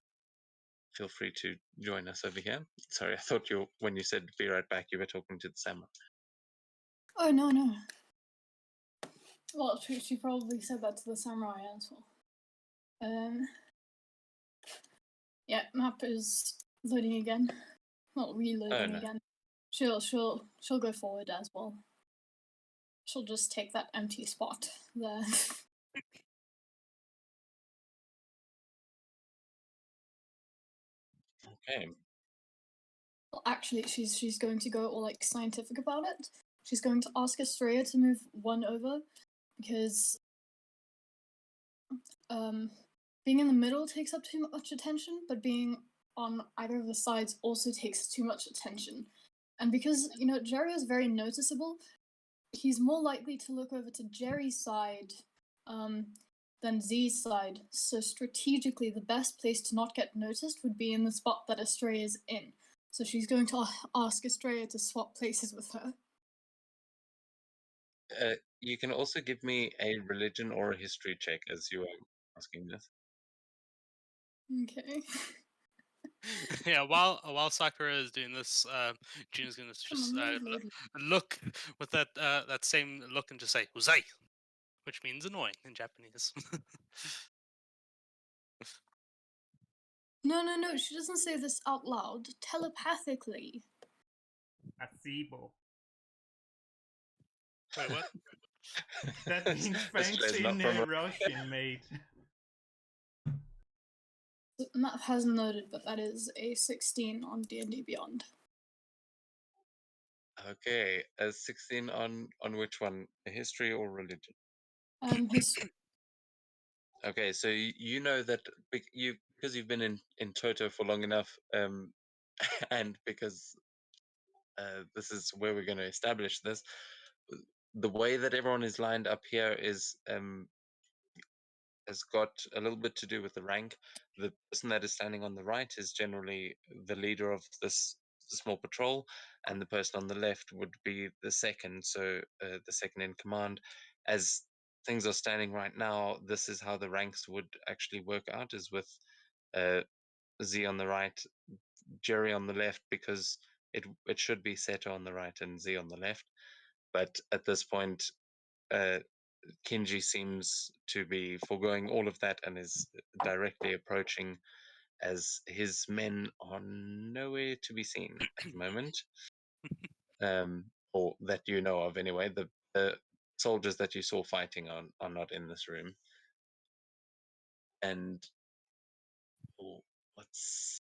feel free to join us over here. Sorry, I thought when you said be right back, you were talking to the samurai. Oh, no, no. Well, she probably said that to the samurai as well. Yeah, map is loading again. Not Oh reloading no. again. She'll go forward as well. She'll just take that empty spot there. Okay. Well, actually, she's going to go all like scientific about it. She's going to ask Astraea to move one over because being in the middle takes up too much attention, but being on either of the sides also takes too much attention. And because Jerry is very noticeable, he's more likely to look over to Jerry's side than Z's side. So strategically, the best place to not get noticed would be in the spot that Astraea is in. So she's going to ask Astraea to swap places with her. You can also give me a religion or a history check as you are asking this. Okay. Yeah, while Sakura is doing this, June's gonna Come just on, load. look with that same look and just say "uzai," which means annoying in Japanese. No, no, no. She doesn't say this out loud. Telepathically. Placebo. Wait, what? That means Australia's fancy not in from Russian, mate. The map hasn't loaded, but that is a 16 on D&D Beyond. Okay, a 16 on which one? A history or religion? History. Okay, so you know that because you've been in Toto for long enough, and because this is where we're going to establish this. The way that everyone is lined up here is has got a little bit to do with the rank. The person that is standing on the right is generally the leader of this small patrol, and the person on the left would be the second, so the second in command. As things are standing right now, this is how the ranks would actually work out: is with uh, Z on the right, Jerry on the left, because it should be Seto on the right and Z on the left. But at this point, uh, Kinji seems to be foregoing all of that and is directly approaching, as his men are nowhere to be seen at the moment, or that you know of anyway. The soldiers that you saw fighting are not in this room. And oh, what's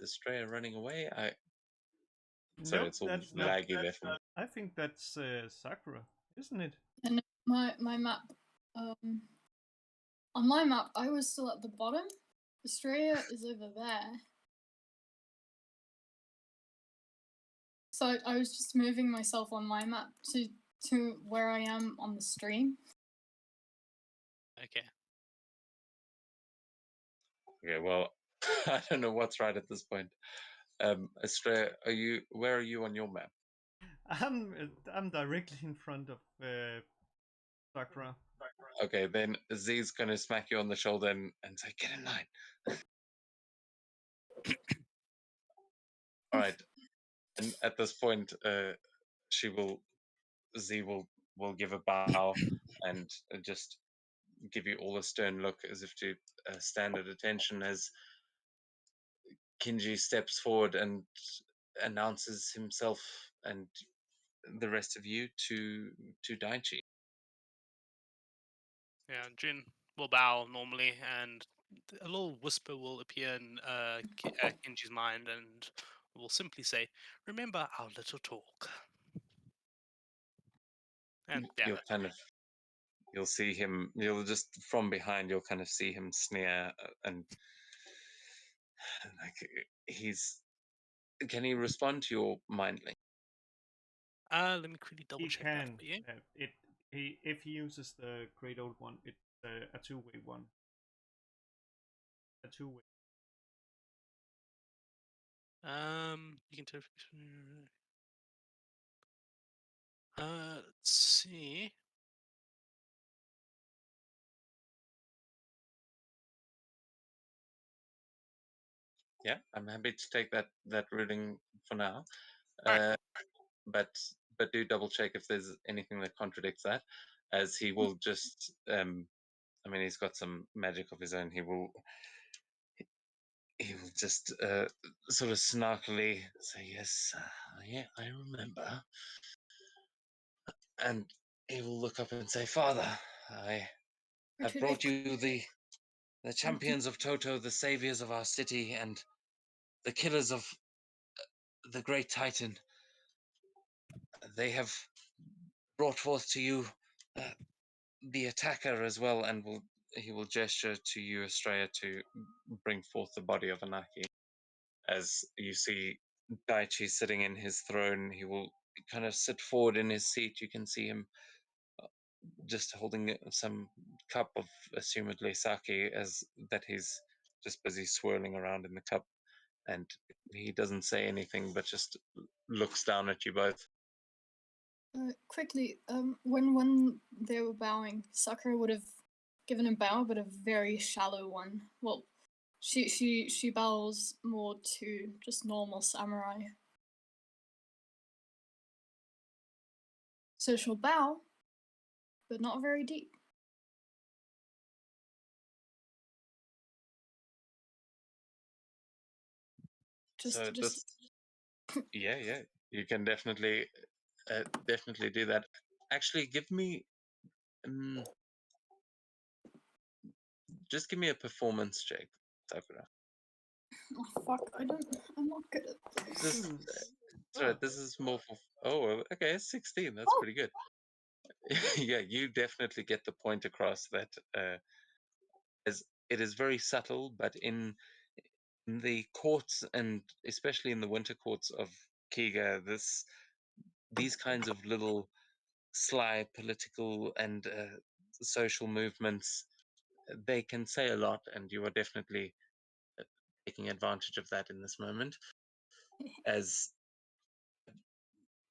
Astraea running away? Sorry, Nope, it's all that's laggy there for me. I think that's Sakura, isn't it? And my map, um, on my map, I was still at the bottom. Astraea is over there. So I was just moving myself on my map to where I am on the stream. Okay. Okay, well, I don't know what's right at this point. Astraea, where are you on your map? I'm directly in front of Sakura. Okay, then Z's gonna smack you on the shoulder and say, "Get in line." All right, and at this point, Z will give a bow and just give you all a stern look, as if to stand at attention, as Kinji steps forward and announces himself and the rest of you to Daichi. Yeah, Jin will bow normally, and a little whisper will appear in Kenji's mind, and will simply say, "Remember our little talk." And yeah, You'll kind of you'll see him. You'll just from behind. You'll kind of see him sneer and like he's. Can he respond to your mind link? let me quickly double He check that can. for you. If he uses the great old one, it's a two-way one. A two-way. You can tell. Let's see. Yeah, I'm happy to take that reading for now. All right. But do double check if there's anything that contradicts that, as he will just. I mean, he's got some magic of his own. He will just sort of snarkily say, "Yes, yeah, I remember," and he will look up and say, "Father, I have brought you the champions of Toto, the saviors of our city, and the killers of the great Titan. They have brought forth to you uh, the attacker as well," and he will gesture to you, Astraea, to bring forth the body of Anaki. As you see Daichi sitting in his throne, he will kind of sit forward in his seat. You can see him just holding some cup of assumedly sake, as that he's just busy swirling around in the cup, and he doesn't say anything but just looks down at you both. Quickly, when they were bowing, Sakura would have given a bow, but a very shallow one. Well, she bows more to just normal samurai. So she'll bow, but not very deep. So Just yeah, you can definitely definitely do that. Actually, um, just give me a performance check, Sakura. oh fuck, I'm not good at This this. is sorry, this is more for. Oh, okay, 16. That's Oh, pretty good. Yeah, you definitely get the point across that as it is very subtle, but in the courts, and especially in the winter courts of Kiga, these kinds of little sly political and social movements, they can say a lot, and you are definitely taking advantage of that in this moment. As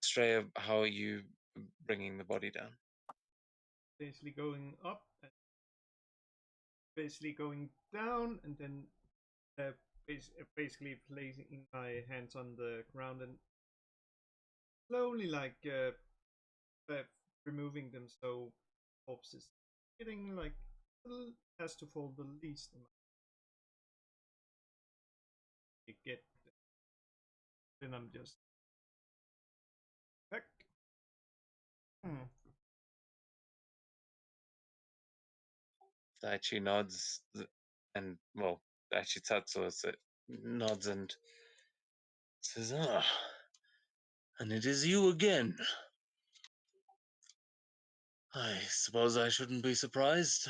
Astraea, how are you bringing the body down? Basically going up, and basically going down, and then basically placing my hands on the ground and slowly, like removing them, so corpses getting like has to fall the least amount. You get, then I'm just back. Hmm. Daichi nods, and well, Daichi Tatsuo nods and says, "Ah, and it is you again. I suppose I shouldn't be surprised.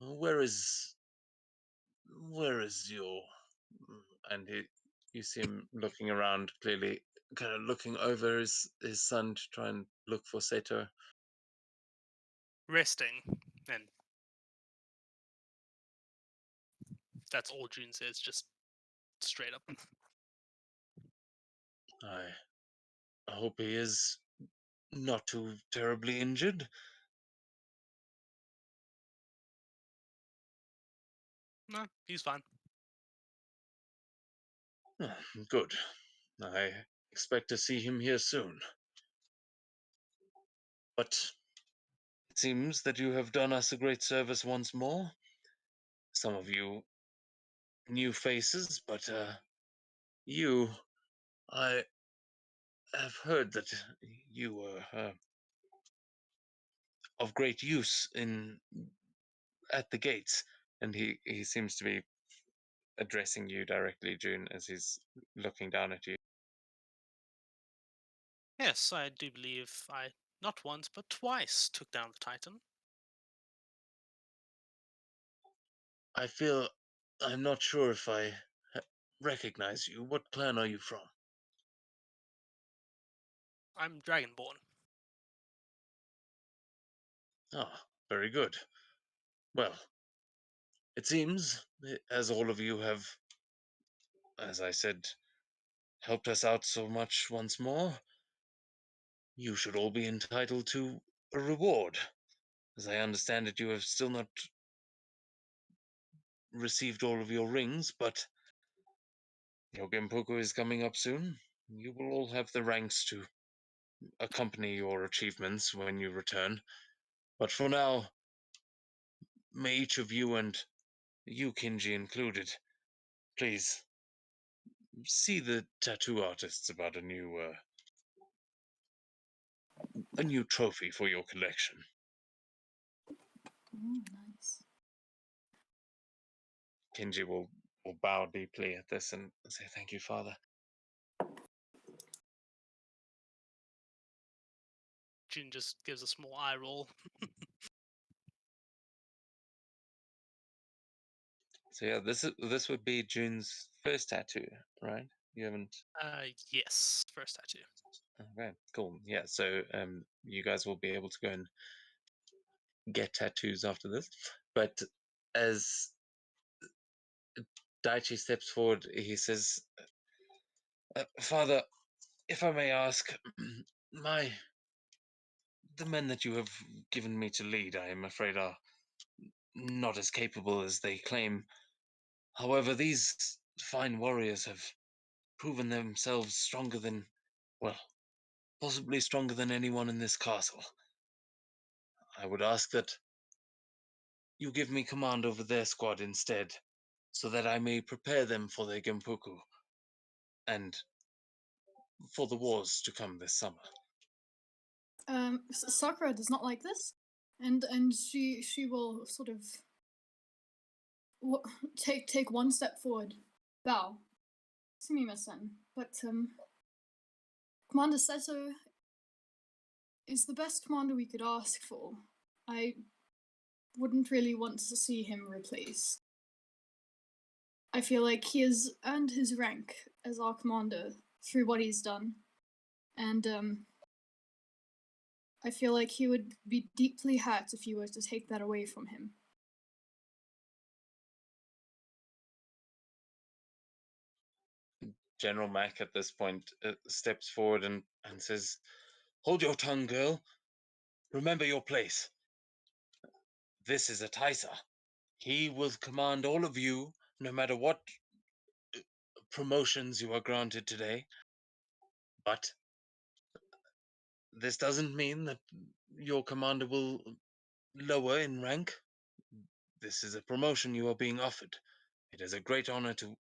Where is your?" And you see him looking around, clearly kind of looking over his son to try and look for Seto. Resting, and that's all June says, just straight up. I hope he is not too terribly injured. No, he's fine. Ah, good. I expect to see him here soon. But it seems that you have done us a great service once more. Some of you new faces, but you, I have heard that you were of great use in at the gates. And he seems to be addressing you directly, June, as he's looking down at you. Yes, I do believe I not once but twice took down the Titan. I feel I'm not sure if I recognize you. What clan are you from? I'm Dragonborn. Ah, very good. Well, it seems, as all of you have, as I said, helped us out so much once more, you should all be entitled to a reward. As I understand it, you have still not received all of your rings, but your Genpoku is coming up soon. You will all have the ranks to accompany your achievements when you return. But for now, may each of you, and you, Kinji included, please see the tattoo artists about a new trophy for your collection. Nice. Kinji will bow deeply at this and say, "Thank you, Father." June just gives a small eye roll. So yeah, this would be June's first tattoo, right? You haven't. Yes, first tattoo. Okay, cool. Yeah, so you guys will be able to go and get tattoos after this. But as Daichi steps forward, he says, "Father, if I may ask, the men that you have given me to lead, I am afraid are not as capable as they claim. However, these fine warriors have proven themselves stronger than, well, possibly stronger than anyone in this castle. I would ask that you give me command over their squad instead, so that I may prepare them for their Genpoku and for the wars to come this summer." Sakura does not like this, and she will sort of take one step forward, bow. Sumimasen, but Commander Seto is the best commander we could ask for. I wouldn't really want to see him replaced. I feel like he has earned his rank as our commander through what he's done, and I feel like he would be deeply hurt if you were to take that away from him. General Mac at this point steps forward and says, "Hold your tongue, girl. Remember your place. This is a Taisa. He will command all of you, no matter what promotions you are granted today. But this doesn't mean that your commander will lower in rank. This is a promotion you are being offered. It is a great honor to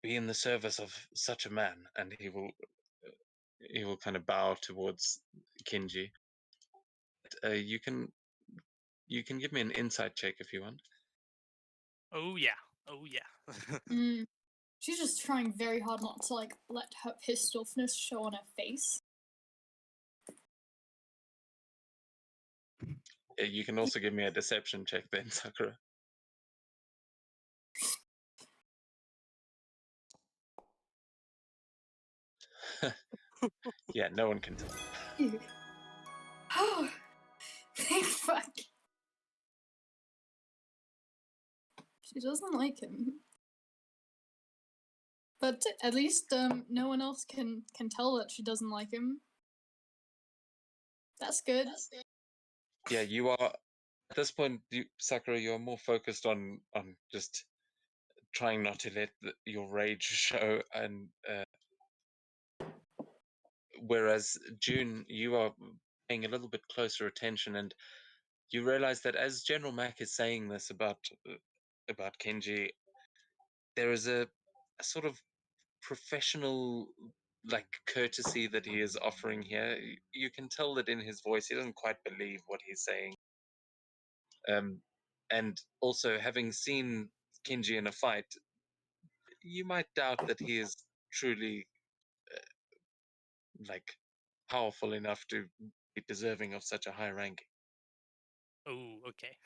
be in the service of such a man." And he will kind of bow towards Kinji. You can give me an insight check if you want. Oh yeah. Oh yeah. She's just trying very hard not to like let her pissed offness show on her face. You can also give me a deception check then, Sakura. Yeah, no one can tell. Oh, thank fuck. She doesn't like him. But at least no one else can tell that she doesn't like him. That's good. Yeah, you are at this point, Sakura. You're more focused on just trying not to let your rage show, and whereas June, you are paying a little bit closer attention, and you realize that as General Mac is saying this about Kenji, there is a sort of professional like courtesy that he is offering here. You can tell that in his voice he doesn't quite believe what he's saying. And also, having seen Kenji in a fight, you might doubt that he is truly like powerful enough to be deserving of such a high ranking. Oh, okay.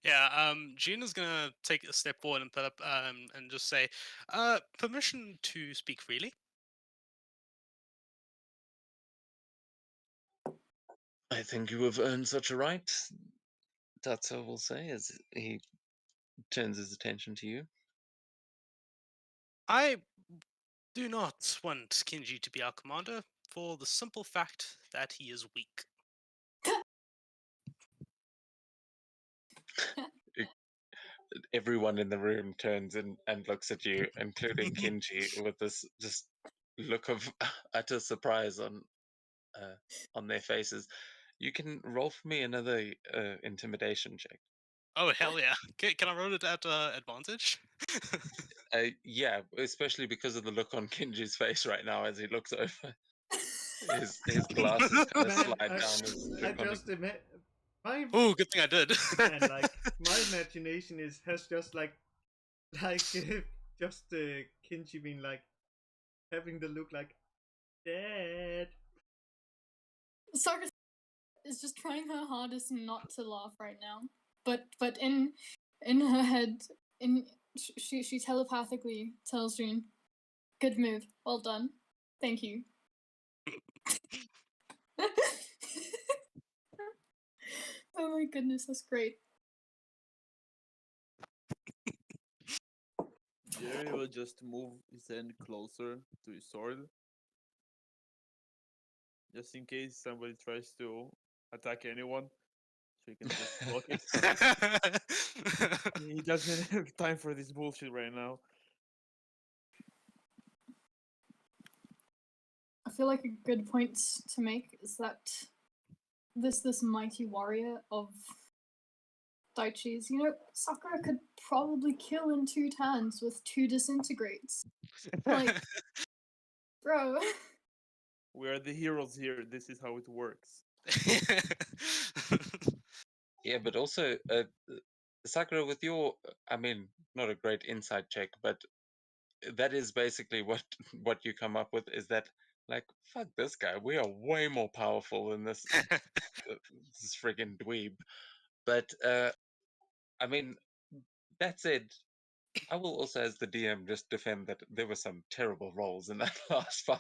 Yeah, Gina's gonna take a step forward and put up and just say, permission to speak freely. I think you have earned such a right, Tatsu will say as he turns his attention to you. I do not want Kinji to be our commander for the simple fact that he is weak. Everyone in the room turns and looks at you, including Kinji, with this just look of utter surprise on their faces. You can roll for me another intimidation check. Oh hell yeah! Can I roll it at advantage? Yeah, especially because of the look on Kinji's face right now as he looks over. His glasses kind of Man, slide down his I draconic. just my Oh, good thing I did. and like my imagination has just like just Kinji being like having the look like dad. Sakura is just trying her hardest not to laugh right now. But in her head, she telepathically tells June, "Good move, well done, thank you." Oh my goodness, that's great. Jerry will just move his hand closer to his sword, just in case somebody tries to attack anyone, so he can just block it. He doesn't have time for this bullshit right now. I feel like a good point to make is that this mighty warrior of Daichi's, Sakura could probably kill in 2 turns with 2 disintegrates. Like, bro. We are the heroes here. This is how it works. Yeah, but also Sakura, with your, I mean, not a great insight check, but that is basically what what you come up with is that like fuck this guy, we are way more powerful than this friggin' dweeb. But I mean, that said, I will also, as the DM, just defend that there were some terrible rolls in that last fight.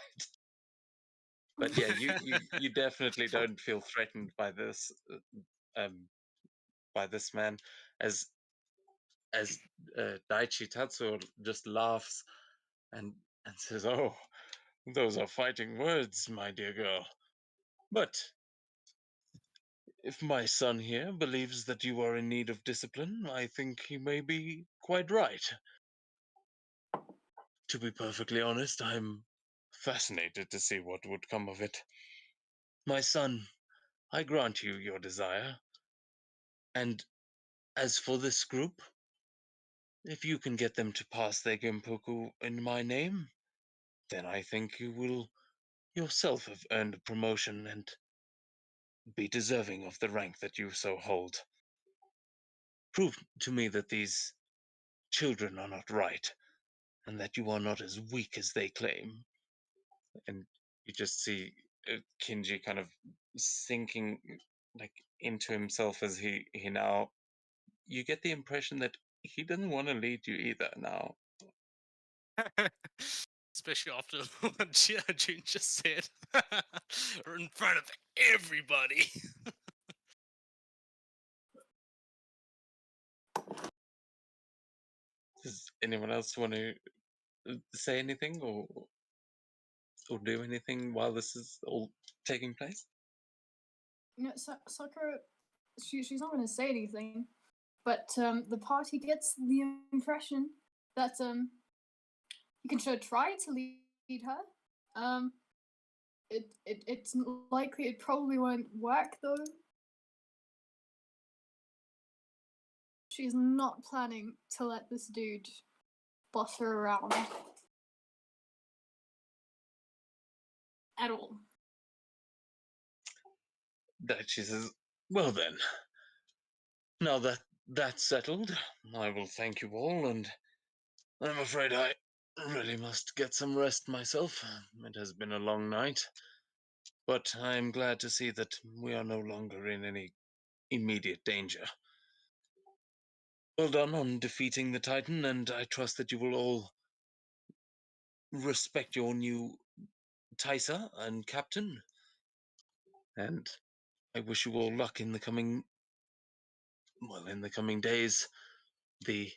But yeah, you definitely don't feel threatened by this man, as as Daichi Tatsuo just laughs and says, "Oh, those are fighting words, my dear girl. But if my son here believes that you are in need of discipline, I think he may be quite right. To be perfectly honest, I'm fascinated to see what would come of it. My son, I grant you your desire. And as for this group, if you can get them to pass their Genpoku in my name, then I think you will yourself have earned a promotion and be deserving of the rank that you so hold. Prove to me that these children are not right, and that you are not as weak as they claim." And you just see Kinji kind of sinking like into himself as he now. You get the impression that he doesn't want to lead you either now. Especially after what June just said in front of everybody. Does anyone else want to say anything or do anything while this is all taking place? Sakura, she's not going to say anything, but the party gets the impression that you can sure try to lead her. It's likely it probably won't work though. She's not planning to let this dude boss her around at all. Daichi says, "Well then, now that that's settled, I will thank you all, and I'm afraid I really must get some rest myself. It has been a long night, but I am glad to see that we are no longer in any immediate danger. Well done on defeating the Titan, and I trust that you will all respect your new Taisa and captain. And I wish you all luck in the coming days. The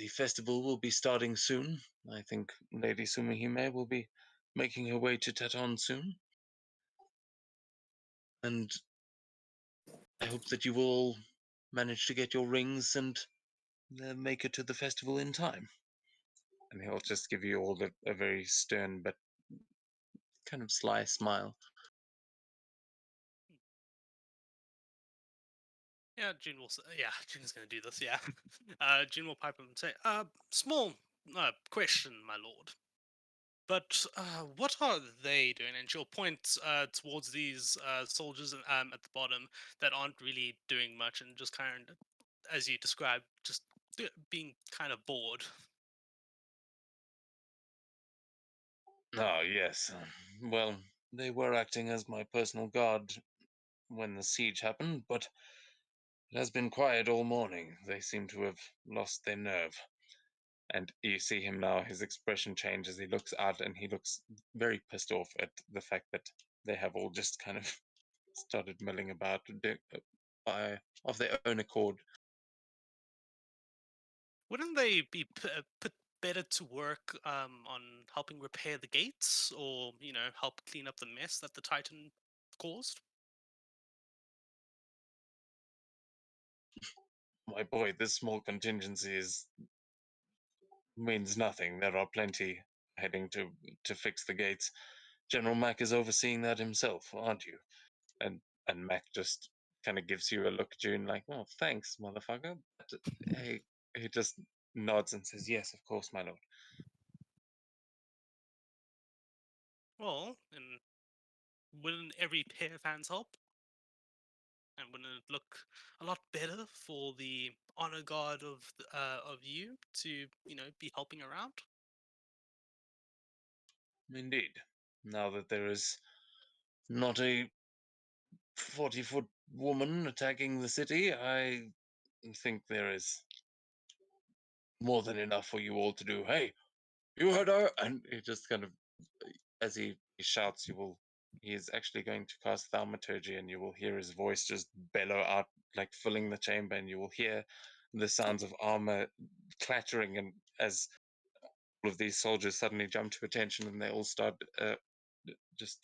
festival will be starting soon. I think Lady Sumihime will be making her way to Teton soon. And I hope that you will all manage to get your rings and make it to the festival in time." And he'll just give you all a very stern but kind of sly smile. Yeah, June will say, yeah, June's gonna do this, yeah. June will pipe up and say, small question, my lord. But what are they doing? And she'll point towards these soldiers at the bottom that aren't really doing much and just kind of, as you described, just being kind of bored. Oh, yes. Well, they were acting as my personal guard when the siege happened, but it has been quiet all morning. They seem to have lost their nerve. And you see him now, his expression changes. He looks out and he looks very pissed off at the fact that they have all just kind of started milling about of their own accord. Wouldn't they be put better to work on helping repair the gates, or help clean up the mess that the Titan caused? My boy, this small contingency means nothing. There are plenty heading to fix the gates. General Mack is overseeing that himself, aren't you? And Mac just kind of gives you a look, June, like, "Oh, thanks, motherfucker." But he just nods and says, "Yes, of course, my lord." Well, and wouldn't every pair of hands help? And wouldn't it look a lot better for the honor guard of you to be helping around? Indeed. Now that there is not a 40-foot woman attacking the city, I think there is more than enough for you all to do. Hey, you heard her? And he just kind of, as he he shouts, he is actually going to cast thaumaturgy, and you will hear his voice just bellow out, like filling the chamber, and you will hear the sounds of armor clattering, and as all of these soldiers suddenly jump to attention, and they all start just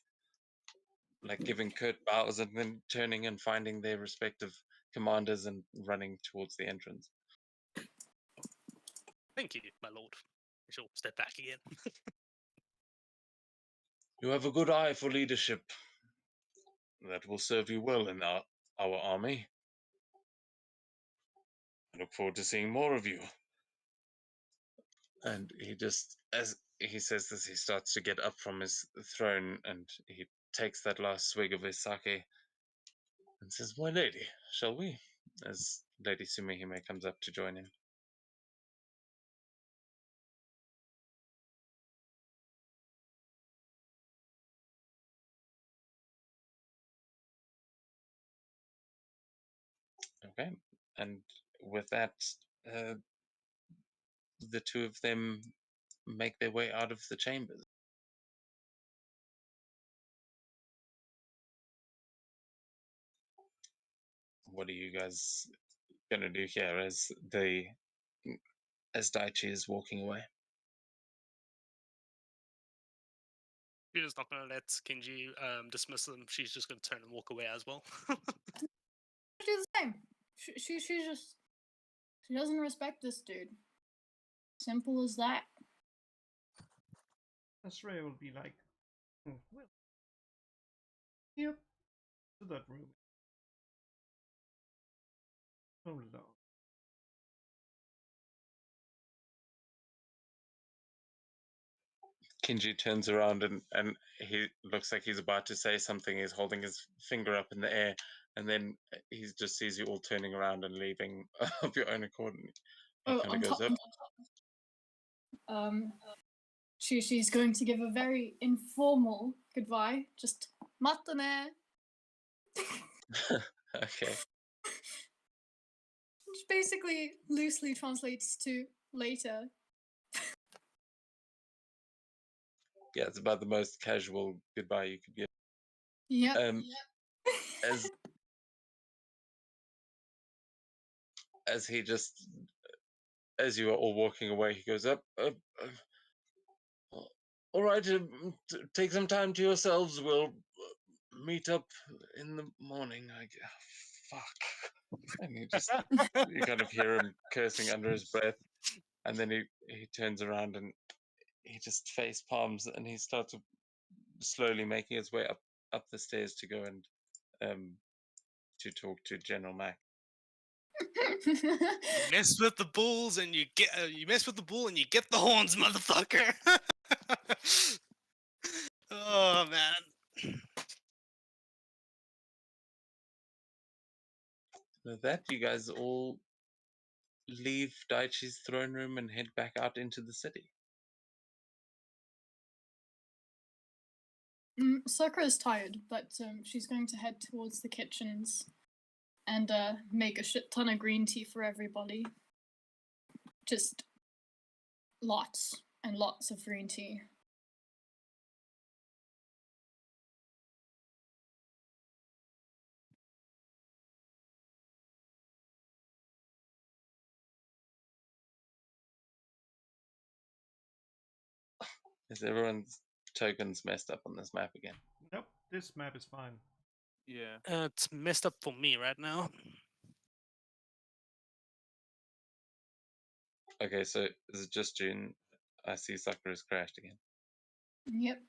like giving curt bows, and then turning and finding their respective commanders and running towards the entrance. Thank you, my lord. I shall step back again. You have a good eye for leadership. That will serve you well in our army. I look forward to seeing more of you. And he just, as he says this, he starts to get up from his throne, and he takes that last swig of his sake and says, "My lady, shall we?" As Lady Sumihime comes up to join him. Okay, and with that, the two of them make their way out of the chambers. What are you guys gonna do here as Daichi is walking away? She's not going to let Kenji dismiss them. She's just going to turn and walk away as well. She do the same. She doesn't respect this dude. Simple as that. Astraea will be like, "Oh, well, yep, to that room. Oh lord." Kinji turns around, and he looks like he's about to say something. He's holding his finger up in the air, and then he just sees you all turning around and leaving of your own accord. And he Oh, kind of goes up. She's going to give a very informal goodbye. Just matta ne. Okay. Which basically loosely translates to later. Yeah, it's about the most casual goodbye you could give. Yep. As he just, as you are all walking away, he goes up. All right, take some time to yourselves. We'll meet up in the morning. Fuck. And you kind of hear him cursing under his breath, and then he turns around and he just face palms, and he starts slowly making his way up the stairs to go and to talk to General Mac. You mess with the bulls and you get you mess with the bull and you get the horns, motherfucker. Oh man. With that, you guys all leave Daichi's throne room and head back out into the city. Sakura is tired, but she's going to head towards the kitchens and make a shit ton of green tea for everybody. Just lots and lots of green tea. Is everyone's tokens messed up on this map again? Nope, this map is fine. Yeah. It's messed up for me right now. Okay, so is it just June? I see Sakura's crashed again. Yep.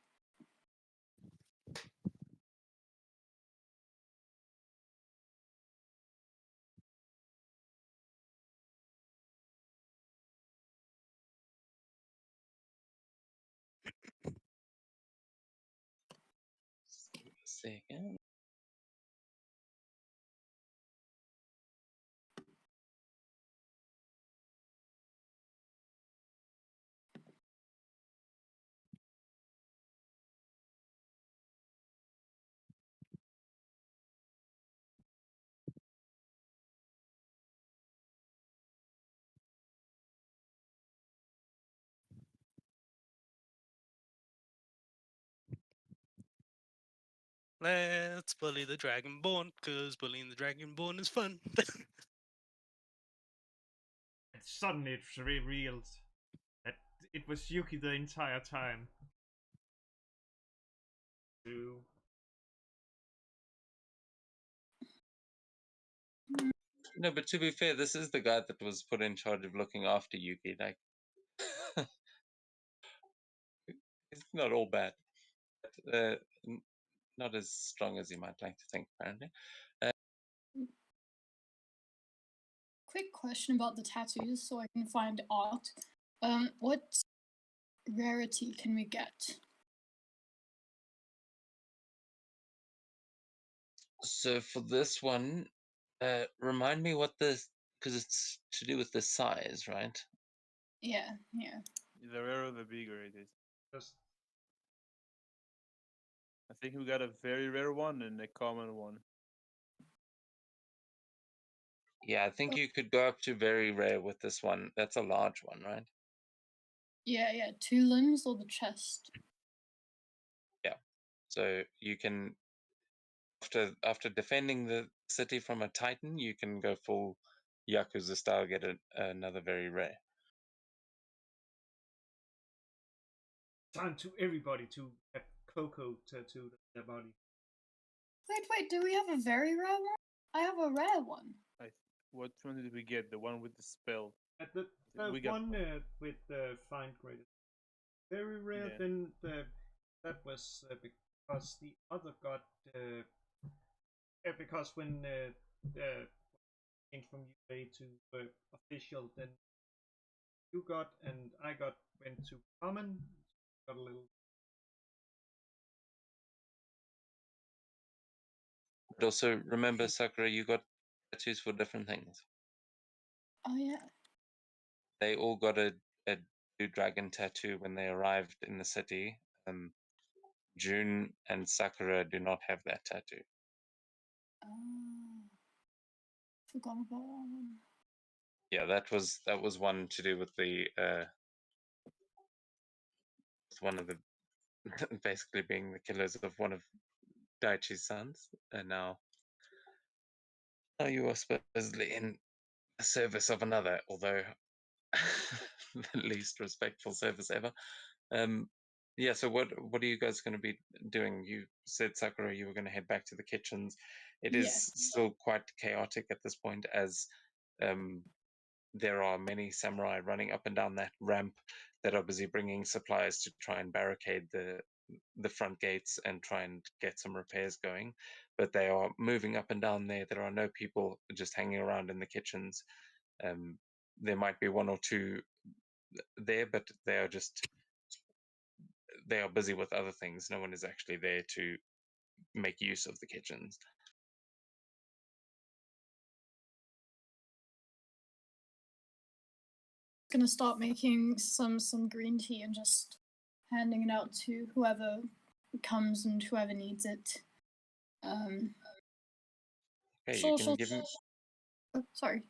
Second. Let's bully the Dragonborn, cause bullying the Dragonborn is fun. And suddenly it's revealed that it was Yuki the entire time. Two. No, but to be fair, this is the guy that was put in charge of looking after Yuki. Like, it's not all bad. But, not as strong as you might like to think, apparently. Quick question about the tattoos, so I can find art. What rarity can we get? So for this one, remind me what this, because it's to do with the size, right? Yeah, yeah. The rarer, the bigger it is. Just I think we got a very rare one and a common one. Yeah, I think you could go up to very rare with this one. That's a large one, right? Yeah, yeah. 2 limbs or the chest? Yeah. So you can, after defending the city from a Titan, you can go full Yakuza style, get another very rare. time to everybody to have Coco tattooed on their body. Wait, do we have a very rare one? I have a rare one. What one did we get? The one with the spell. At the We got one with the fine graded, very rare. Yeah. Then that was because the other got because when changed from UA to official, then you got and I got went to common, got a little. But also remember, Sakura, you got tattoos for different things. Oh yeah. They all got a blue dragon tattoo when they arrived in the city. June and Sakura do not have that tattoo. Forgot about that one. Yeah, that was one to do with the with one of the basically being the killers of one of Daichi's sons, and now you are supposedly in the service of another, although the least respectful service ever. Yeah, so what are you guys going to be doing? You said, Sakura, you were going to head back to the kitchens. It is Yes. still quite chaotic at this point, as there are many samurai running up and down that ramp that are busy bringing supplies to try and barricade the front gates and try and get some repairs going. But they are moving up and down there. There are no people just hanging around in the kitchens. There might be one or two there, but they are busy with other things. No one is actually there to make use of the kitchens. Gonna start making some green tea and just handing it out to whoever comes and whoever needs it. Okay, you Sure, can sure. give me. Oh, sorry.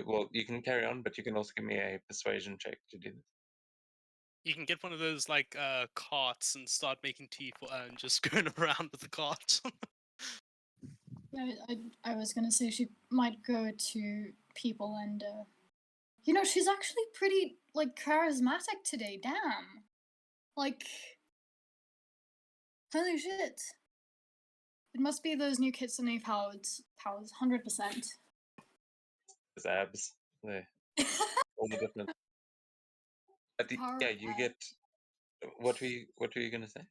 Well, you can carry on, but you can also give me a persuasion check to do this. You can get one of those like carts and start making tea for and just going around with the cart. Yeah, I was gonna say she might go to people and she's actually pretty like charismatic today. Damn, like holy shit! It must be those new Kitsune powers, 100%. His abs, all the different. But Power yeah, of you abs. get. What were you gonna say?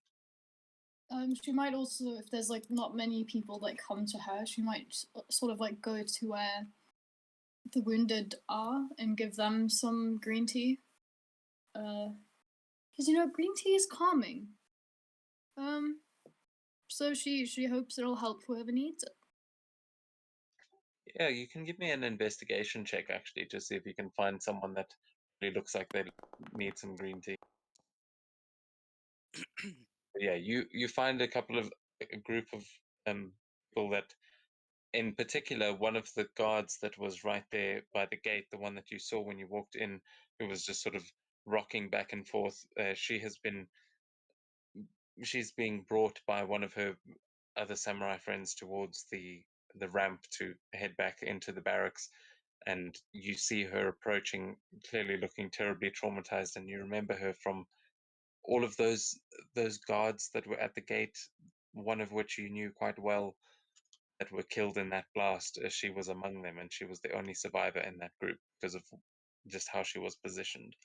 She might also, if there's like not many people that come to her, she might sort of like go to where the wounded are and give them some green tea. Because green tea is calming. So she hopes it'll help whoever needs it. Yeah, you can give me an investigation check actually to see if you can find someone that really looks like they need some green tea. But yeah, you find a group of people that, in particular, one of the guards that was right there by the gate, the one that you saw when you walked in, who was just sort of rocking back and forth. She has been she's being brought by one of her other samurai friends towards the ramp to head back into the barracks, and you see her approaching, clearly looking terribly traumatized, and you remember her from all of those guards that were at the gate, one of which you knew quite well, that were killed in that blast. She was among them, and she was the only survivor in that group because of just how she was positioned.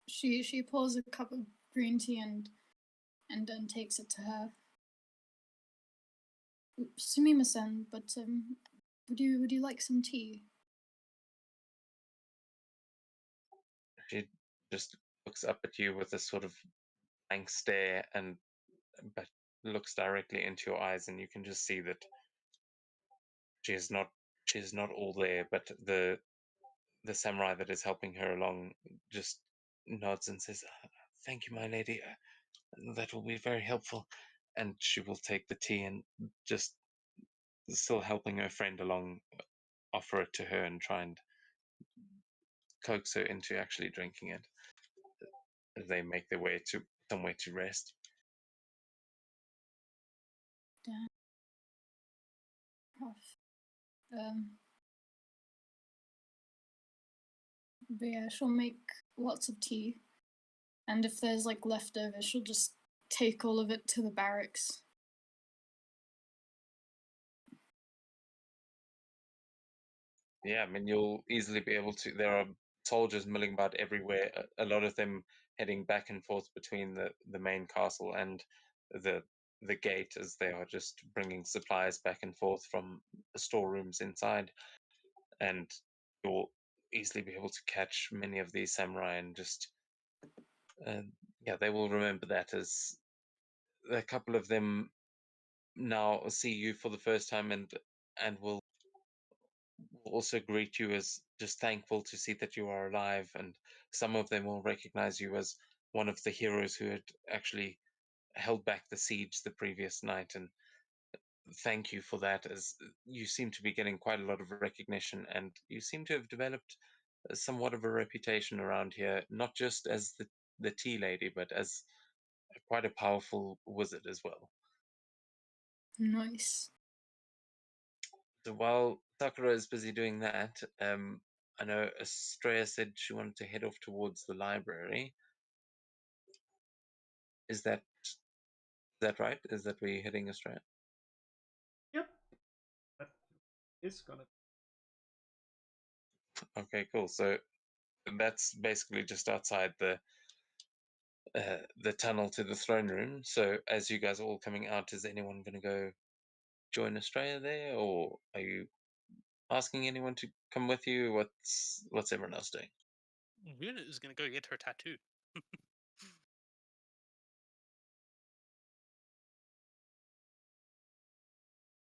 She pours a cup of green tea and then takes it to her. Sumima-san, but would you like some tea? She just looks up at you with a sort of blank stare, and but looks directly into your eyes, and you can just see that she is not all there. But the samurai that is helping her along just nods and says, "Thank you, my lady. That will be very helpful." And she will take the tea and, just still helping her friend along, offer it to her and try and coax her into actually drinking it as they make their way to somewhere to rest. Damn. Rough. But yeah, she'll make lots of tea, and if there's like leftovers, she'll just take all of it to the barracks. Yeah, I mean, you'll easily be able to. There are soldiers milling about everywhere. A lot of them heading back and forth between the main castle and the the gate, as they are just bringing supplies back and forth from the storerooms inside. And you'll easily be able to catch many of these samurai, and just uh, yeah, they will remember that, as a couple of them now see you for the first time, and will also greet you as just thankful to see that you are alive, and some of them will recognize you as one of the heroes who had actually held back the siege the previous night, and thank you for that, as you seem to be getting quite a lot of recognition, and you seem to have developed somewhat of a reputation around here, not just as the tea lady, but as quite a powerful wizard as well. Nice. So while Sakura is busy doing that, I know Astraea said she wanted to head off towards the library. Is that right? Is that where you're heading, Astraea? Yep, that is gonna. Okay, cool. So that's basically just outside the tunnel to the throne room. So as you guys are all coming out, is anyone going to go join Australia there, or are you asking anyone to come with you? What's everyone else doing? Runa is gonna go get her tattoo.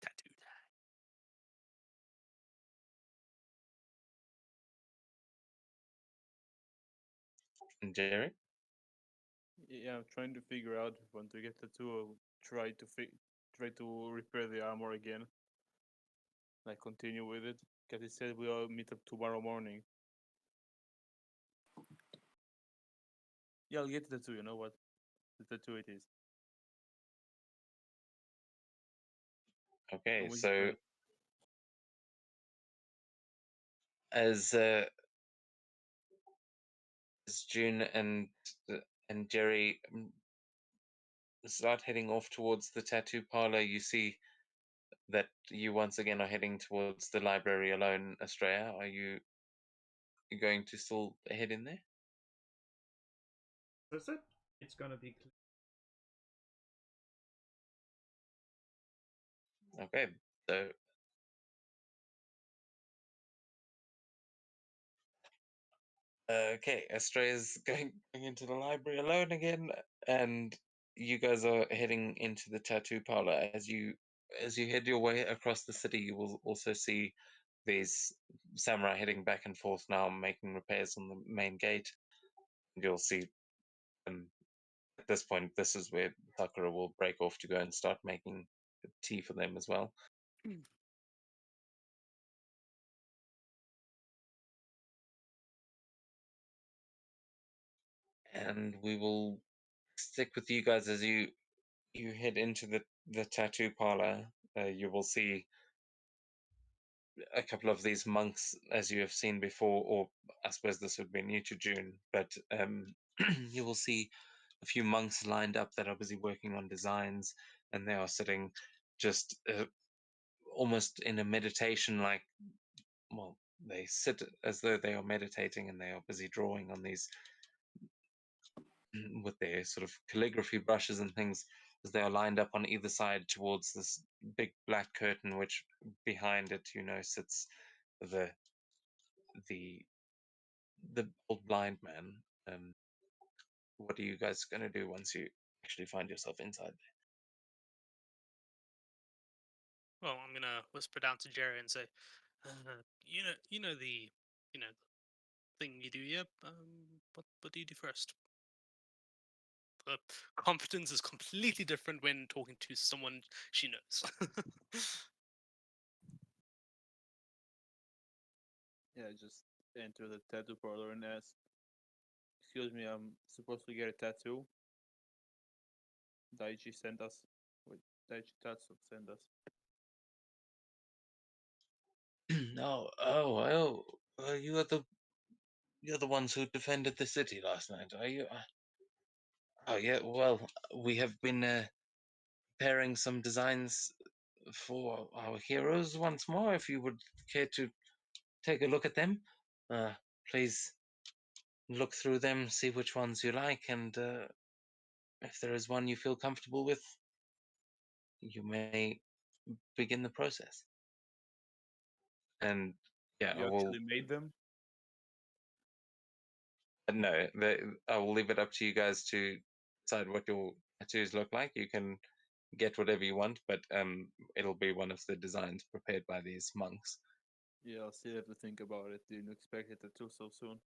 Tattoo. And Jerry? Yeah, I'm trying to figure out when to get the tool. Try to repair the armor again. Like continue with it, because it said we'll meet up tomorrow morning. Yeah, I'll get the tattoo. You know what? The tattoo it is. Okay, And we just so as June and Jerry start heading off towards the tattoo parlor, you see that you once again are heading towards the library alone. Astraea, are you going to still head in there? That's it. It's gonna be clear. Okay, so okay, Astraea's going into the library alone again, and you guys are heading into the tattoo parlor. As you head your way across the city, you will also see these samurai heading back and forth now, making repairs on the main gate. You'll see, um, at this point, this is where Sakura will break off to go and start making tea for them as well. And we will stick with you guys as you head into the tattoo parlor. You will see a couple of these monks as you have seen before, or I suppose this would be new to June, but you will see a few monks lined up that are busy working on designs, and they are sitting just almost in a meditation like, well, they sit as though they are meditating and they are busy drawing on these with their sort of calligraphy brushes and things as they are lined up on either side towards this big black curtain, which behind it, sits the the the old blind man. What are you guys going to do once you actually find yourself inside Well, I'm gonna whisper down to Jerry and say, you know the, thing you do. Yep. What do you do first? The confidence is completely different when talking to someone she knows. Yeah, just enter the tattoo parlor and ask, "Excuse me, I'm supposed to get a tattoo. Daichi sent us. Wait, Daichi Tatsu sent us." there? No, oh, well, you're the ones who defended the city last night, are you? Oh, yeah. Well, we have been preparing some designs for our heroes once more. If you would care to take a look at them, uh, please look through them, see which ones you like, and if there is one you feel comfortable with, you may begin the process. And yeah, I You will. actually made them? No, I will leave it up to you guys to decide what your tattoos look like. You can get whatever you want, but it'll be one of the designs prepared by these monks. Yeah, I'll still have to think about it. Didn't expect a tattoo so soon.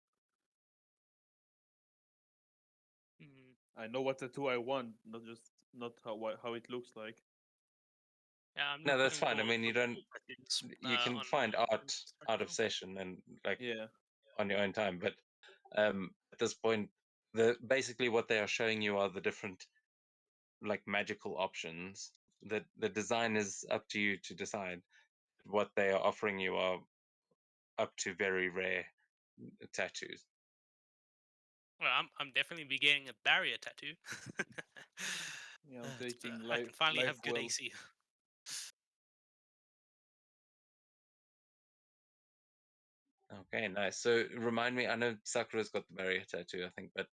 Mm, I know what tattoo I want, not how it looks like. yeah, I'm No, that's looking fine. I for mean, you don't. tattoos, You can on find art right out of now. session and like Yeah, on your own time, but at this point, basically what they are showing you are the different like magical options. The design is up to you to decide. What they are offering you are up to very rare tattoos. Well, I'm definitely be getting a barrier tattoo. yeah. I'm taking I life can finally life have good well. AC. Okay, nice. So remind me, I know Sakura's got the barrier tattoo, I think, but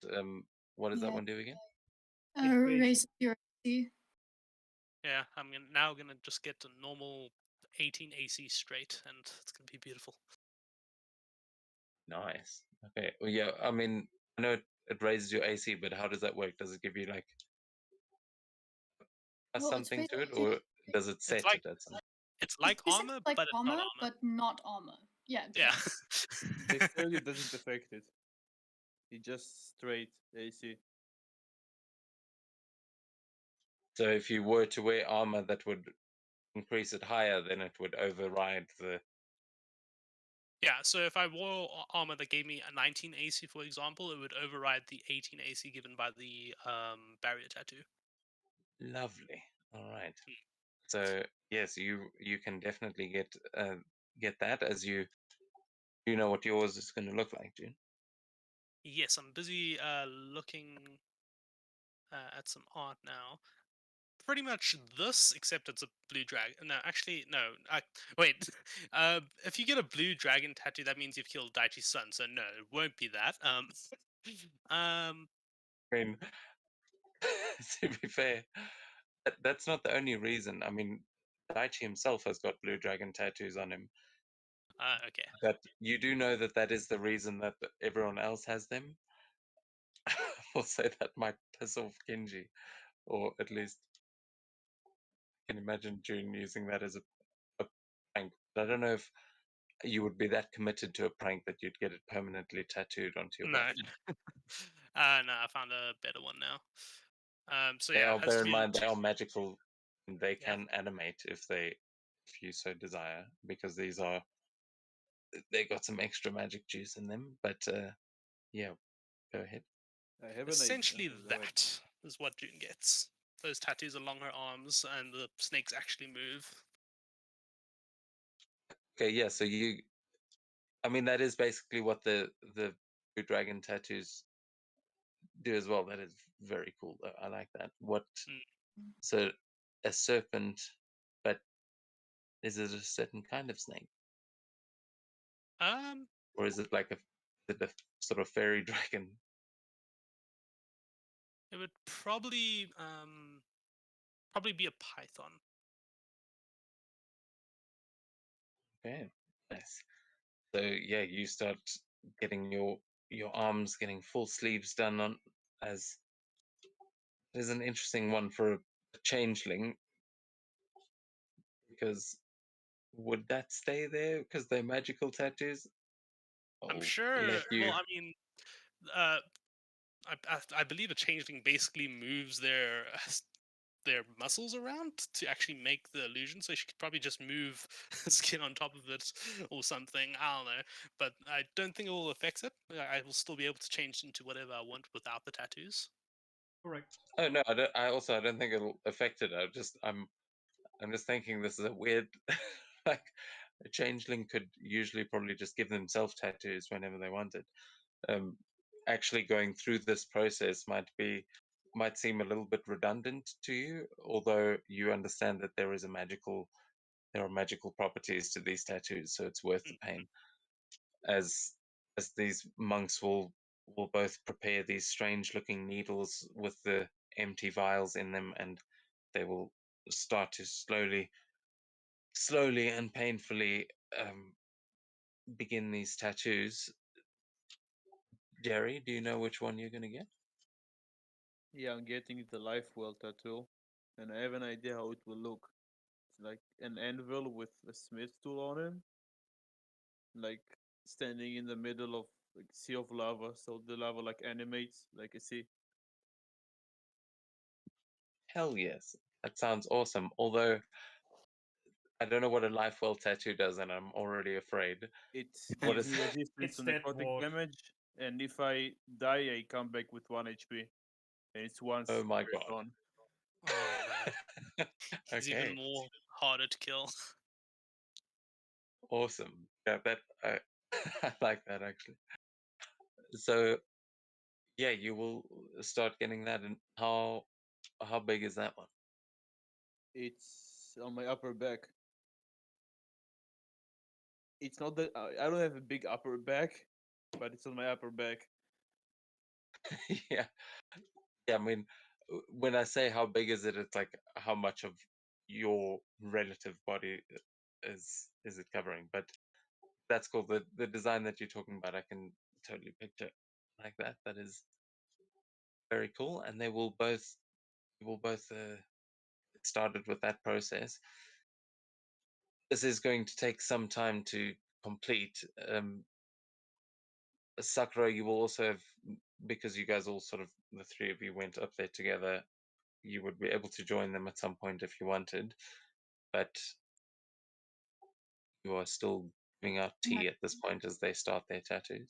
what does that Yeah. one do again? It Raise your AC. Yeah, now gonna just get a normal 18 AC straight, and it's gonna be beautiful. Nice. Okay. Well, yeah. I mean, I know it raises your AC, but how does that work? Does it give you like Well, it's something to it, basically or does it It's set like it at some? it's it's like basically armor, like but it's not armor, armor. but not armor. Yeah, Yeah. Dexterity doesn't affect it. It just straight AC. So if you were to wear armor that would increase it higher, then it would override the. Yeah, so if I wore armor that gave me a 19 AC, for example, it would override the 18 AC given by the barrier tattoo. Lovely. All right. Hmm. So yes, you can definitely get that as you know what yours is going to look like, June. Yes, I'm busy looking at some art now. Pretty much this, except it's a blue dragon. No, actually, no. Wait. If you get a blue dragon tattoo, that means you've killed Daichi's son. So no, it won't be that. Um, I mean, to be fair, that's not the only reason. I mean, Daichi himself has got blue dragon tattoos on him, okay. but you do know that that is the reason that everyone else has them. We'll say that might piss off Kenji, or at least I can imagine June using that as a prank. But I don't know if you would be that committed to a prank that you'd get it permanently tattooed onto your No. body. No, I found a better one now. So They yeah, are, as bear in you mind, they are magical and they yeah. can animate if you so desire, because they got some extra magic juice in them. But yeah, go ahead. I have an idea. Essentially Oh, go ahead. that. is what June gets. Those tattoos along her arms, and the snakes actually move. Okay, yeah. So I mean, that is basically what the blue dragon tattoos do as well. That is very cool, though. I like that. What? Mm. So a serpent, but is it a certain kind of snake, Um, or is it like a sort of fairy dragon? it would probably be a python. Okay, nice. So yeah, you start getting your arms getting full sleeves done on as is an interesting one for a changeling because would that stay there because they're magical tattoos? I'm I'll sure. let you. Well, I mean, uh, I believe a changeling basically moves their muscles around to actually make the illusion. So she could probably just move skin on top of it or something. I don't know, but I don't think it will affect it. I will still be able to change into whatever I want without the tattoos. Correct. Oh no, I don't. I don't think it'll affect it. I'm just thinking this is a weird like a changeling could usually probably just give themselves tattoos whenever they wanted. Um, actually going through this process might seem a little bit redundant to you, although you understand that there are magical properties to these tattoos, so it's worth the Mm-hmm. pain. As these monks will both prepare these strange looking needles with the empty vials in them, and they will start to slowly and painfully begin these tattoos. Jerry, do you know which one you're going to get? Yeah, I'm getting the life well tattoo, and I have an idea how it will look. It's like an anvil with a smith tool on it, like standing in the middle of like sea of lava, so the lava like animates like a sea. Hell yes. That sounds awesome. Although I don't know what a life well tattoo does, and I'm already afraid. It What gives is me resistance It's to dead necrotic ward. damage, and if I die, I come back with 1 HP, and it's Oh once my per god. turn. Oh no, he's even Okay, more harder to kill. awesome. Yeah, that I like that actually. So yeah, you will start getting that. And how big is that one? It's on my upper back. It's not that I don't have a big upper back, but it's on my upper back. Yeah, yeah. I mean, when I say how big is it, it's like how much of your relative body is it covering? But that's cool. The design that you're talking about, I can totally picture like that. That is very cool. And they will both get started with that process. This is going to take some time to complete. Sakura, you will also have, because you guys all sort of, the three of you went up there together, you would be able to join them at some point if you wanted, but you are still giving out tea at this point as they start their tattoos.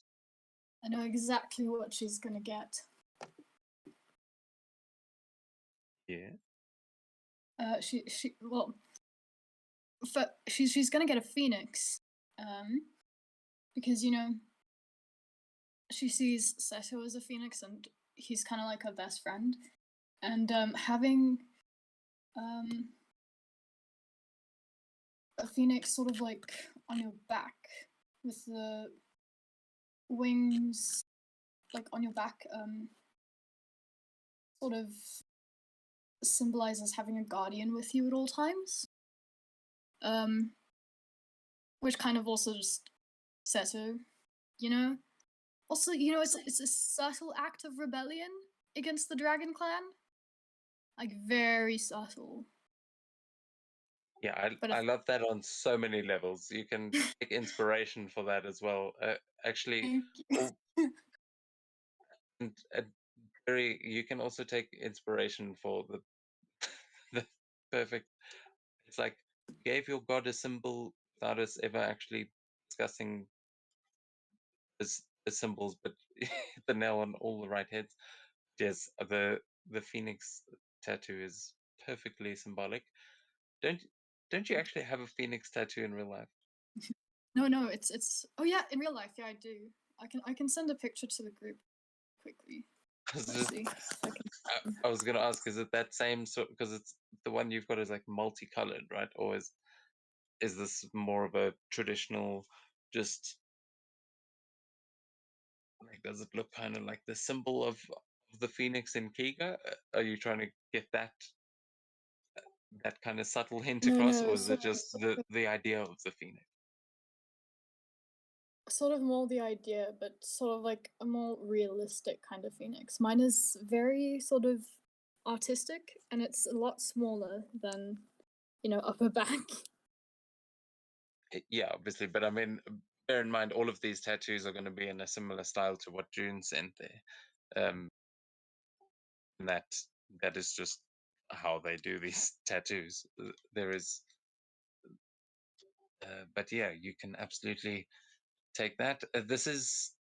I know exactly what she's gonna get. Yeah. She well, she's gonna get a phoenix, because she sees Seto as a phoenix, and he's kind of like her best friend, and having um a phoenix sort of like on your back with the wings like on your back sort of symbolizes having a guardian with you at all times, um which kind of also just Seto, you know also it's a subtle act of rebellion against the dragon clan, like very subtle. Yeah, But I if love that on so many levels. You can take inspiration for that as well. Actually, thank all, and Jerry, you can also take inspiration for the the perfect. It's like you gave your god a symbol without us ever actually discussing the symbols, but the nail on all the right heads. Yes, the phoenix tattoo is perfectly symbolic. Don't don't you actually have a phoenix tattoo in real life? No, it's. Oh yeah, in real life, yeah, I do. I can send a picture to the group quickly. Let's see. I was gonna ask, is it that same sort? Because it's the one you've got is like multicolored, right? Or is this more of a traditional, just like, does it look kind of like the symbol of the phoenix in Kiga? Are you trying to get that kind of subtle hint across, No, or is it just the idea of the phoenix? sort of more the idea, but sort of like a more realistic kind of phoenix. Mine is very sort of artistic, and it's a lot smaller than upper back. Yeah, obviously, but I mean, bear in mind, all of these tattoos are going to be in a similar style to what June sent there. And that is just how they do these tattoos. There is, but yeah, you can absolutely take that. This is,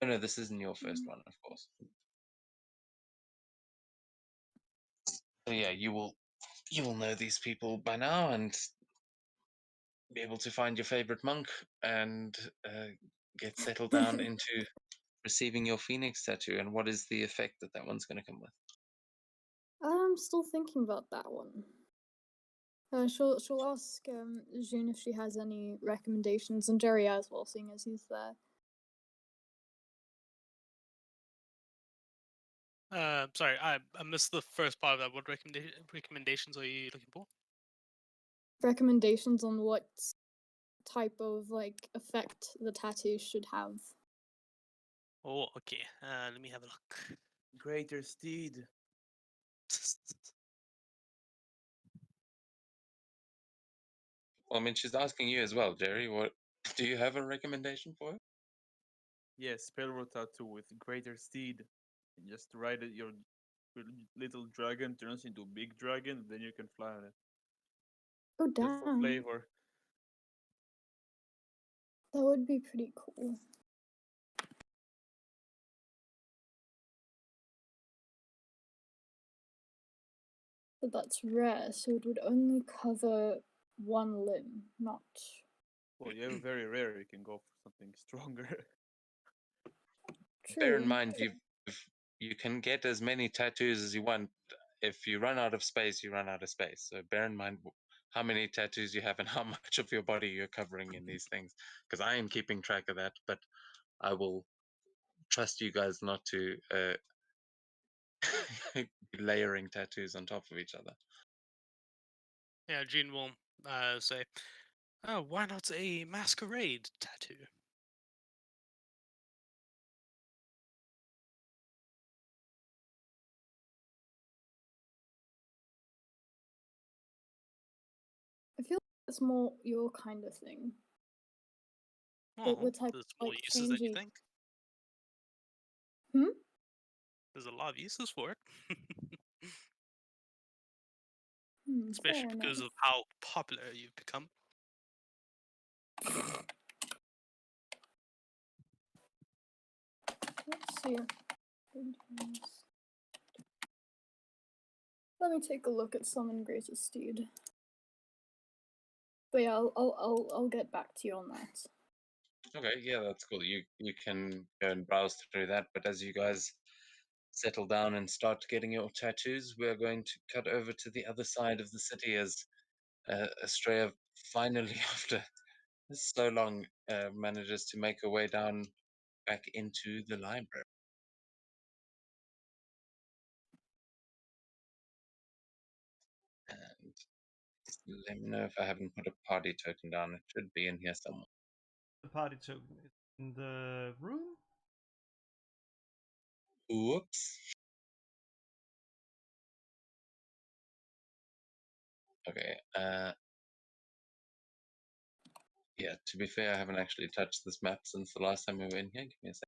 oh no, this isn't your first one, of course. So yeah, you will know these people by now and be able to find your favorite monk and get settled down into receiving your phoenix tattoo. And what is the effect that one's going to come with? I'm still thinking about that one. She'll ask June if she has any recommendations, and Jerry as well, seeing as he's there. Sorry, I missed the first part of that. What recommendations are you looking for? Recommendations on what type of like effect the tattoo should have. Oh, okay. Let me have a look. Greater steed. Well, I mean, she's asking you as well, Jerry. What do you have a recommendation for it? Yes, spell tattoo with greater steed. And just ride it, your little dragon turns into a big dragon, then you can fly on it. Oh Just for damn, flavor. that would be pretty cool. But that's rare, so it would only cover one limb, not. Well, you have a very rare, you can go for something stronger. Bear in True. mind, you can get as many tattoos as you want. If you run out of space, you run out of space. So bear in mind how many tattoos you have and how much of your body you're covering in these things. Because I am keeping track of that, but I will trust you guys not to be layering tattoos on top of each other. Yeah, June will say, "Oh, why not a masquerade tattoo?" I feel like it's more your kind of thing. Oh, The type there's of more like uses than you changey. think. Hmm. There's a lot of uses for it, Fair especially enough. because of how popular you've become. Let's see. Let me take a look at Summon Greater Steed. But yeah, I'll get back to you on that. Okay, yeah, that's cool. You can go and browse through that. But as you guys settle down and start getting your tattoos, we're going to cut over to the other side of the city as Astraea finally, after so long, manages to make her way down back into the library. And let me know if I haven't put a party token down. It should be in here somewhere. The party token is in the room. Whoops. Okay. Yeah, to be fair, I haven't actually touched this map since the last time we were in here. Give me a second.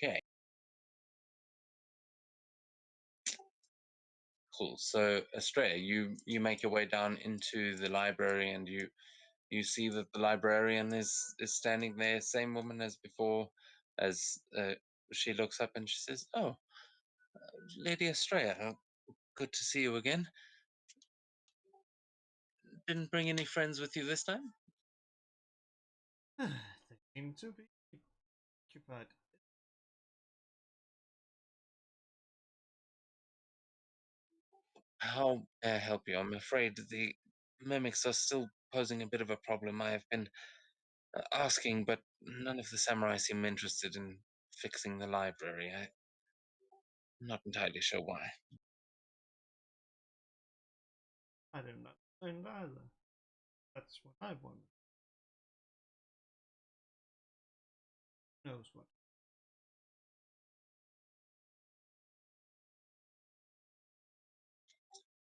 Okay, cool. So Astraea, you make your way down into the library, and you see that the librarian is standing there, same woman as before. As she looks up and she says, "Oh, Lady Astraea, good to see you again. Didn't bring any friends with you this time?" They seem to be occupied. How may I help you? I'm afraid the mimics are still posing a bit of a problem. I have been asking, but none of the samurai seem interested in fixing the library. I'm not entirely sure why. I don't understand either. That's what I want. Who knows what?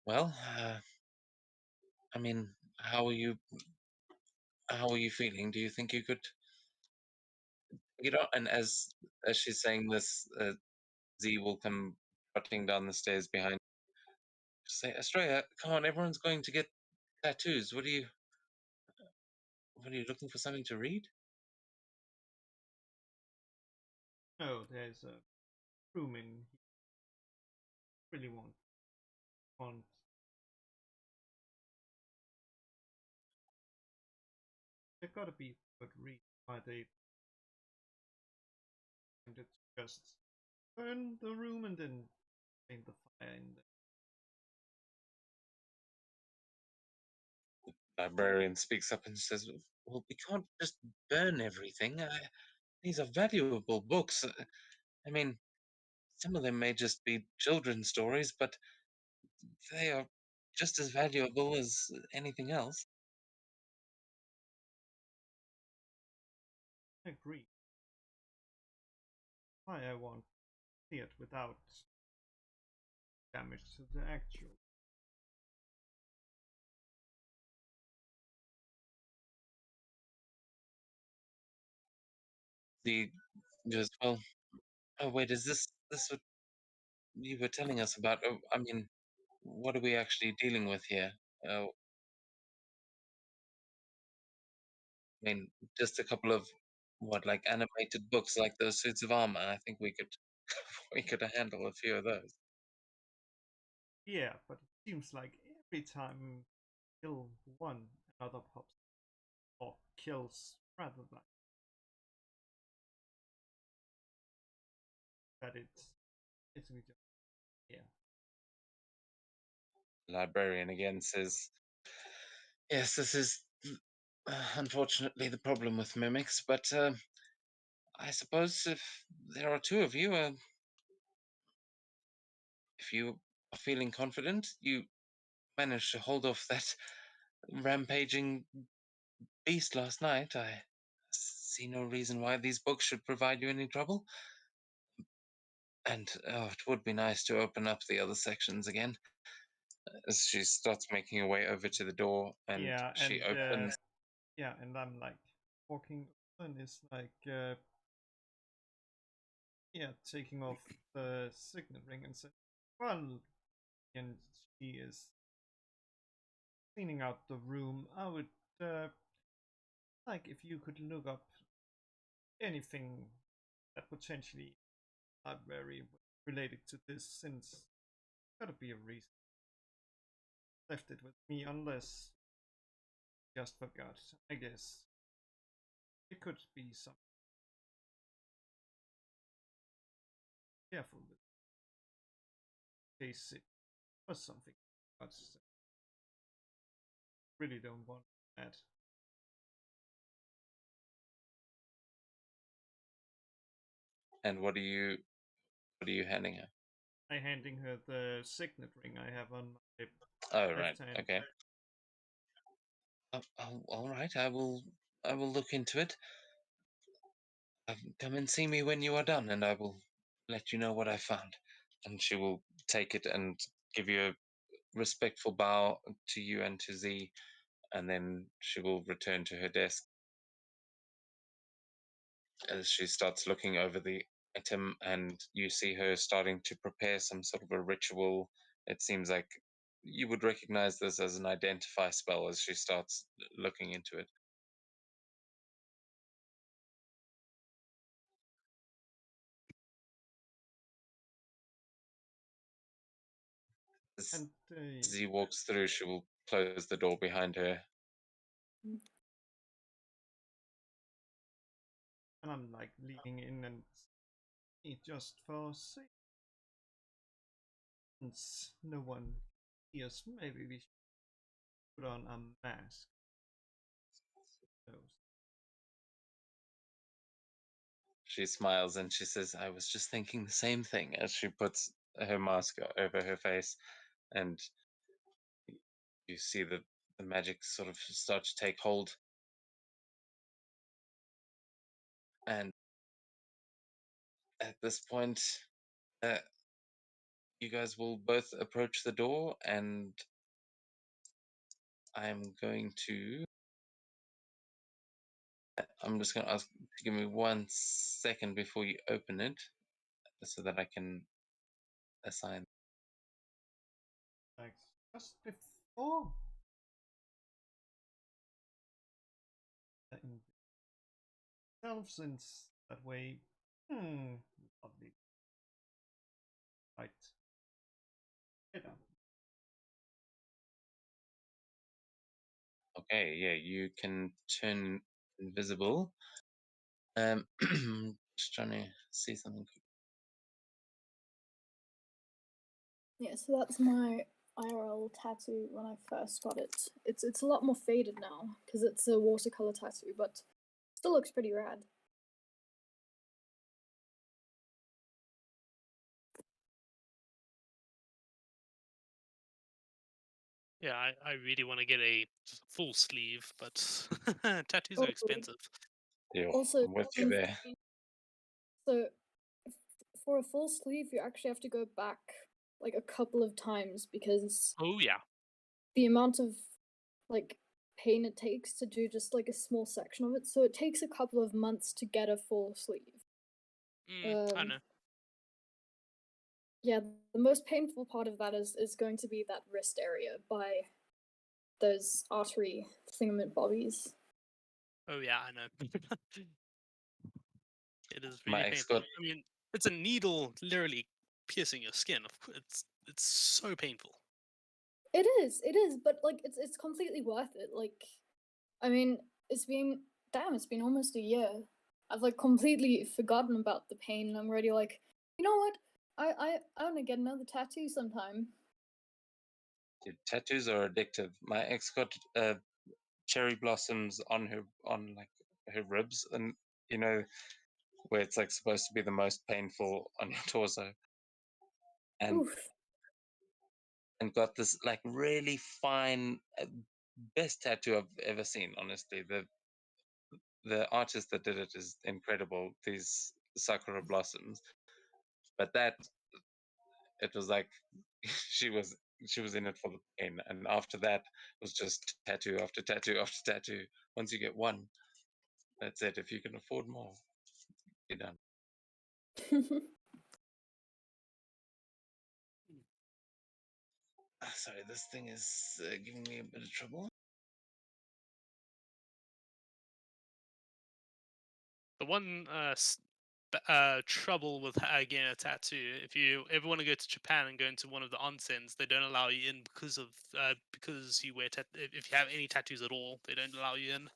Well, I mean, how are you? How are you feeling? Do you think you could, And as she's saying this, Z will come trotting down the stairs behind. Say, Australia, come on! Everyone's going to get tattoos. What are you? What are you looking for? Something to read? No, there's a room in here. Really want. There gotta be a good reason why they wanted to just burn the room and then paint the fire in there. Librarian speaks up and says, "Well, we can't just burn everything. These are valuable books. I mean, some of them may just be children's stories, but they are just as valuable as anything else." I agree. Why I want to see it without damage to the actual. The goes, "Well, oh wait, is this what you were telling us about? Oh, I mean, what are we actually dealing with here? I mean, just a couple of what, like animated books, like those suits of armor. I think we could we could handle a few of those." Yeah, but it seems like every time you kill one, another pops or kills rather than that it's basically just yeah. Librarian again says, "Yes, this is unfortunately the problem with mimics, but I suppose if there are two of you, if you are feeling confident, you managed to hold off that rampaging beast last night. I see no reason why these books should provide you any trouble. And oh, it would be nice to open up the other sections again." As she starts making her way over to the door, and Yeah, she opens. and I'm like walking and it's like yeah, taking off the signet ring and saying, well, and she is cleaning out the room. I would like if you could look up anything that potentially are very related to this, since gotta be a reason left it with me, unless just forgot. I guess it could be some careful with case it was something, but really don't want that. And what are you handing her? I handing her the signet ring I have on my Oh, right. left hand. Okay. All right. I will look into it. Come and see me when you are done, and I will let you know what I found. And she will take it and give you a respectful bow to you and to Z, and then she will return to her desk as she starts looking over the at him, and you see her starting to prepare some sort of a ritual. It seems like you would recognize this as an identify spell as she starts looking into it. And As he walks through, she will close the door behind her. I'm like leaning in and just for since no one hears, maybe we should put on a mask. She smiles and she says, I was just thinking the same thing, as she puts her mask over her face, and you see the magic sort of start to take hold. And at this point, you guys will both approach the door, and I'm just going to ask to give me 1 second before you open it so that I can assign. Like just before itself, since that way. Lovely. Right. Get up. Okay, yeah, you can turn invisible. Just trying to see something. Yeah, so that's my IRL tattoo when I first got it. It's a lot more faded now because it's a watercolor tattoo, but still looks pretty rad. Yeah, I really want to get a full sleeve, but tattoos are Oh, expensive. Yeah, also, I'm with you there. so for a full sleeve, you actually have to go back like a couple of times because Oh yeah. the amount of like pain it takes to do just like a small section of it. So it takes a couple of months to get a full sleeve. I know. Yeah, the most painful part of that is going to be that wrist area by those artery thingamabobbies. Oh yeah, I know. It is My really ex painful. got I mean, it's a needle literally piercing your skin. It's so painful. It is, but like it's completely worth it. Like, I mean, it's been almost a year. I've like completely forgotten about the pain, and I'm already like, you know what? I want to get another tattoo sometime. Dude, tattoos are addictive. My ex got cherry blossoms on like her ribs, and you know where it's like supposed to be the most painful on your torso, and Oof. got this like really fine, best tattoo I've ever seen. Honestly, the artist that did it is incredible. These sakura blossoms, but that it was like she was in it for the pain, and after that it was just tattoo after tattoo after tattoo. Once you get one, that's it. If you can afford more, you're done. Sorry, this thing is giving me a bit of trouble. The one trouble with getting a tattoo, if you ever want to go to Japan and go into one of the onsens, they don't allow you in because you wear if you have any tattoos at all, they don't allow you in.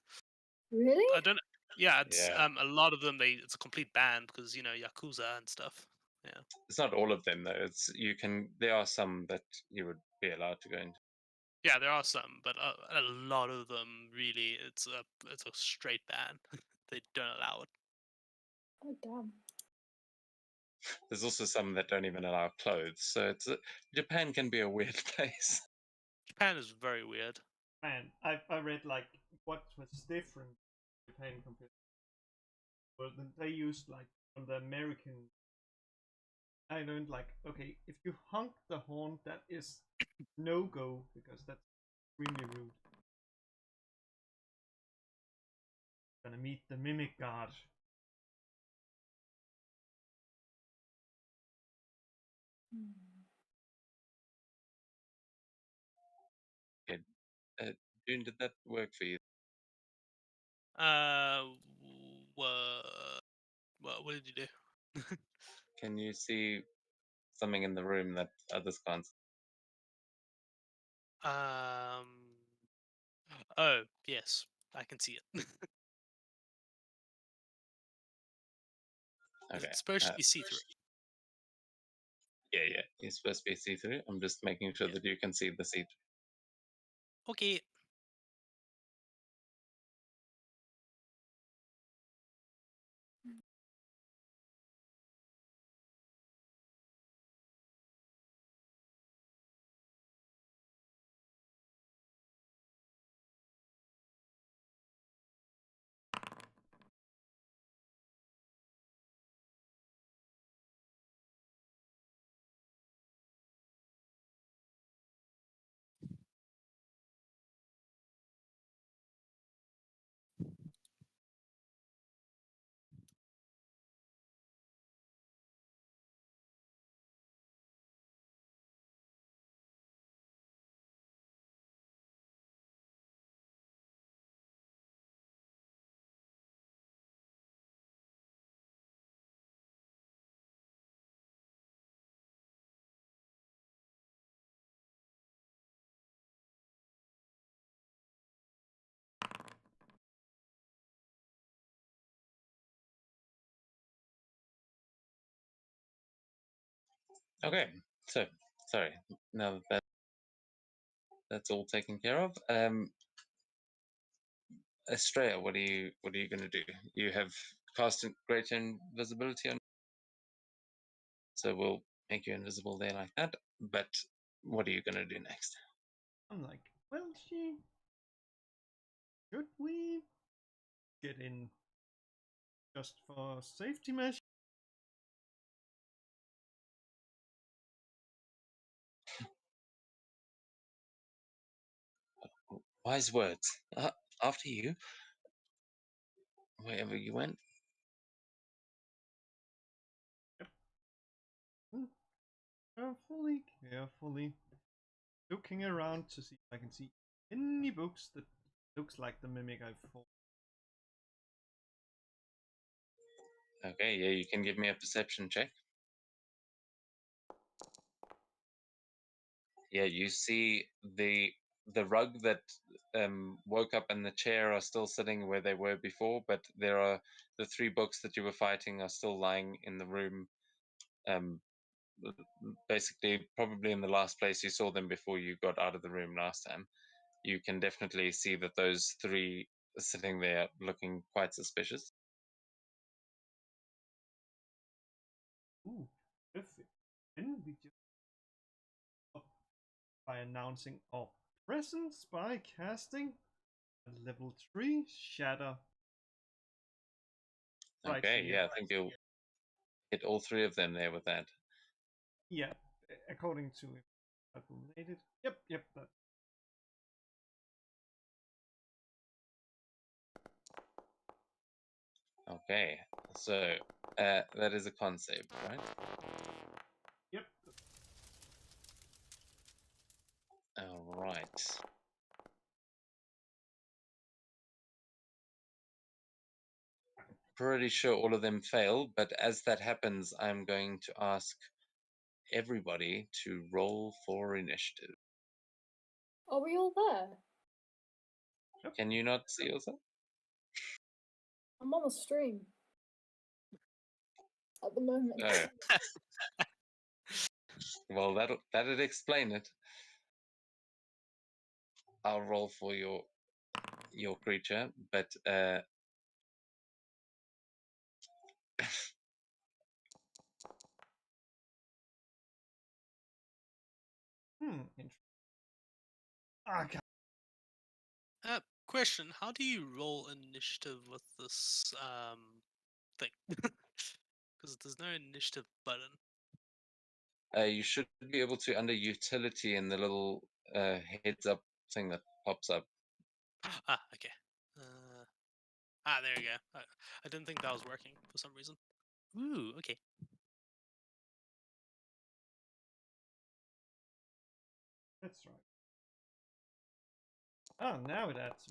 Really? I don't. Yeah, it's Yeah, a lot of them. It's a complete ban because yakuza and stuff. Yeah. it's not all of them though. It's you can. There are some that you would be allowed to go into. Yeah, there are some, but a lot of them really, it's a straight ban. They don't allow it. Oh damn. There's also some that don't even allow clothes. So Japan can be a weird place. Japan is very weird. Man, I read like what was different in Japan compared. Well, then they used like from the American. I learned like okay, if you honk the horn, that is no go because that's extremely rude. Gonna meet the mimic god. Okay. Uh, June, did that work for you? What? What did you do? Can you see something in the room that others can't? um. Oh yes, I can see it. Is Okay. it supposed Uh, to be see-through? yeah. It's supposed to be see-through. I'm just making sure Yeah. that you can see the seat. Okay. Okay. So, sorry. Now that that's all taken care of. Astraea, what are you going to do? You have cast greater invisibility on, so we'll make you invisible there like that. But what are you going to do next? I'm like, well, should we get in just for safety measures? Wise words. After you, wherever you went. Yep. Carefully looking around to see if I can see any books that looks like the mimic I've fought. Okay, yeah, you can give me a perception check. Yeah, you see the rug that woke up and the chair are still sitting where they were before, but there are the three books that you were fighting are still lying in the room. Um, Basically, probably in the last place you saw them before you got out of the room last time. You can definitely see that those three are sitting there looking quite suspicious. Ooh, perfect. Then we just up by announcing our presence by casting a level 3 shatter right Okay, here. yeah, I think you'll hit all three of them there with that. Yeah, according to calculated. Yep, that. Okay, so that is a con save, right? Yep. All right. Pretty sure all of them fail, but as that happens, I'm going to ask everybody to roll for initiative. Are we all there? Can you not see yourself? I'm on a stream at the moment. Oh, well, that'd explain it. I'll roll for your creature, but Interesting. Okay. Question: how do you roll initiative with this thing? Because there's no initiative button. you should be able to under utility in the little heads up thing that pops up. Okay. There you go. I didn't think that was working for some reason. Ooh, okay. That's right. Oh, now it adds.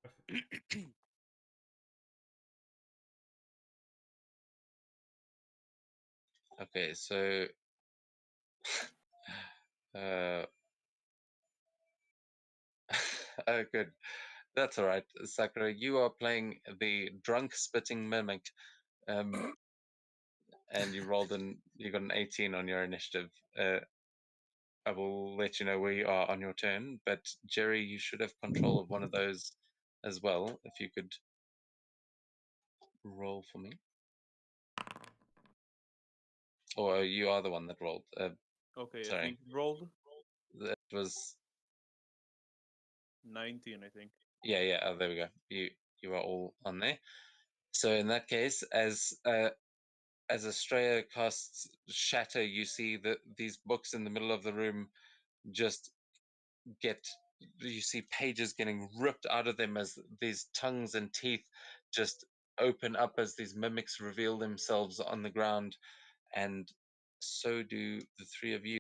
Perfect. Okay, so uh, oh, good. That's all right, Sakura. You are playing the drunk spitting mimic, um, and you rolled an you got an 18 on your initiative. I will let you know where you are on your turn, but Jerry, you should have control of one of those as well. If you could roll for me, or you are the one that rolled. Okay, I Sorry, think rolled it was 19. I think. yeah. Oh, there we go. You are all on there. So in that case, as Astraea casts Shatter, you see that these books in the middle of the room just get. You see pages getting ripped out of them as these tongues and teeth just open up as these mimics reveal themselves on the ground, and so do the three of you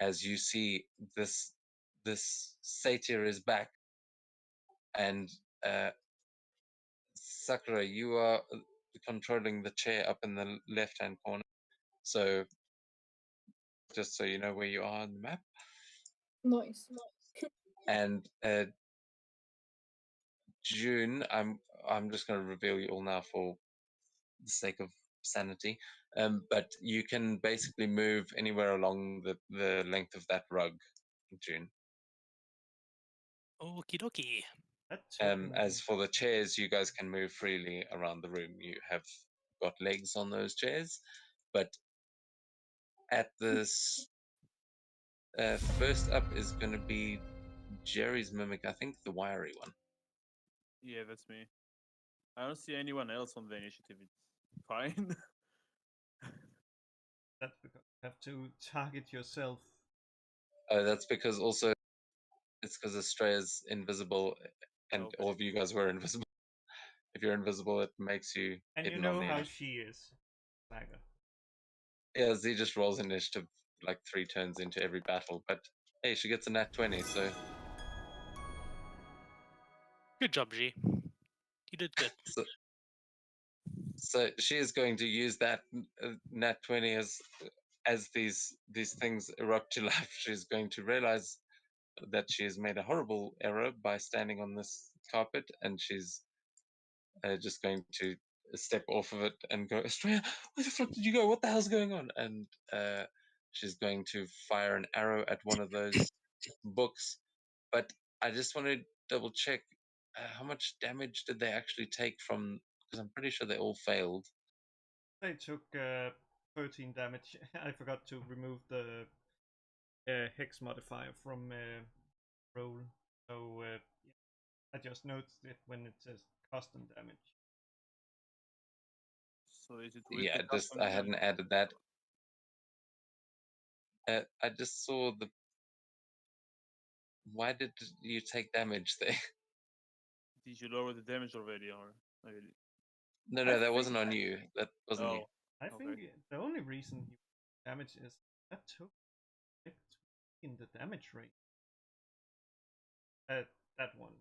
as you see this satyr is back, and uh, Sakura, you are controlling the chair up in the left hand corner. So just so you know where you are on the map. Nice. And June, I'm just going to reveal you all now for the sake of sanity. But you can basically move anywhere along the length of that rug, June. Okie dokie. That token. As for the chairs, you guys can move freely around the room. You have got legs on those chairs, but at this first up is going to be Jerry's mimic. I think the wiry one. Yeah, that's me. I don't see anyone else on the initiative. It's fine. That's because you have to target yourself. Oh, that's because also it's because Astraea's invisible, and Okay. all of you guys were invisible. If you're invisible, it makes you And you hidden on know the how initiative. she is, Swagger. Yeah, Z just rolls initiative like 3 turns into every battle, but hey, she gets a nat 20, so Good job, G. You did good. so, so she is going to use that nat 20 as these things erupt to life. She's going to realize that she has made a horrible error by standing on this carpet, and she's just going to step off of it and go, Australia, where the fuck did you go? What the hell's going on? And she's going to fire an arrow at one of those books. But I just want to double check how much damage did they actually take from, because I'm pretty sure they all failed. They took 13 damage. I forgot to remove the hex modifier from roll. So yeah, I just noticed it when it says custom damage. So is it with Yeah, the just custom I damage? hadn't added that. I just saw the. Why did you take damage there? Did you lower the damage already, or maybe? I No, that think wasn't on you. That wasn't you. Oh, I okay. think the only reason he damage is that took it in the damage rate. That one.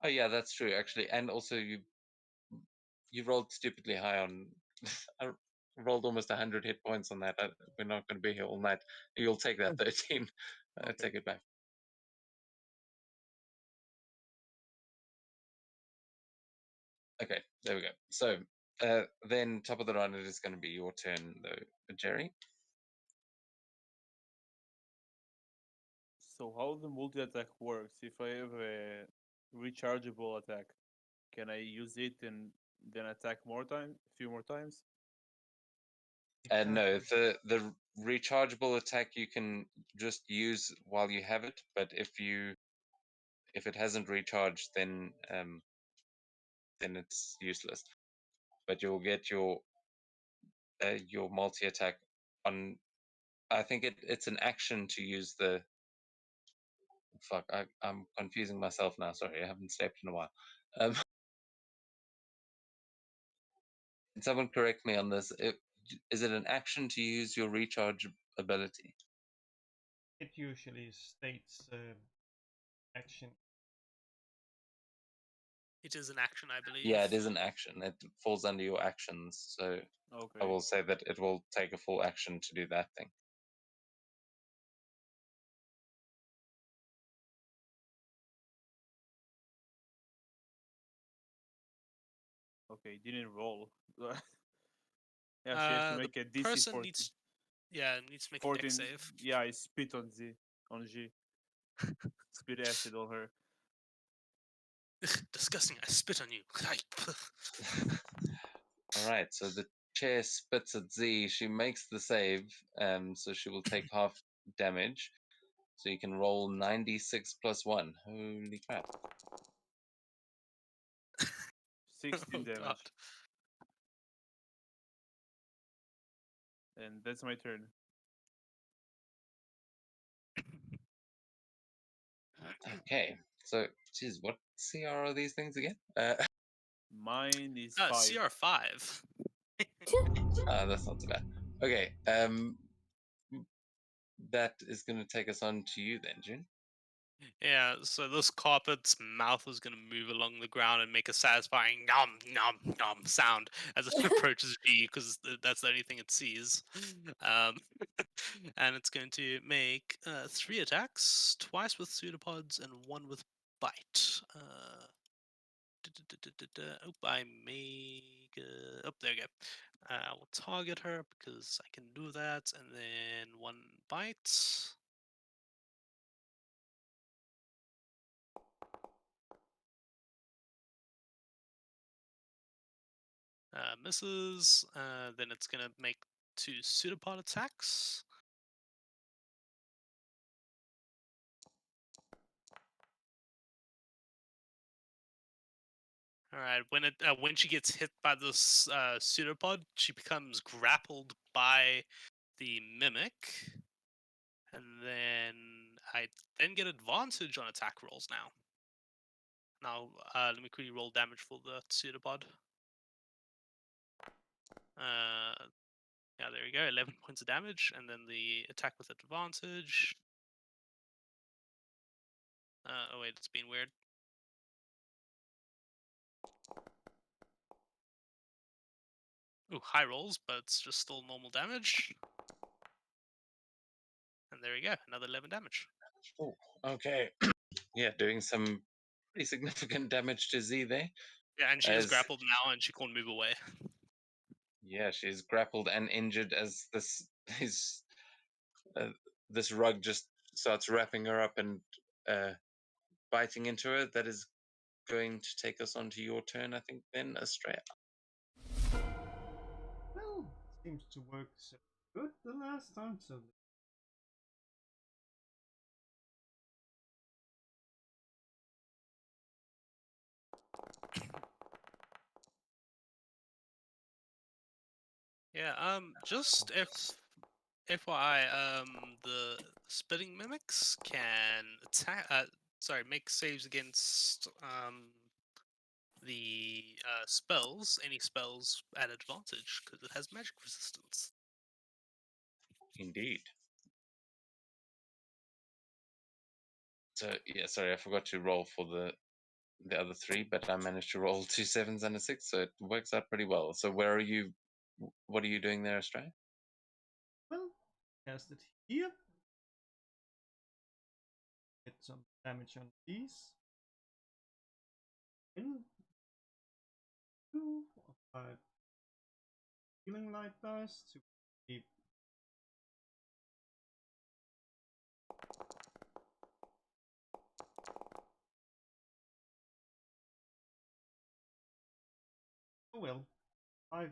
Oh yeah, that's true actually, and also you rolled stupidly high on. I rolled almost 100 hit points on that. We're not going to be here all night. You'll take that 13. I Okay. take it back. Okay, there we go. So then top of the round, it is going to be your turn though, Jerry. So how the multi attack works? If I have a rechargeable attack, can I use it and then attack more time, a few more times? No, the rechargeable attack you can just use while you have it, but if it hasn't recharged, then it's useless. But you'll get your multi attack on. I think it's an action to use the. Fuck, I'm confusing myself now. Sorry, I haven't slept in a while. Um, can someone correct me on this? Is it an action to use your recharge ability? it usually states action. It is an action, I Yeah, it believe. is an action. It falls under your actions. So I Okay. will say that it will take a full action to do that thing. Okay, didn't roll. Yeah, she has to The make a DC person 14. needs to make a deck 14. save. Yeah, I spit on G. Spit acid on her. Disgusting! I spit on you. All right, so the chair spits at Z. She makes the save, so she will take half damage. So you can roll 96 plus 1. Holy crap. 16 Oh god. damage. And that's my turn. Okay, so, geez, what CR are these things again? Mine is 5. CR5. That's not too bad. Okay, that is going to take us on to you then, June. Yeah, so this carpet's mouth is going to move along the ground and make a satisfying nom nom nom sound as it approaches G, because that's the only thing it sees. Um, and it's going to make 3 attacks, twice with pseudopods and 1 with bite. Oh, I make. Oh, there you go. I will target her because I can do that, and then 1 bite. Misses. Then it's gonna make 2 pseudopod attacks. All right. When she gets hit by this pseudopod, she becomes grappled by the mimic, and then I then get advantage on attack rolls now. Now let me quickly roll damage for the pseudopod. Yeah, there you go. 11 points of damage, and then the attack with advantage. Oh wait, it's been weird. Ooh, high rolls, but it's just still normal damage. And there you go, another 11 damage. Oh, okay. Yeah, doing some pretty significant damage to Z there. Yeah, and she is As grappled now, and she can't move away. yeah, she's grappled and injured as is uh, this rug just starts wrapping her up and biting into her. That is going to take us onto your turn, I think. Then Astraea. Well, seems to work so good the last time, so Yeah, just FYI, the spitting mimics can attack. Sorry, make saves against the spells, any spells at advantage, because it has magic resistance. Indeed. So yeah, sorry, I forgot to roll for the other 3, but I managed to roll 2 7s and a 6, so it works out pretty well. So where are you? What are you doing there, Astraea? well, cast it here. Get some damage on these. In 2 or 5 healing light dice to be oh well. 5.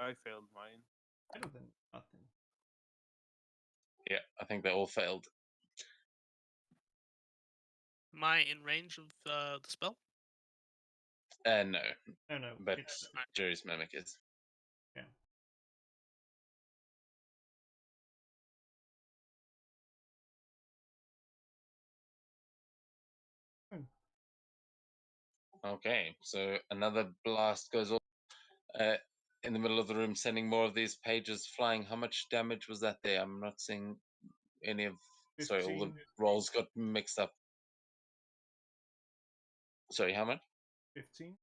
I failed mine. Better than nothing. Yeah, I think they all failed. Am I in range of the spell? No, No, no, but it's Jerry's mimic is. yeah. Okay, so another blast goes off uh, in the middle of the room, sending more of these pages flying. How much damage was that there? I'm not seeing any of. Sorry, all the 15. rolls got mixed up. Sorry, how much? 15.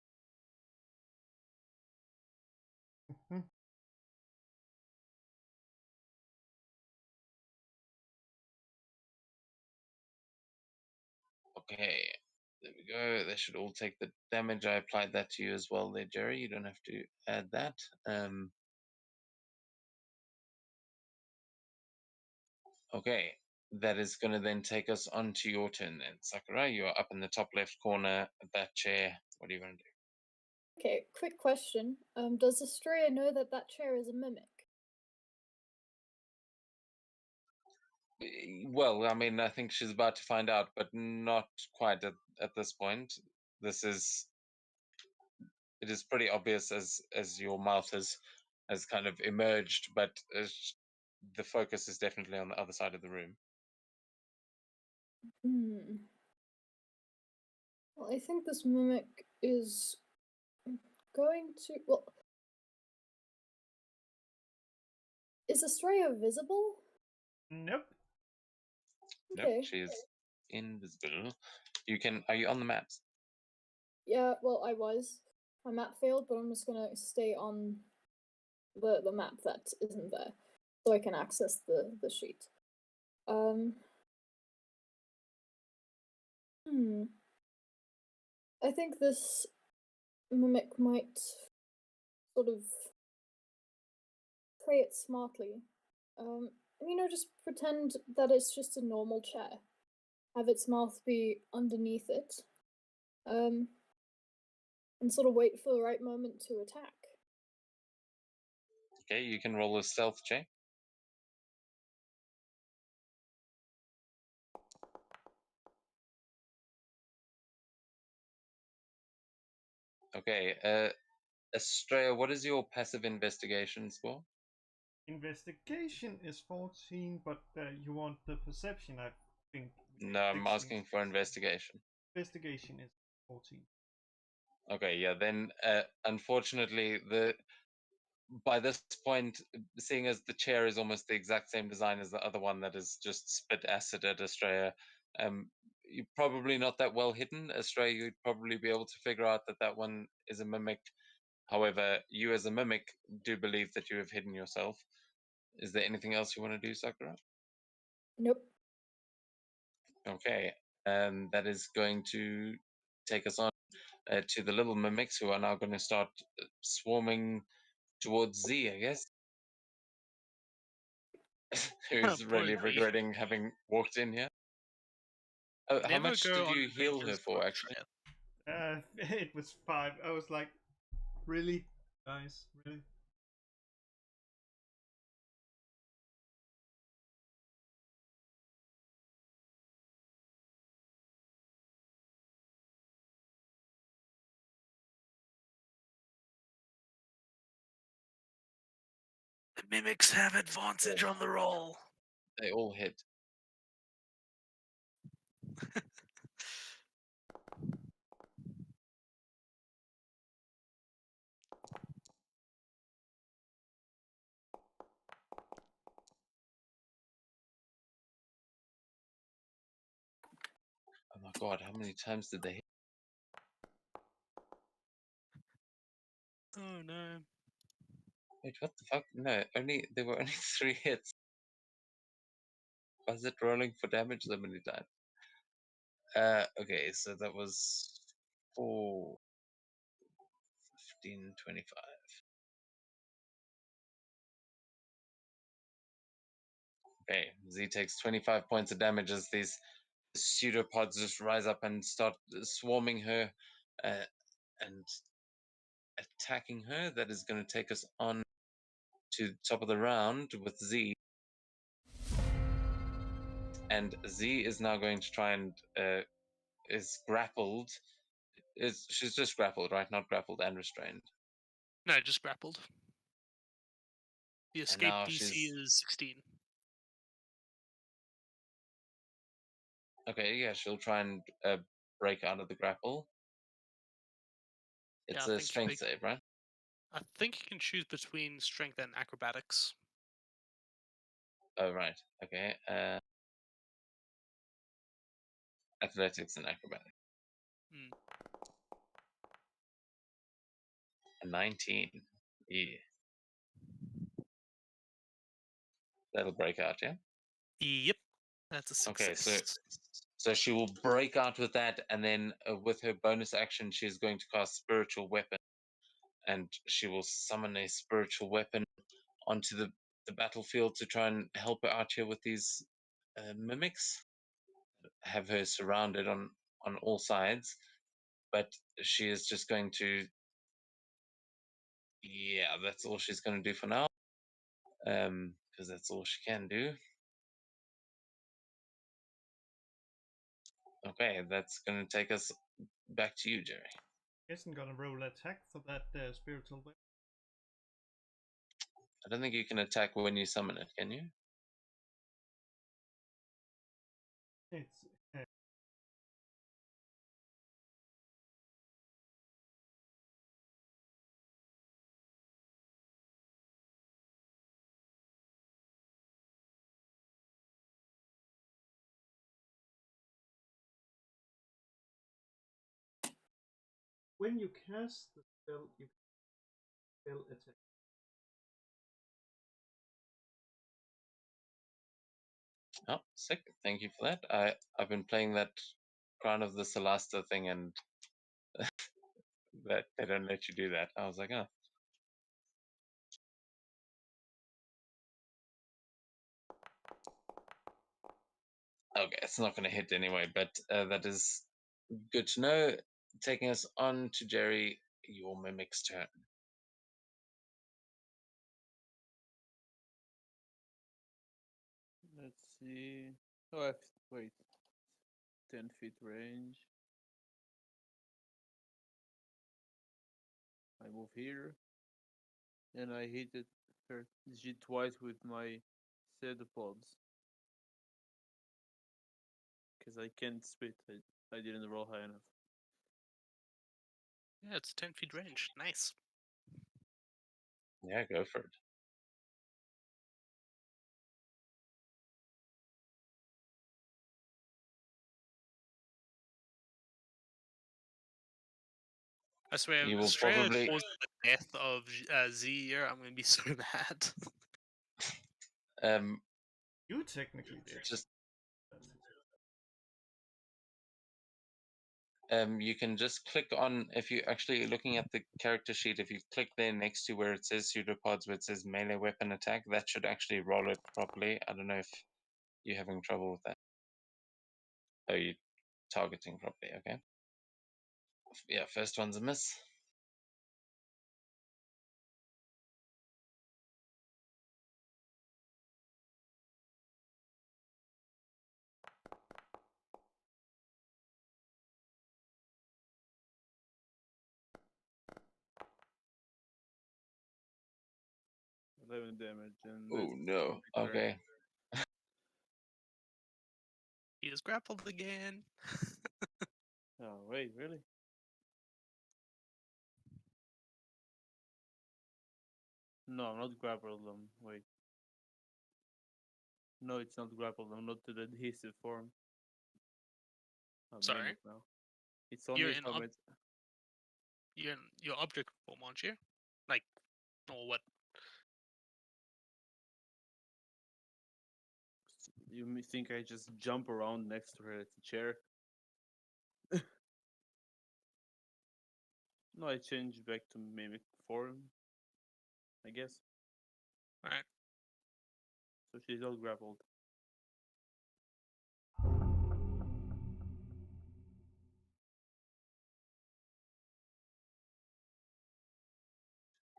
Okay, there we go. They should all take the damage. I applied that to you as well there, Jerry. You don't have to add that. Okay, that is going to then take us on to your turn then. Sakura, you're up in the top left corner of that chair. What are you going to do? Okay, quick question. Does Astraea know that that chair is a mimic? Well, I mean, I think she's about to find out, but not quite at this point. This is it is pretty obvious as your mouth has kind of emerged, but the focus is definitely on the other side of the room. Hmm. Well, I think this mimic is going to. Well, is Astraea visible? Nope. Nope, Okay. she is invisible. You can. Are you on the maps? Yeah, well, I was. My map failed, but I'm just gonna stay on the map that isn't there, so I can access the sheet. Um. Hmm. I think this mimic might sort of play it smartly. Just pretend that it's just a normal chair. Have its mouth be underneath it. Um, and sort of wait for the right moment to attack. Okay, you can roll a stealth check. Okay, Astraea, what is your passive investigation score? Investigation is 14, but you want the perception, I think. No, I'm 16. asking for investigation. Investigation is 14. Okay, yeah, then unfortunately, by this point, seeing as the chair is almost the exact same design as the other one that is just spit acid at Astraea, you're probably not that well hidden. Astraea, you'd probably be able to figure out that that one is a mimic. However, you as a mimic do believe that you have hidden yourself. Is there anything else you want to do, Sakura? Nope. Okay, that is going to take us on to the little mimics who are now going to start swarming towards Z, I guess. Who's Poor really Z. regretting having walked in here. Oh, how Never much go did on you heal her adventures for, without actually? It was 5. I was like, really? Guys, really? The mimics have advantage on the roll. They all hit. Oh my god, how many times did they hit? Oh no. Wait, what the fuck? No, there were only 3 hits. Was it rolling for damage that many times? Okay, so that was 4, 15, 25. Okay, Z takes 25 points of damage as these pseudopods just rise up and start swarming her and attacking her. That is going to take us on to the top of the round with Z. And Z is now going to try and is grappled. She's just grappled, right? Not grappled and restrained. No, just grappled. The And escape now DC she's is 16. okay. Yeah, she'll try and break out of the grapple. Yeah, It's I a think strength save, right? I think you can choose between strength and acrobatics. Oh, right. Okay. Athletics and acrobatics. Hmm. A 19. Yeah. That'll break out, yeah? Yep, that's a Okay, success. so she will break out with that, and then with her bonus action, she's going to cast Spiritual Weapon, and she will summon a spiritual weapon onto the battlefield to try and help her out here with these mimics. Have her surrounded on all sides, but she is just going to. Yeah, that's all she's going to do for now. Because that's all she can do. Okay, that's going to take us back to you, Jerry. Isn't gonna roll attack for that spiritual weapon. I don't think you can attack when you summon it, can you? It's when you cast the spell, you can spell attack. Oh, sick. Thank you for that. I've been playing that Crown of the Solasta thing, and that they don't let you do that. I was like, oh. Okay, it's not going to hit anyway, but that is good to know. Taking us on to Jerry, your mimic's turn. Let's see. Oh, I have, wait. 10 feet range. I move here. And I hit it twice with my pseudopods. Because I can't spit. I didn't roll high enough. Yeah, it's 10 feet range. Nice. Yeah, go for it. I swear, You if will Astraea probably. caused the death of Z here, I'm gonna be so mad. Um, You technically did. just Um, you can just click on, if you're actually looking at the character sheet, if you click there next to where it says pseudopods, where it says melee weapon attack, that should actually roll it properly. I don't know if you're having trouble with that. Oh, you're targeting properly, okay. Yeah, first one's a miss. – 11 damage, and Oh that's no. my turn. Okay. He is grappled again. Oh, wait, really? No, I'm not grappled them. Wait. No, it's not grappled. I'm not to the adhesive form. I'm Sorry, mimic now. It's you're only in if I'm at. you're in your object form, aren't you? Like, or what? You think I just jump around next to her at the chair? No, I change back to mimic form, I guess. All right. So she's all grappled.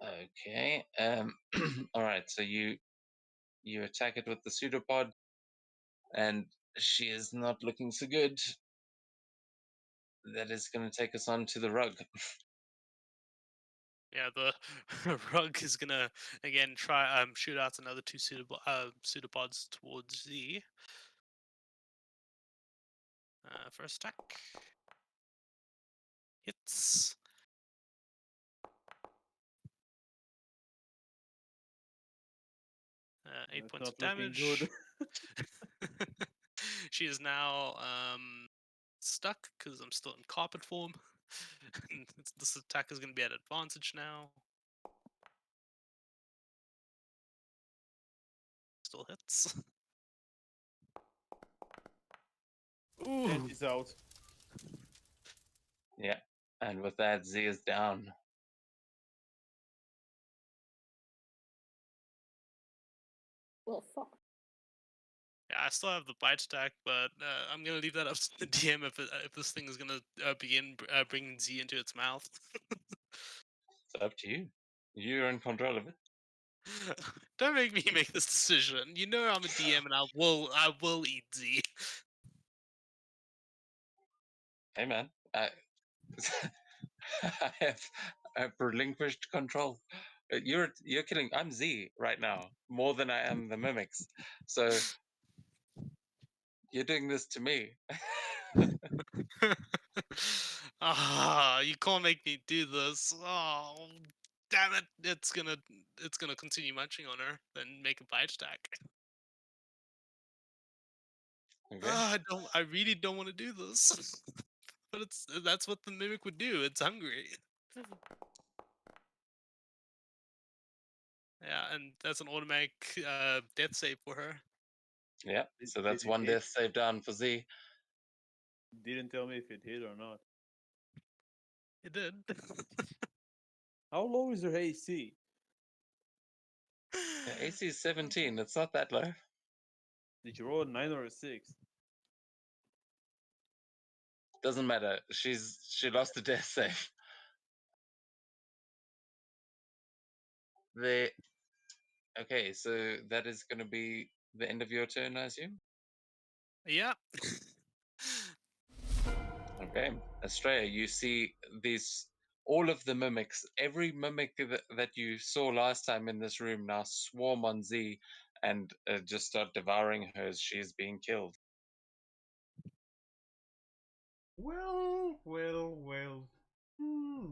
Okay. All right. So you attack it with the pseudopod, and she is not looking so good. That is going to take us on to the rug. Yeah, the rug is gonna again try shoot out another two pseudopods towards Z. First attack hits. 8 It's points of not looking damage. good. She is now stuck because I'm still in carpet form. This attack is going to be at advantage now. Still hits. And Ooh. he's out. Yeah. And with that, Z is down. Well, fuck. Yeah, I still have the bite attack, but I'm gonna leave that up to the DM if this thing is gonna begin bringing Z into its mouth. It's up to you. You're in control of it. Don't make me make this decision. You know I'm a DM, and I will eat Z. Hey, man. I have relinquished control. You're killing. I'm Z right now more than I am the mimics. So you're doing this to me. You can't make me do this. Oh, damn it! It's gonna continue munching on her, then make a bite attack. Okay. I really don't want to do this, but that's what the mimic would do. It's hungry. Yeah, and that's an automatic death save for her. Yeah. Did, So did that's it one hit? death save down for Z. Didn't tell me if it hit or not. It did. How low is your AC? Yeah, AC is 17. It's not that low. Did you roll a 9 or a 6? Doesn't matter. She lost a death save. The Okay, so that is going to be the end of your turn, I assume. Yeah. Okay, Astraea, you see these all of the mimics, every mimic that you saw last time in this room now swarm on Z and just start devouring her as she is being killed. Well. Hmm.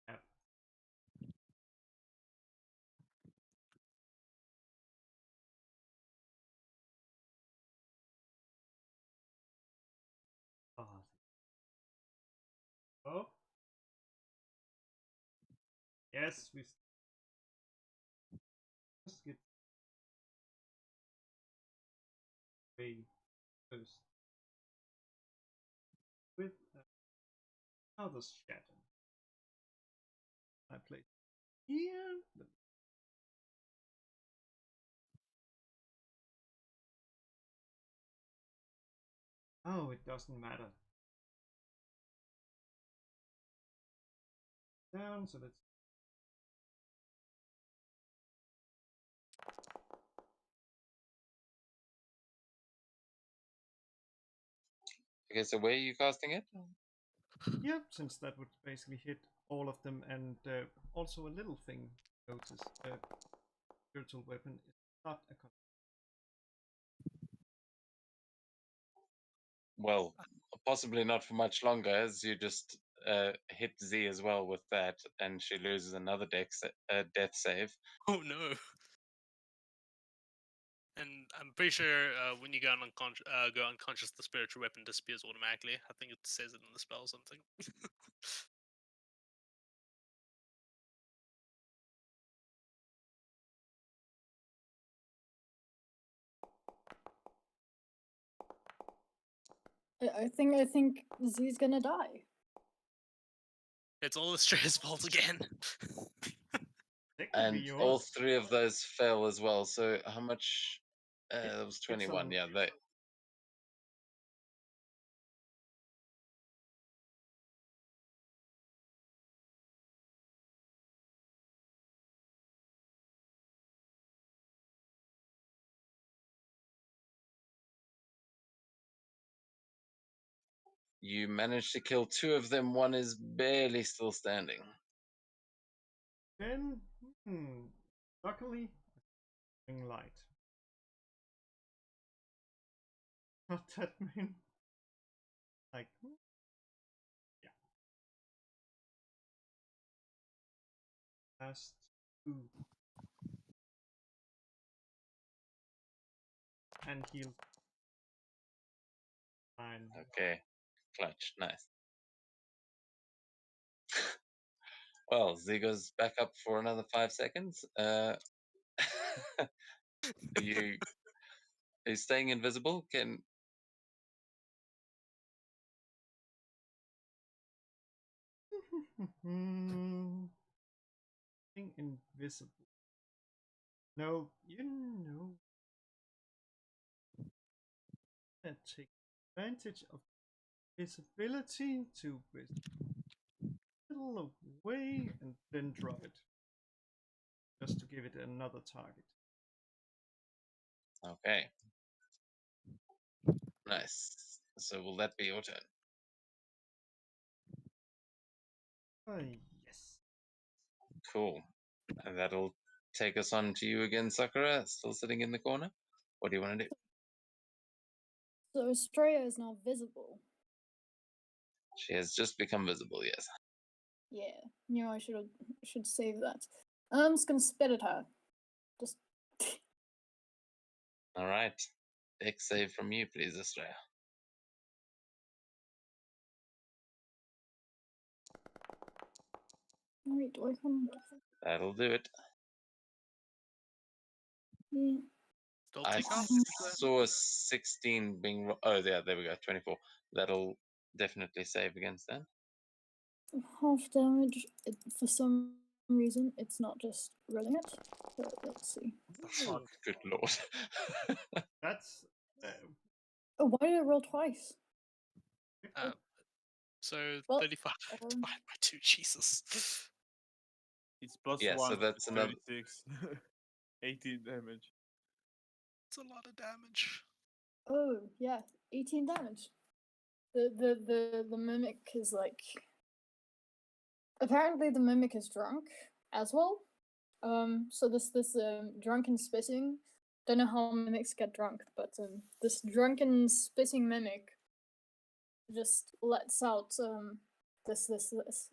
Yeah. Oh. Oh. Yes, we just get away first with another shadow. I play here. Oh, it doesn't matter. Down, so let's. Okay, so where are you casting it? Yeah, since that would basically hit all of them, and also a little thing. Notice spiritual weapon is not a. Well, possibly not for much longer, as you just hit Z as well with that, and she loses another death save. Oh no. And I'm pretty sure when you go unconscious, the spiritual weapon disappears automatically. I think it says it in the spell or something. I think Z's gonna die. It's all Astraea's fault again. Technically And all yours. three of those fail as well. So how much? That was It's 21. Yeah, they. You managed to kill two of them. One is barely still standing. Then, luckily, light. Not that many. Like, yeah. Last two. and heal. Fine. Okay, clutch, nice. Well, Z goes back up for another 5 seconds. You are you staying invisible? Can Being invisible. No, you know. Take advantage of visibility to whistle away and then drop it. Just to give it another target. okay, nice. So will that be your turn? Yes. Cool. And that'll take us on to you again, Sakura, still sitting in the corner. What do you want to do? So Astraea is now visible. She has just become visible, yes. Yeah, knew I should save that. I'm just gonna spit at her. Just All right. Dex save from you, please, Astraea. wait, do I come? That'll do it. Yeah. Still I take off. saw a 16 being. Oh, yeah, there we go. 24. That'll definitely save against that. Half damage. For some reason, it's not just rolling it. But let's see. Fuck. Good lord. That's Oh, why did it roll twice? So Well, 35 divided by 2. Jesus. It's plus Yeah, so 1, that's another. 36. 18 damage. It's a lot of damage. Oh yeah, 18 damage. The mimic is like. Apparently, the mimic is drunk as well. So this drunken spitting. Don't know how mimics get drunk, but this drunken spitting mimic just lets out this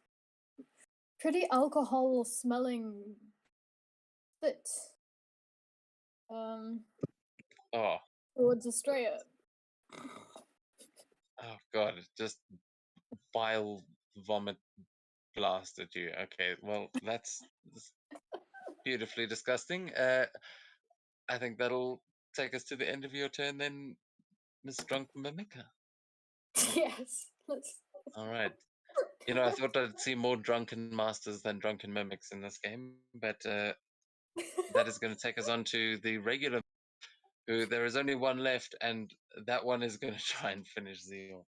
pretty alcohol smelling spit Oh, towards Astraea. oh god, just bile vomit blast at you. Okay, well, that's beautifully disgusting. I think that'll take us to the end of your turn then, Miss Drunk Mimica. Yes, let's. All right. You know, I thought I'd see more drunken masters than drunken mimics in this game, but that is going to take us on to the regular, who there is only one left, and that one is going to try and finish Zeal.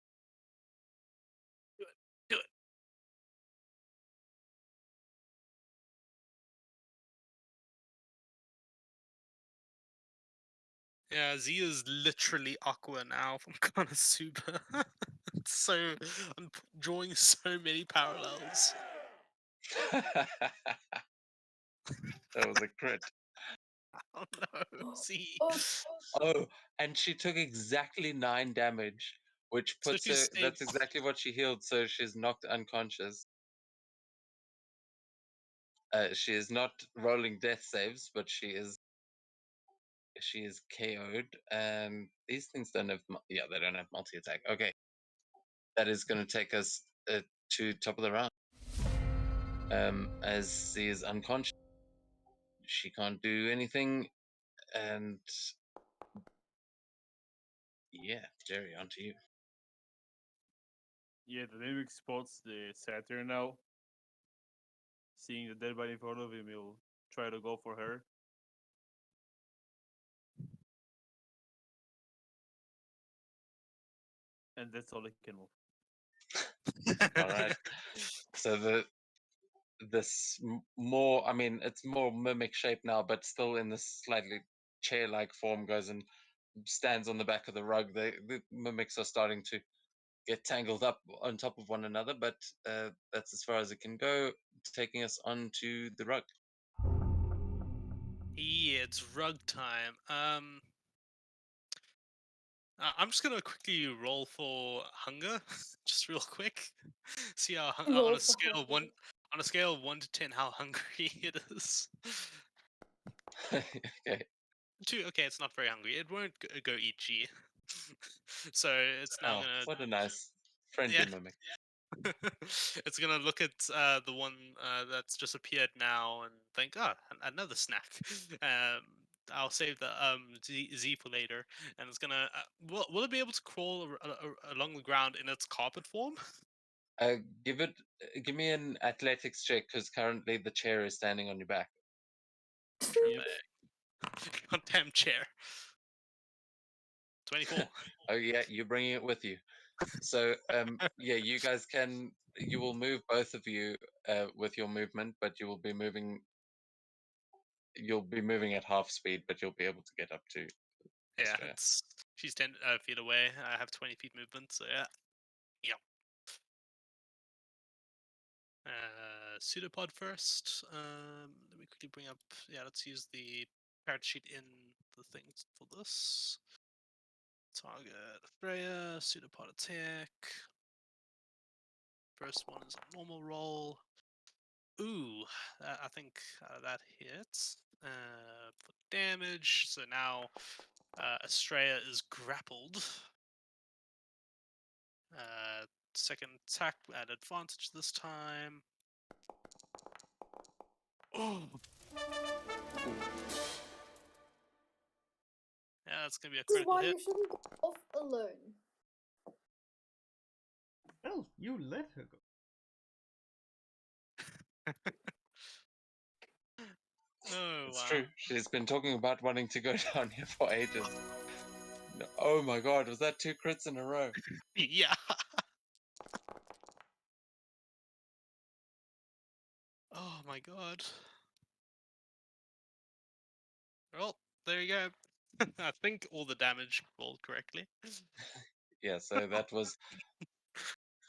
Do it. Yeah, Z is literally Aqua now from Konosuba. So I'm drawing so many parallels. That was a crit. Oh no, Z. Oh, Oh, and she took exactly 9 damage, which So puts she's her. staying. That's exactly what she healed, so she's knocked unconscious. She is not rolling death saves, but she is KO'd, and these things don't have. Yeah, they don't have multi attack. Okay, that is going to take us to top of the round. As she is unconscious, she can't do anything, and yeah, Jerry, on to you. Yeah, the mimic spots the satyr now. Seeing the dead body in front of him, he'll try to go for her. And that's all he can move. All right. So this more, I mean, it's more mimic shape now, but still in this slightly chair-like form, goes and stands on the back of the rug. The mimics are starting to get tangled up on top of one another, but that's as far as it can go, taking us onto the rug. Yeah, it's rug time. I'm just gonna quickly roll for hunger, just real quick. See how roll on a for scale of hunger. on a scale of 1 to 10 how hungry it is. Okay. two. Okay, it's not very hungry. It won't go eat G. So it's now Oh, gonna, what a nice friendly yeah. mimic. It's gonna look at the one that's just appeared now and think, oh, another snack. Um, I'll save the Z for later. And it's gonna. Will it be able to crawl along the ground in its carpet form? Uh, give it. Give me an athletics check because currently the chair is standing on your back. Yep. Goddamn chair. 24. Oh yeah, you're bringing it with you. So yeah, you guys can. You will move both of you with your movement, but you will be moving. You'll be moving at half speed, but you'll be able to get up to Yeah, Astraea. she's 10 feet away. I have 20 feet movement, so yeah. Yeah. Pseudopod first. Let me quickly bring up. Yeah, let's use the character sheet in the things for this. Target Astraea, pseudopod attack. First one is a normal roll. Ooh, I think that hits. For damage, so now Astraea is grappled. Second attack at advantage this time. Oh, yeah, that's gonna be a This is critical why hit. you shouldn't go off alone. Well, you let her go. Oh It's wow. true. She's been talking about wanting to go down here for ages. Oh my god, was that 2 crits in a row? Yeah. Oh my god. Well, there you go. I think all the damage rolled correctly. Yeah, so that was.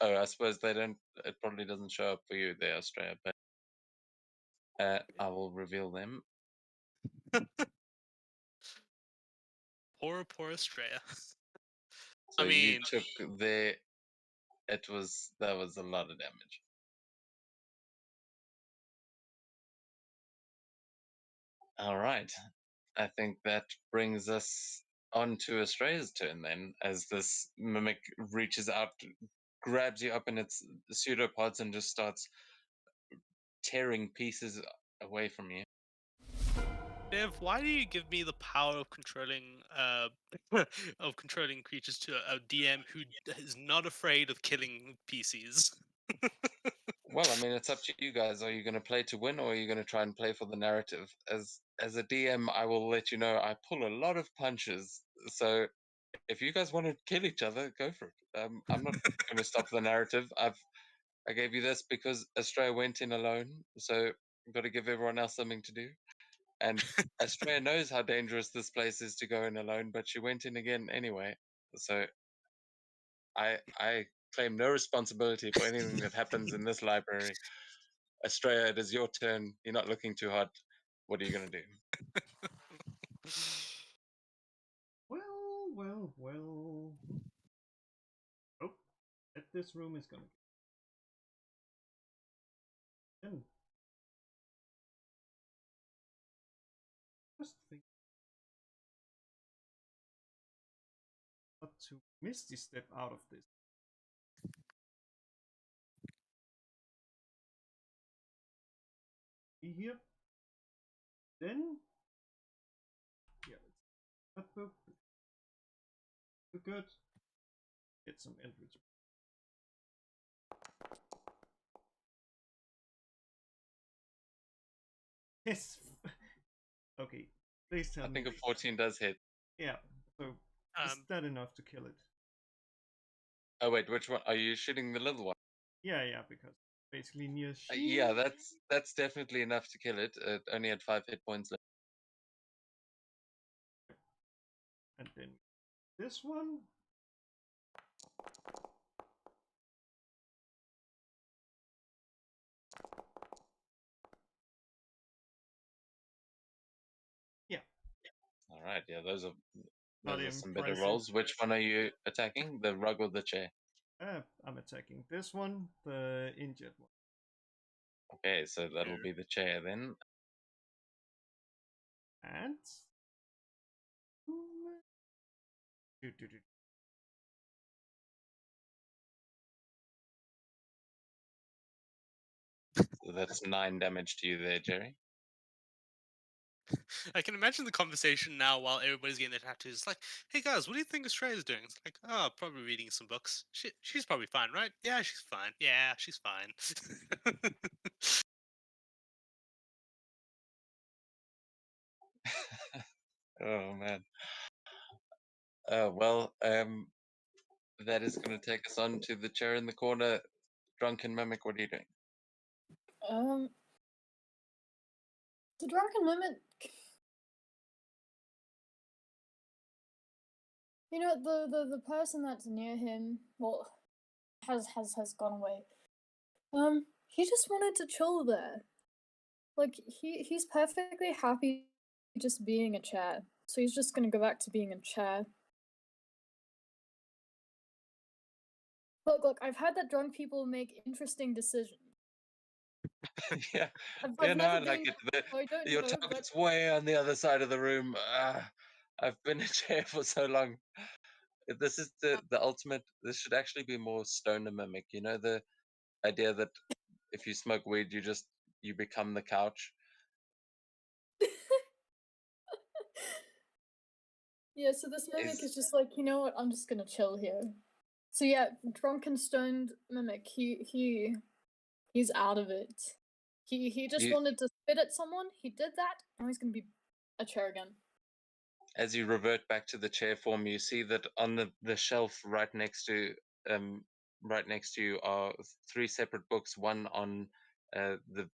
Oh, I suppose they don't. It probably doesn't show up for you there, Australia, but I will reveal them. Poor Astraea. So I you mean, took the. That was a lot of damage. All right, I think that brings us on to Australia's turn then, as this mimic reaches out, grabs you up in its pseudopods, and just starts tearing pieces away from you. Dev, why do you give me the power of controlling of controlling creatures to a DM who is not afraid of killing PCs? Well, I mean, it's up to you guys. Are you going to play to win, or are you going to try and play for the narrative? As a DM, I will let you know I pull a lot of punches. So if you guys want to kill each other, go for it. I'm not going to stop the narrative. I gave you this because Australia went in alone, so I've got to give everyone else something to do. And Australia knows how dangerous this place is to go in alone, but she went in again anyway. So I claim no responsibility for anything that happens in this library. Australia, it is your turn. You're not looking too hot. What are you going to do? Well. Oh, that this room is gonna get in. Just think not to misty step out of this. Be here. Then yeah, let's not book. Good. Get some Eldritch. Yes. Okay. Please tell I me. think a 14 does hit. Yeah. So is that enough to kill it? Oh, wait, which one? Are you shooting the little one? Yeah, because basically near Yeah, shield. that's definitely enough to kill it. It only had 5 hit points left. And then this one. Yeah. All right, yeah, those are Not some better impressive. rolls. Which one are you attacking? The rug or the chair? I'm attacking this one, the injured one. Okay, so that'll be the chair then. And Do, do, do. So that's 9 damage to you there, Jerry. I can imagine the conversation now while everybody's getting their tattoos. It's like, hey guys, what do you think Australia's doing? It's like, oh, probably reading some books. She's probably fine, right? Yeah, she's fine. Yeah, she's fine. Oh man. Well, that is going to take us on to the chair in the corner. Drunken mimic, what are you doing? Um, the drunken mimic. You know, the person that's near him, well, has gone away. He just wanted to chill there. Like he's perfectly happy just being a chair. So he's just gonna go back to being a chair. Look, I've heard that drunk people make interesting decisions. Yeah, I've no, I never like been, it. so I don't Your know, but target's way on the other side of the room. I've been a chair for so long. This is the ultimate. This should actually be more stoner mimic. You know, the idea that if you smoke weed, you become the couch. yeah. So this mimic Is is just like, you know what? I'm just gonna chill here. So yeah, drunken stoned mimic. He's out of it. He just you wanted to spit at someone. He did that. Now he's gonna be a chair again. as you revert back to the chair form, you see that on the shelf um right next to you are 3 separate books. One on the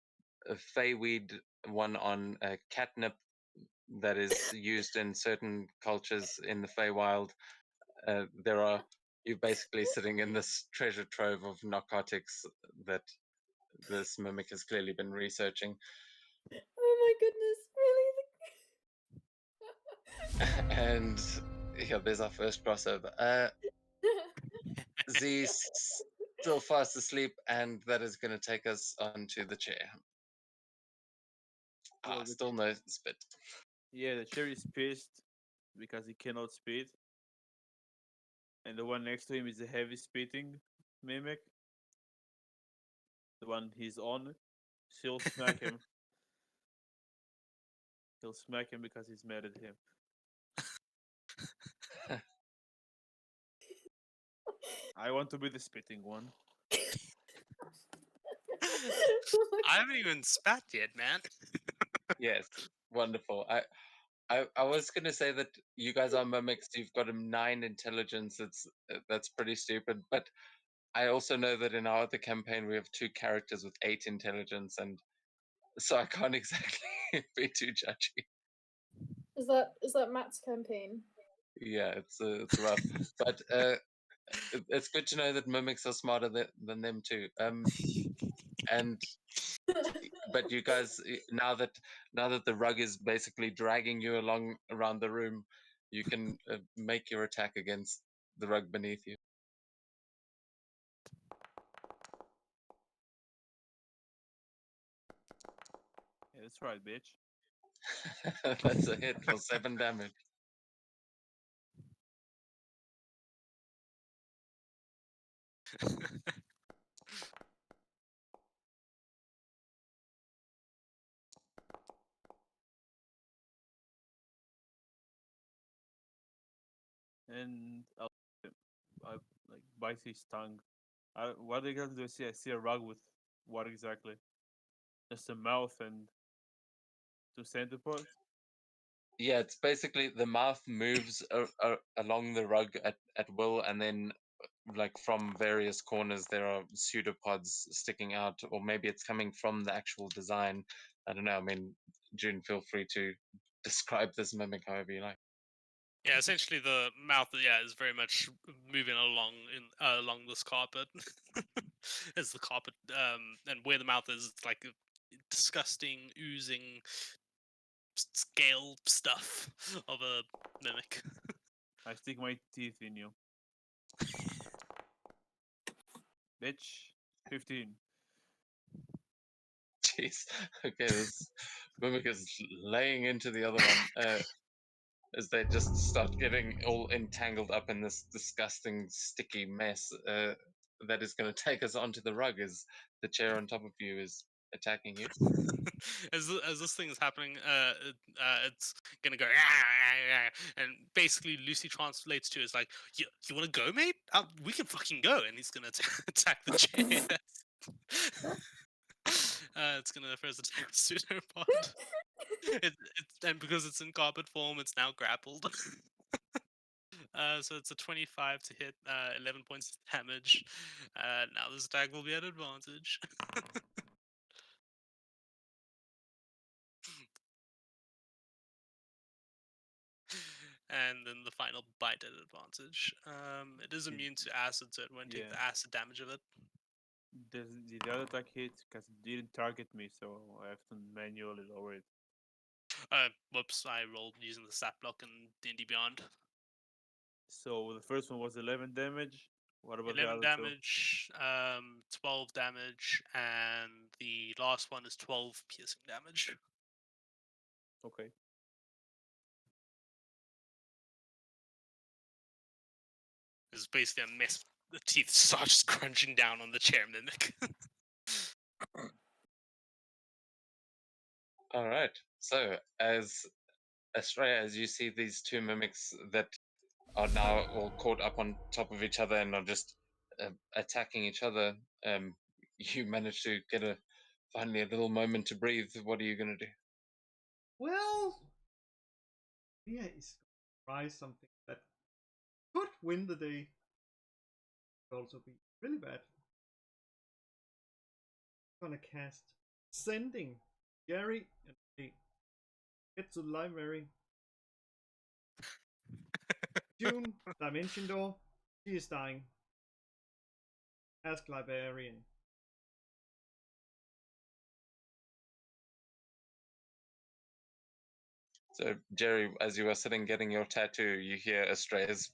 feyweed, one on catnip that is used in certain cultures in the Feywild. There are you basically sitting in this treasure trove of narcotics that this mimic has clearly been researching. Oh my goodness! And yeah, there's our first crossover. Z's still fast asleep, and that is going to take us onto the chair. Well, Still no spit. yeah, the chair is pissed because he cannot spit, and the one next to him is a heavy spitting mimic. The one he's on, she'll smack him. He'll smack him because he's mad at him. I want to be the spitting one. I haven't even spat yet, man. Yes, wonderful. I was going to say that you guys are mimics. You've got a 9 intelligence. That's pretty stupid. But I also know that in our other campaign we have 2 characters with 8 intelligence, and so I can't exactly be too judgy. Is that Matt's campaign? Yeah, it's rough, but it's good to know that mimics are smarter than them too. And but you guys, now that the rug is basically dragging you along around the room, you can make your attack against the rug beneath you. Yeah, that's right, bitch. That's a hit for 7 damage. And I like bite his tongue. What exactly do I see? I see a rug with what exactly? Just a mouth and 2 centipodes. Yeah, it's basically the mouth moves along the rug at will, and then like from various corners there are pseudopods sticking out, or maybe it's coming from the actual design. I don't know. I mean, June, feel free to describe this mimic however you like. Yeah, essentially the mouth, yeah, is very much moving along along this carpet. As the carpet, and where the mouth is, it's like a disgusting, oozing scale stuff of a mimic. I stick my teeth in you. Bitch. 15. Jeez. Okay, this mimic is laying into the other one. as they just start getting all entangled up in this disgusting sticky mess that is going to take us onto the rug as the chair on top of you is attacking you. As this thing is happening, it's gonna go, "Ah, ah, ah," and basically Lucy translates to is like, you want to go, mate? We can fucking go," and he's gonna attack the chair. It's gonna first attack the pseudopod. And because it's in carpet form, it's now grappled. So it's a 25 to hit, 11 points of damage. Now this attack will be at advantage. And then the final bite at advantage. It is Did- immune to acid, so it won't take Yeah. the acid damage of it. Did the other attack hit? Because it didn't target me, so I have to manually lower it. Whoops, I rolled using the stat block in D&D Beyond. So the first one was 11 damage. What about the 11 other two? damage, 12 damage, and the last one is 12 piercing damage. Okay. It's basically a mess. The teeth start just crunching down on the chair mimic. All right. So, as Astraea, as you see these two mimics that are now all caught up on top of each other and are just attacking each other, you manage to get finally a little moment to breathe. What are you going to do? Well, yeah, it's try something that could win the day. Could also be really bad. I'm gonna cast Sending Jerry and hey, get to the library. June, Dimension Door. She is dying. Ask Librarian. So, Jerry, as you are sitting getting your tattoo, you hear Astraea's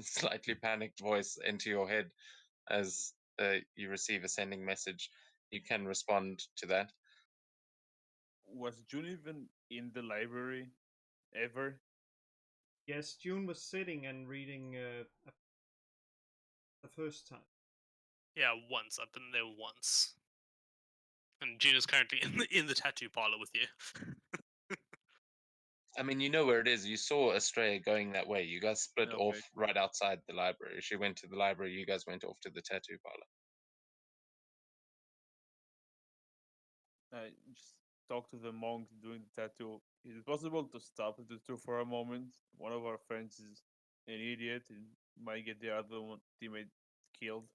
slightly panicked voice into your head as you receive a sending message. You can respond to that. Was June even in the library ever? Yes, June was sitting and reading the first time. Yeah, once. I've been there once. And June is currently in the tattoo parlor with you. I mean, you know where it is. You saw Astraea going that way. You guys split off Okay. right outside the library. She went to the library. You guys went off to the tattoo parlor. I just talk to the monk doing the tattoo. Is it possible to stop the two for a moment? One of our friends is an idiot and might get the other one teammate killed.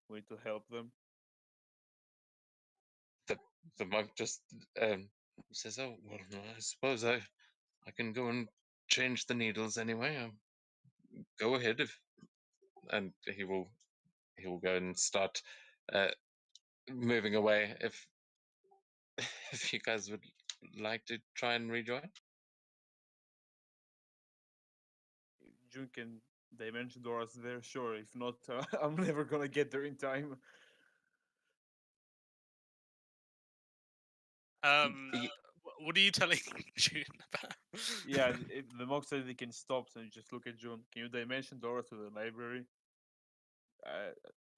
We need to help them. The the monk just says, "Oh well, I suppose I can go and change the needles anyway. Go ahead." And he will go and start uh, moving away. If if you guys would like to try and rejoin. June can dimension doors there, sure. If not, I'm never gonna get there in time. Y- What are you telling June about? Yeah, if the monk says he can stop, so you just look at June. Can you dimension door to the library?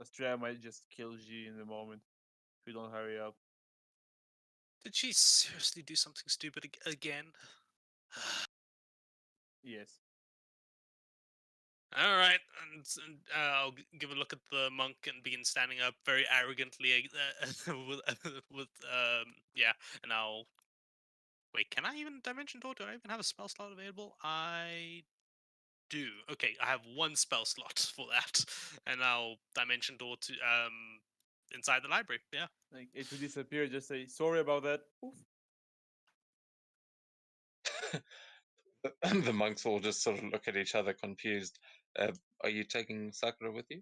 Astraea might just kill G in the moment if you don't hurry up. Did she seriously do something stupid again? Yes. All right, and I'll give a look at the monk and begin standing up very arrogantly with yeah, and I'll wait. Can I even dimension door? Do I even have a spell slot available? I do. Okay, I have one spell slot for that, and I'll dimension door to inside the library. Yeah. Like it will disappear, just say sorry about that. Oof. the monks all just sort of look at each other confused. Are you taking Sakura with you?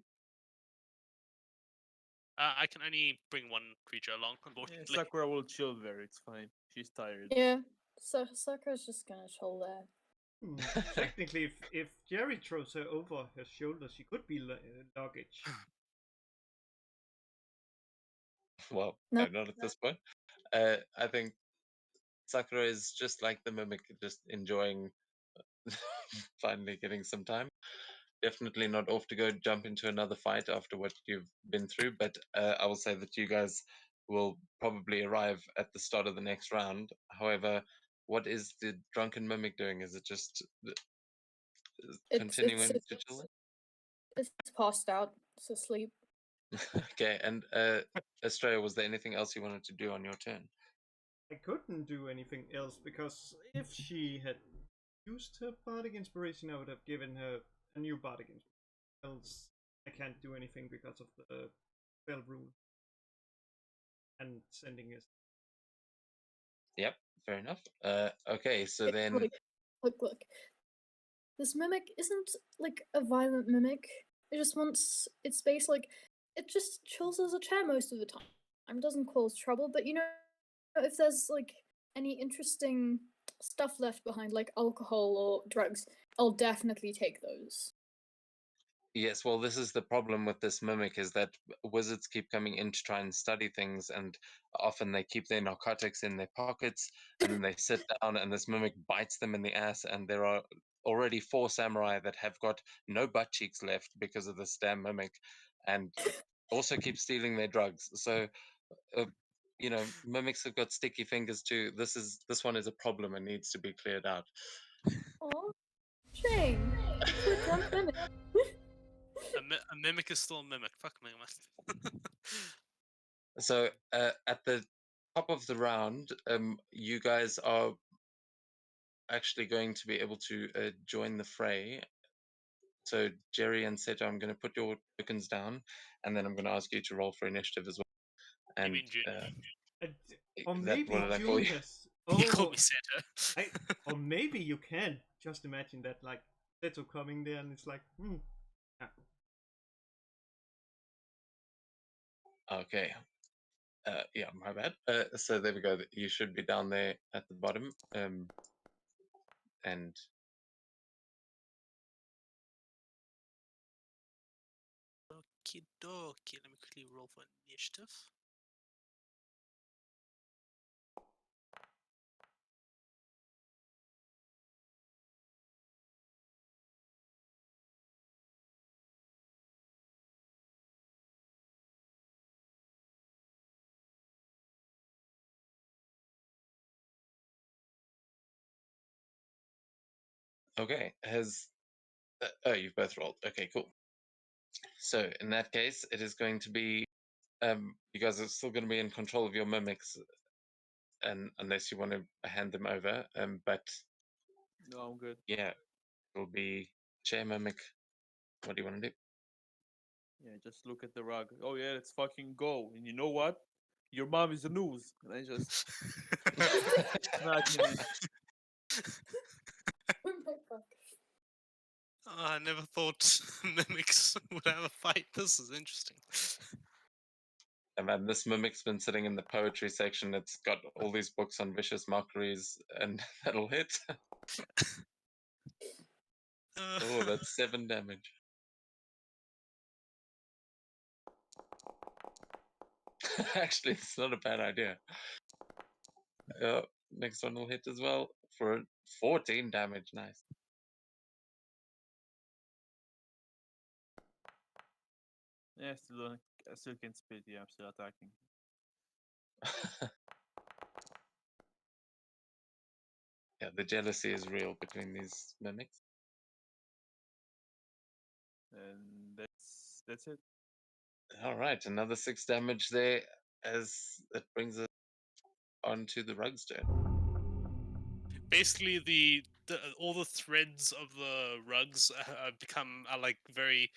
I can only bring one creature along, Yeah, unfortunately. Sakura will chill there, it's fine. She's tired. Yeah, so Sakura's just gonna chill there. Technically, if Jerry throws her over her shoulder, she could be luggage. Well, No, no, not at this point. I think Sakura is just like the mimic, just enjoying finally getting some time. Definitely not off to go jump into another fight after what you've been through, but I will say that you guys will probably arrive at the start of the next round. However, what is the drunken mimic doing? Is it just It's it's continuing it's, to chill? it's passed out. It's asleep. Okay, and Astraea, was there anything else you wanted to do on your turn? I couldn't do anything else because if she had used her bardic inspiration, I would have given her a new bardic inspiration. Else, I can't do anything because of the spell rule and sending us. Yep, fair enough. Okay, so It, then, like, look. This mimic isn't like a violent mimic. It just wants its space. Like it just chills as a chair most of the time. Doesn't cause trouble. But if there's like any interesting stuff left behind, like alcohol or drugs, I'll definitely take those. yes, well, this is the problem with this mimic is that wizards keep coming in to try and study things, and often they keep their narcotics in their pockets, and then they sit down, and this mimic bites them in the ass, and there are already 4 samurai that have got no butt cheeks left because of this damn mimic, and it also keeps stealing their drugs. So, uh, mimics have got sticky fingers too. This one is a problem and needs to be cleared out. Oh, shame. To a drunk mimic. A mimic is still a mimic. Fuck mimic. So at the top of the round, you guys are actually going to be able to join the fray. So Jerry and Seto, I'm going to put your tokens down, and then I'm going to ask you to roll for initiative as well. You And mean June? And, or that, what maybe did I call June you? has. He called Oh, me Santa. or maybe you can just imagine that, like Seto coming there, and it's like, yeah. Okay. Yeah, my bad. So there we go. You should be down there at the bottom. And Okie dokie. Let me quickly roll for initiative. okay, oh, you've both rolled. Okay, cool. So in that case, it is going to be you guys are still going to be in control of your mimics, and unless you want to hand them over. But No, I'm good. yeah, it'll be chair mimic. What do you want to do? Yeah, just look at the rug. Oh yeah, let's fucking go. And you know what? Your mom is the news. And I just smack him in. Oh my god. Oh, I never thought mimics would have a fight. This is interesting. And man, this mimic's been sitting in the poetry section. It's got all these books on vicious mockeries, and that'll hit. Oh, that's 7 damage. Actually, it's not a bad idea. Next one will hit as well for 14 damage. Nice. Yeah, I still can spit. Yeah, I'm still attacking. Yeah, the jealousy is real between these mimics. And that's it. All right, another 6 damage there as it brings us onto the rug's turn. Basically, all the threads of the rugs are like very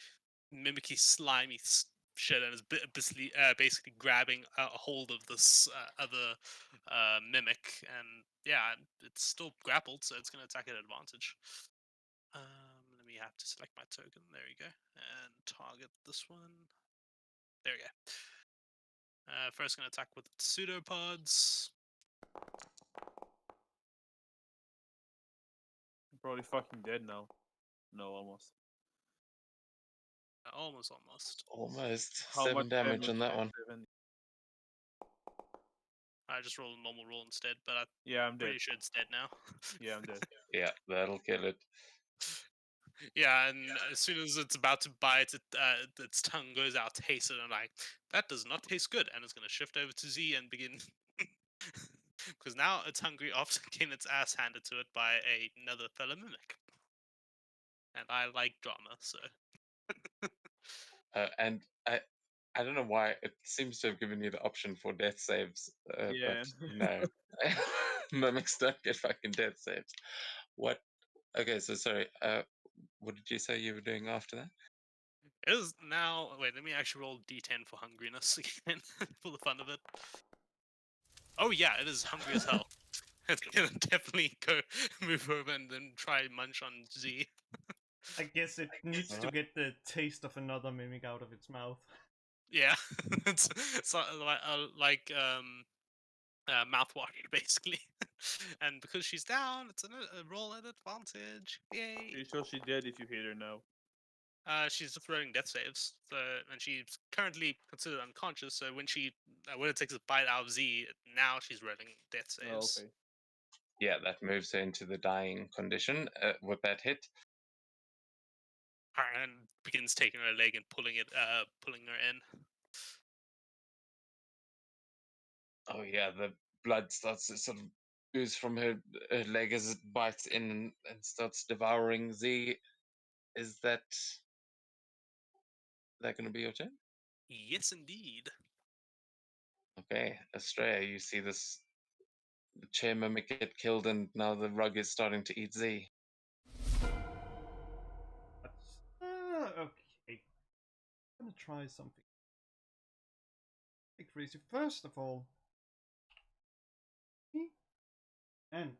mimicky, slimy shit, and is basically grabbing a hold of this other mimic, and yeah, it's still grappled, so it's going to attack at advantage. Let me have to select my token. There you go, and target this one. There we go. First, going to attack with pseudopods. I'm probably fucking dead now. No, almost. Almost. Almost How much 7 damage damage? on that one. 7. I just rolled a normal roll instead, but I'm Yeah, I'm dead. pretty sure it's dead now. Yeah, I'm dead. Yeah, that'll kill it. Yeah, and as soon as it's about to bite, its tongue goes out tasted, and like, that does not taste good, and it's going to shift over to Z and begin. Because now it's hungry after getting its ass handed to it by another fellow mimic. And I like drama, so. And I don't know why it seems to have given you the option for death saves, Yeah. but no, mimics don't get fucking death saves. What? Okay, so sorry. What did you say you were doing after that? It is now. Wait, let me actually roll d10 for hungriness again, for the fun of it. Oh, yeah, it is hungry as hell. It's gonna definitely go move over and then try munch on Z. I guess it needs to Alright. get the taste of another mimic out of its mouth. Yeah, it's mouthwash basically. And because she's down, it's a roll at advantage. Yay! Pretty sure she's dead if you hit her now. She's throwing death saves, so and she's currently considered unconscious. So when it takes a bite out of Z, now she's rolling death Oh, saves. okay. Yeah, that moves her into the dying condition with that hit. And begins taking her leg and pulling her in. Oh yeah, the blood starts to sort of ooze from her leg as it bites in and starts devouring Z. Is that going to be your turn? Yes, indeed. Okay, Astraea, you see this chair mimic get killed, and now the rug is starting to eat Z. Okay. I'm gonna try something. Hey, crazy. First of all, and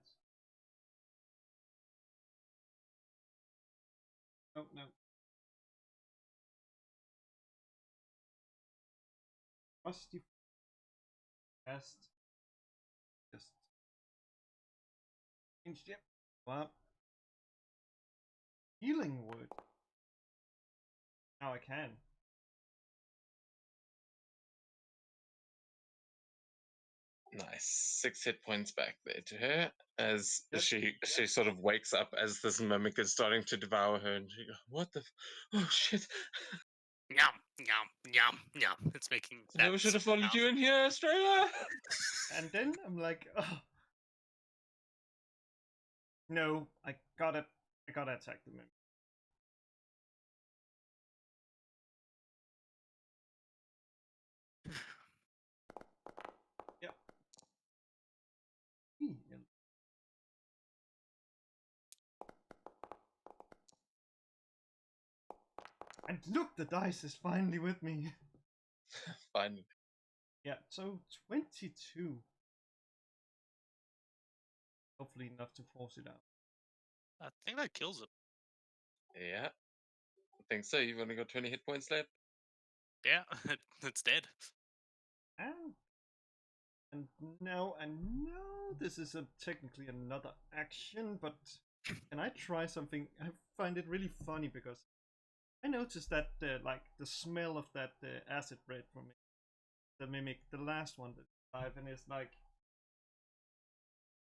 oh no, rusty fast. Just changed it. Well, healing wood. Now I can. Nice, 6 hit points back there to her as Yep. she sort of wakes up as this mimic is starting to devour her, and she goes, "What the? Oh shit! Yum, yum, yum, yum. It's making I that never should have sort of followed sound. you in here, Australia." And then I'm like, oh no, I gotta attack the mimic. Yep. And look, the dice is finally with me. Fine. Yeah, so 22. Hopefully enough to force it out. I think that kills it. Yeah, I think so. You've only got 20 hit points left. Yeah, it's dead. And now, this is technically another action, but can I try something? I find it really funny because I noticed that like the smell of that acid bread from the mimic, the last one that died, and it's like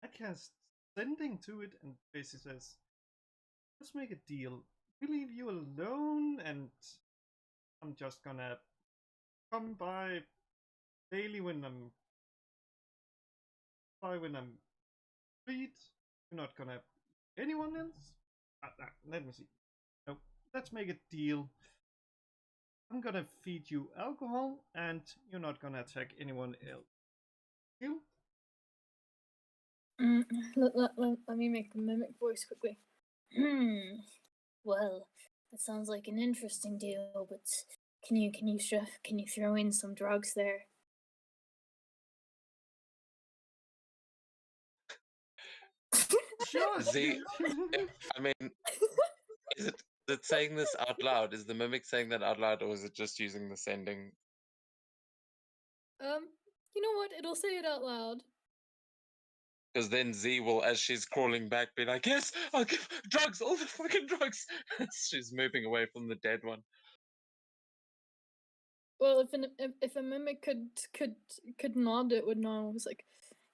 I cast sending to it, and basically says, "Let's make a deal. We leave you alone, and I'm just gonna come daily when I'm freed. You're not gonna anyone else. Let me see. No, let's make a deal. I'm gonna feed you alcohol, and you're not gonna attack anyone else. Deal? Let me make the mimic voice quickly. Well, that sounds like an interesting deal, but can you throw in some drugs there? Sure. Z, I mean, is it saying this out loud? Is the mimic saying that out loud, or is it just using the sending? You know what? It'll say it out loud. Because then Z will, as she's crawling back, be like, "Yes, I'll give drugs, all the fucking drugs." She's moving away from the dead one. Well, if a mimic could nod, it would know. It's like,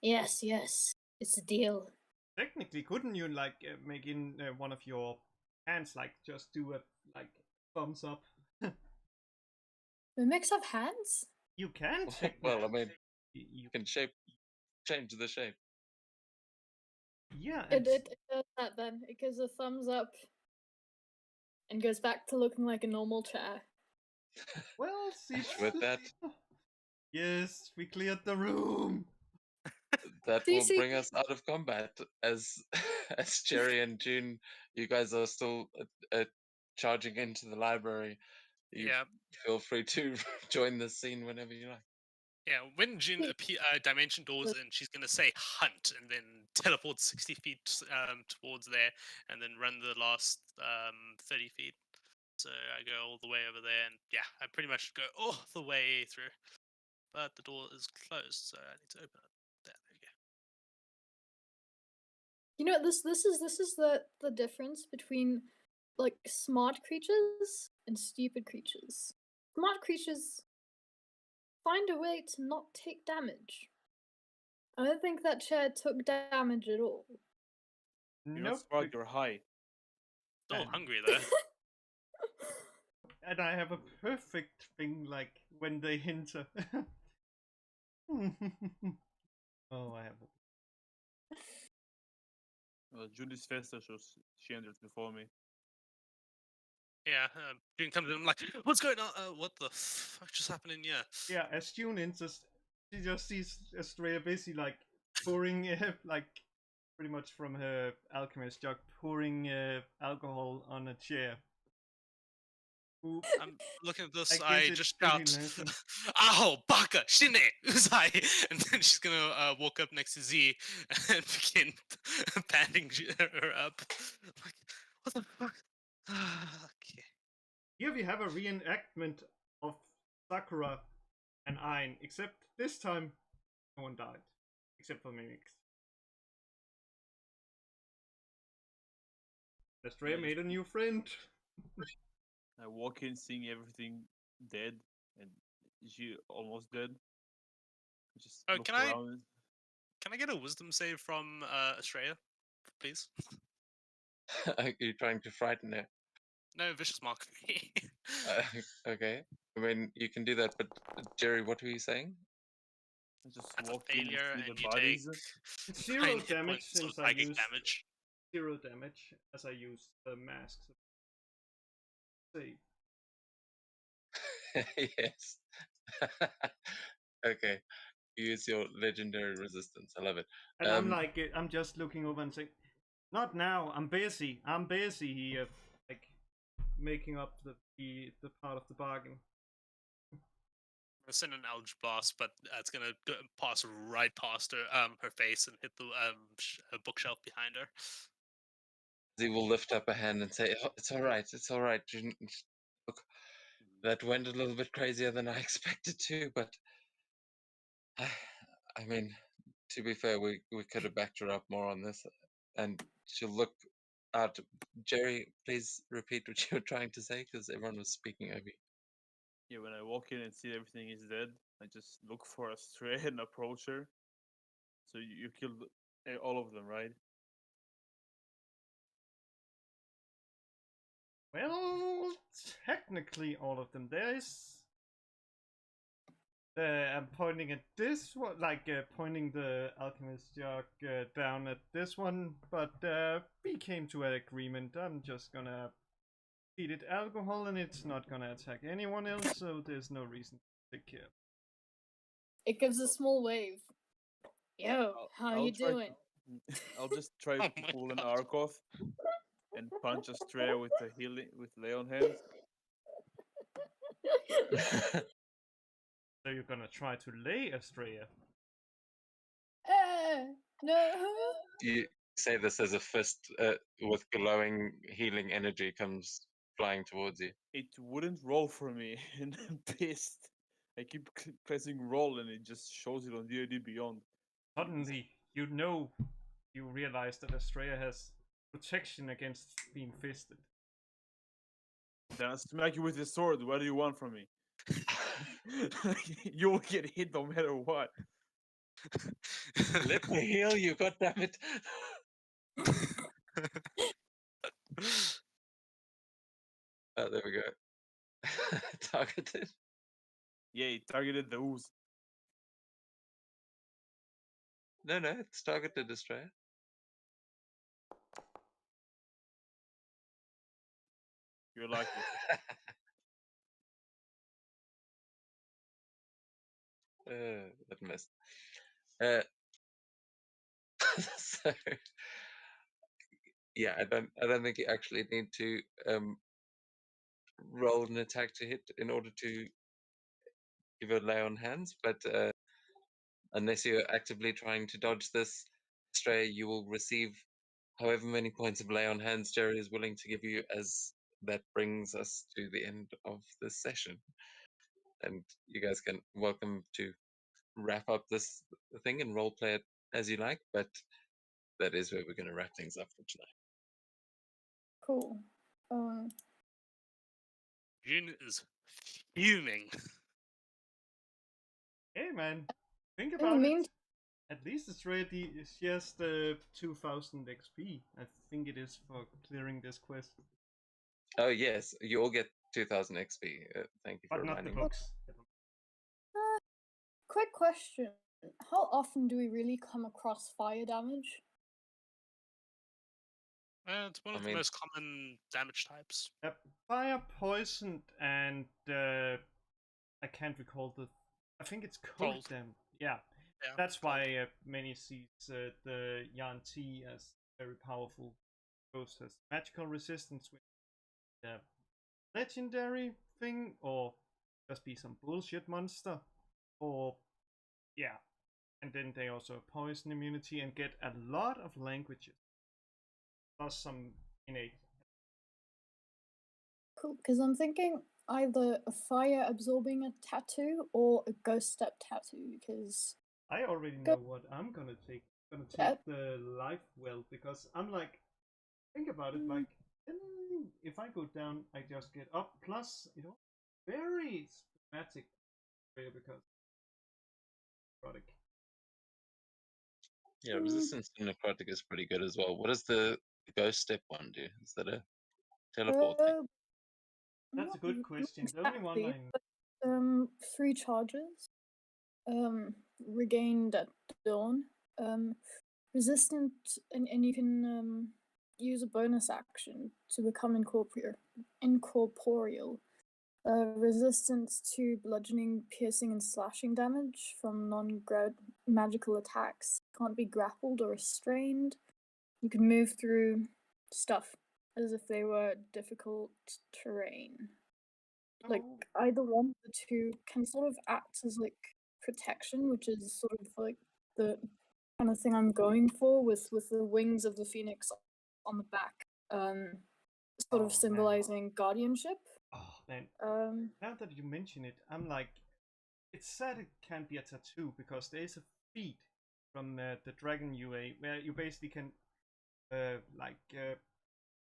yes, yes, it's a deal. Technically, couldn't you like make in one of your hands like just do a like thumbs up? Mimics have hands. You can Well, I technically. mean, You, you can change the shape. yeah, and It does that then. It gives a thumbs up and goes back to looking like a normal chair. well, see. With that, Yes, we cleared the room. that Do you will see? bring us out of combat as as Jerry and June, you guys are still charging into the library. You Yeah, feel free to join the scene whenever you like. yeah. When Jin dimension doors The- in, she's gonna say hunt and then teleport 60 feet towards there, and then run the last 30 feet. So I go all the way over there, and yeah, I pretty much go all the way through. But the door is closed, so I need to open it. There we go. You know, this is the difference between like smart creatures and stupid creatures. Smart creatures find a way to not take damage. I don't think that chair took damage at all. You're not Nope. smart, you're high. Still And- hungry though. And I have a perfect thing like when they enter. Oh, I have. June is faster, so she enters before me. Yeah, June comes in. I'm like, what's going on? What the fuck just happened in here? Yeah, as June enters, she just sees Astraea busy like pouring, like pretty much from her alchemist jug, pouring alcohol on a chair. Who, I'm looking at this. I guess I it's just pretty shout, lesson. "Aho, baka, shine, uzai!" And then she's gonna walk up next to Z and begin banding her up. Like, what the fuck? Okay. Here we have a reenactment of Sakura and Ain, except this time no one died, except for mimics. Astraea Yeah, made a new friend. I walk in seeing everything dead and she almost dead. Just Oh, look around. can I get a wisdom save from Astraea, please? Are you trying to frighten her? No, vicious mark. Uh, okay. I mean, you can do that, but Jerry, what were you saying? I just That's a walk in and failure, see and the you take bodies. 0 9 hit damage points of since I psychic used damage. 0 damage as I used the masks. Save. Yes. Okay. Use your legendary resistance. I love it. And I'm like, I'm just looking over and saying, "Not now. I'm busy. I'm busy here." Like making up the part of the bargain. I'm gonna send an Eldritch Blast, but it's gonna pass right past her face and hit the bookshelf behind her. he will lift up a hand and say, "Oh, it's all right. It's all right. Look, that went a little bit crazier than I expected to, but I mean, to be fair, we could have backed her up more on this." And she'll look out. Jerry, please repeat what you were trying to say because everyone was speaking over you. Yeah, when I walk in and see everything is dead, I just look for a stray and approach her. So you killed all of them, right? Well, technically all of them. There is. I'm pointing at this one, like pointing the alchemist jug down at this one, but we came to an agreement. I'm just gonna feed it alcohol, and it's not gonna attack anyone else, so there's no reason to take care. It gives a small wave. Yo, how I'll you try doing? I'll just try Oh to my pull an god. arc off and punch Astraea with the healing with lay on hands. So you're gonna try to lay Astraea. No. You say this as a fist with glowing healing energy comes flying towards you. It wouldn't roll for me, and I'm pissed. I keep pressing roll, and it just shows it on D&D Beyond. Suddenly, you realize that Astraea has protection against being fisted. Then I smack you with the sword. What do you want from me? You will get hit no matter what. Let me heal you, goddammit. Oh, there we go. Targeted. Yeah, he targeted the ooze. No, it's targeted Astraea. You're lucky. That missed. Uh, so yeah, I don't think you actually need to roll an attack to hit in order to give a lay on hands, but unless you're actively trying to dodge this, Astraea, you will receive however many points of lay on hands Jerry is willing to give you, as that brings us to the end of this session. And you guys can welcome to wrap up this thing and role play it as you like, but that is where we're going to wrap things up for tonight. Cool. Jin is fuming. Hey man, think In the about it. meantime, At least it's ready. It's just 2000 XP. I think it is for clearing this quest, Oh yes, you all get 2000 XP. Thank you for but not the reminding me. books. quick question: how often do we really come across fire damage? It's one I of the mean, most common damage types. Fire, poison, and I can't recall the. I think it's cold Cold. damage. Yeah, Yeah, that's cold. why many sees the Yan T as very powerful. Both has magical resistance with the legendary thing, or just be some bullshit monster, or yeah. And then they also have poison immunity and get a lot of languages, plus some innate. Cool, because I'm thinking either a fire absorbing a tattoo or a ghost step tattoo. Because I already know ghost what I'm gonna take. I'm gonna step, take the life well because I'm like, think about it, like if I go down, I just get up. Plus, very schematic because product. yeah, mm, resistance to necrotic is pretty good as well. What does the ghost step one do? Is that a teleport thing? uh, That's a not good question. The only one exactly, I but 3 charges. Regained at dawn. Resistant, and you can use a bonus action to become incorporeal. Resistance to bludgeoning, piercing, and slashing damage from magical attacks. Can't be grappled or restrained. You can move through stuff as if they were difficult terrain. Like oh either one of the two can sort of act as like protection, which is sort of like the kind of thing I'm going for with the wings of the phoenix on the back, sort of man. symbolizing guardianship. Oh man, Um, now that you mention it, I'm like, it's sad it can't be a tattoo because there is a feat from the Dragon UA where you basically can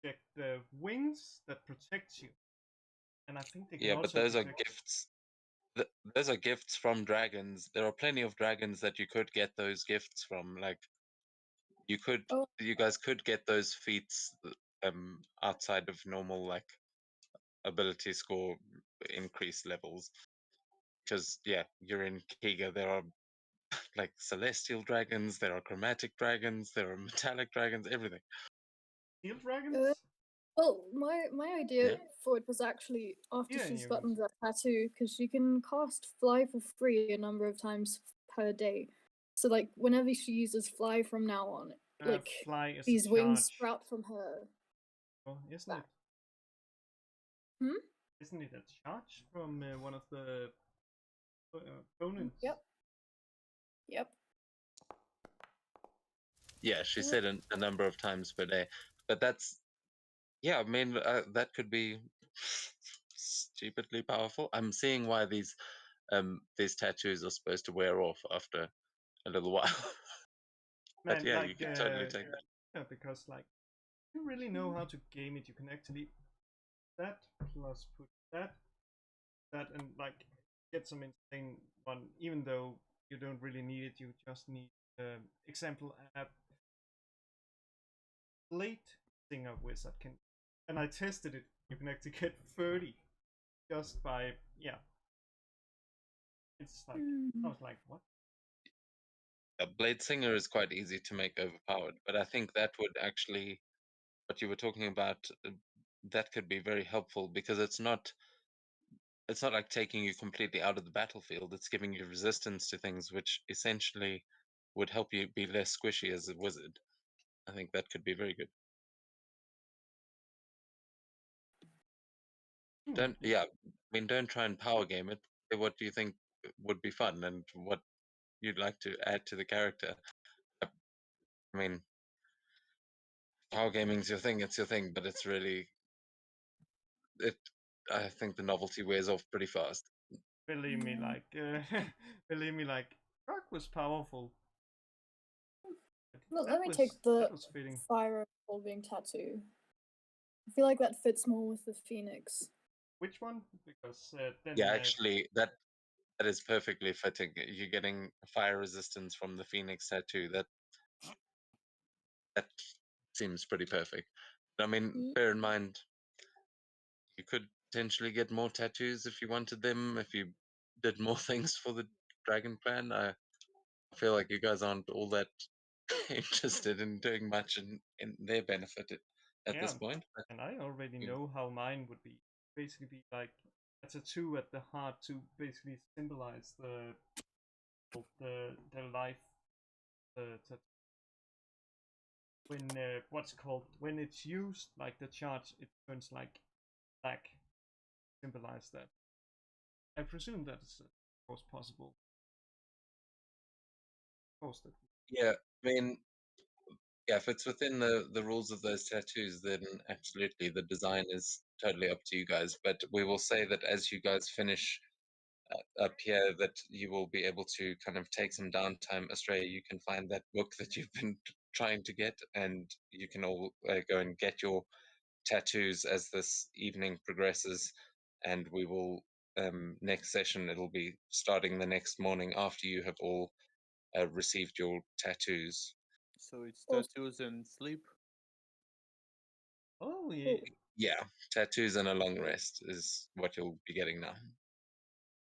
get the wings that protect you, and I think they can Yeah, but also those are protect. gifts. Those are gifts from dragons. There are plenty of dragons that you could get those gifts from. Like oh, you guys could get those feats outside of normal like ability score increase levels. Because yeah, you're in Kiga. There are like celestial dragons. There are chromatic dragons. There are metallic dragons. Everything. Steel uh, dragons? well, my idea Yeah. for it was actually after Yeah, she's humans. gotten that tattoo, because she can cast fly for free a number of times per day. So like whenever she uses fly from now on, like Fly is a these wings charge. sprout from her Oh, isn't back. it? Hmm? Isn't it a charge from one of the opponents? Yep. Yep. Yeah, she Uh, said a number of times per day, but that's yeah. I mean, that could be stupidly powerful. I'm seeing why these tattoos are supposed to wear off after a little while. But Man, yeah, you like, can totally take that. yeah, because like, you really know how to game it. You can actually that plus put that that and like get some insane one, even though you don't really need it. You just need, example, a late singer wizard can, and I tested it. You can actually get 30 just by, yeah. It's like I was like, what? A Blade Singer is quite easy to make overpowered, but I think that would actually, what you were talking about, that could be very helpful because it's not like taking you completely out of the battlefield. It's giving you resistance to things, which essentially would help you be less squishy as a wizard. I think that could be very good. Don't, Yeah. yeah, I mean, don't try and power game it. Say what do you think would be fun and what you'd like to add to the character. I mean, power gaming's your thing, it's your thing, but it's really it. I think the novelty wears off pretty fast. Believe me, Yeah. like, believe me, like, Rock was powerful. Look, That let me was take the that was fitting. fire being tattoo. I feel like that fits more with the phoenix. Which one? Because then Yeah, actually, that is perfectly fitting. You're getting fire resistance from the Phoenix tattoo. That seems pretty perfect. I mean, Ye- bear in mind, you could potentially get more tattoos if you wanted them, if you did more things for the Dragon Clan. I feel like you guys aren't all that interested in doing much in their benefit at yeah, this point. But and I already you- know how mine would be. Basically, be like a tattoo at the heart to basically symbolize the life. The when what's called when it's used like the charge, it turns like black. Symbolize that. I presume that's of course possible. Of course, that. yeah, I mean, yeah, if it's within the rules of those tattoos, then absolutely the design is totally up to you guys. But we will say that as you guys finish up here, that you will be able to kind of take some downtime. Australia, you can find that book that you've been trying to get, and you can all go and get your tattoos as this evening progresses. And we will next session. It'll be starting the next morning after you have all received your tattoos. So it's Also, tattoos and sleep. Oh yeah. cool. Yeah, tattoos and a long rest is what you'll be getting now.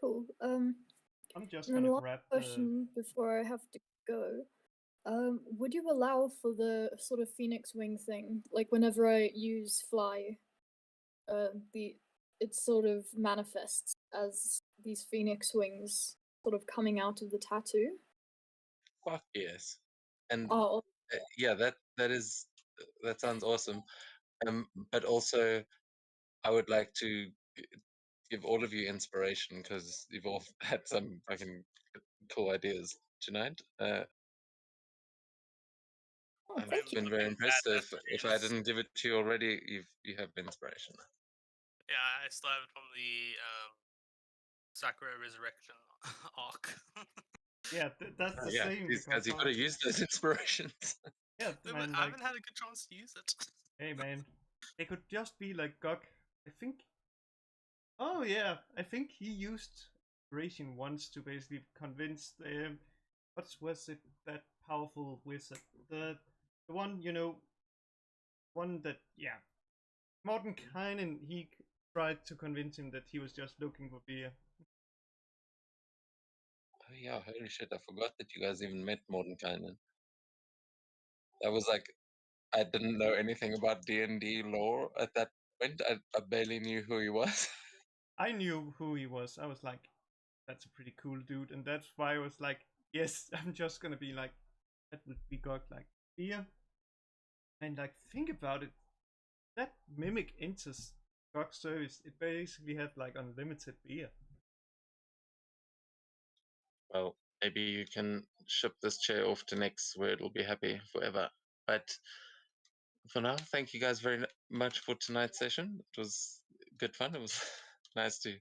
Cool. I'm just And then gonna last grab the. question before I have to go. Would you allow for the sort of phoenix wing thing? Like whenever I use fly, the it sort of manifests as these phoenix wings sort of coming out of the tattoo. Fuck yes. And Oh, yeah, that sounds awesome. But also, I would like to give all of you inspiration because you've all had some fucking cool ideas tonight. oh, I thank I've you. mean, been very looking impressed. at If I is didn't give it to you already, you have inspiration. yeah, I still have it from the Sakura Resurrection arc. Yeah, that's the Yeah, same these guys, because you've got to use those inspirations. yeah, No, but man, I like, haven't had a good chance to use it. hey, man, they could just be like Gok. I think. Oh yeah, I think he used inspiration once to basically convince the. What was it? That powerful wizard, the one one that yeah, Morton Kynan. He tried to convince him that he was just looking for beer. Oh yeah, holy shit! I forgot that you guys even met Mordenkainen. That was like I didn't know anything about D&D lore at that point. I barely knew who he was. I knew who he was. I was like, that's a pretty cool dude, and that's why I was like, yes, I'm just gonna be like, that would be God like beer, and like think about it, that mimic enters God service. It basically had like unlimited beer. Well, maybe you can ship this chair off to Nex where it'll be happy forever. But for now, thank you guys very much for tonight's session. It was good fun. It was nice to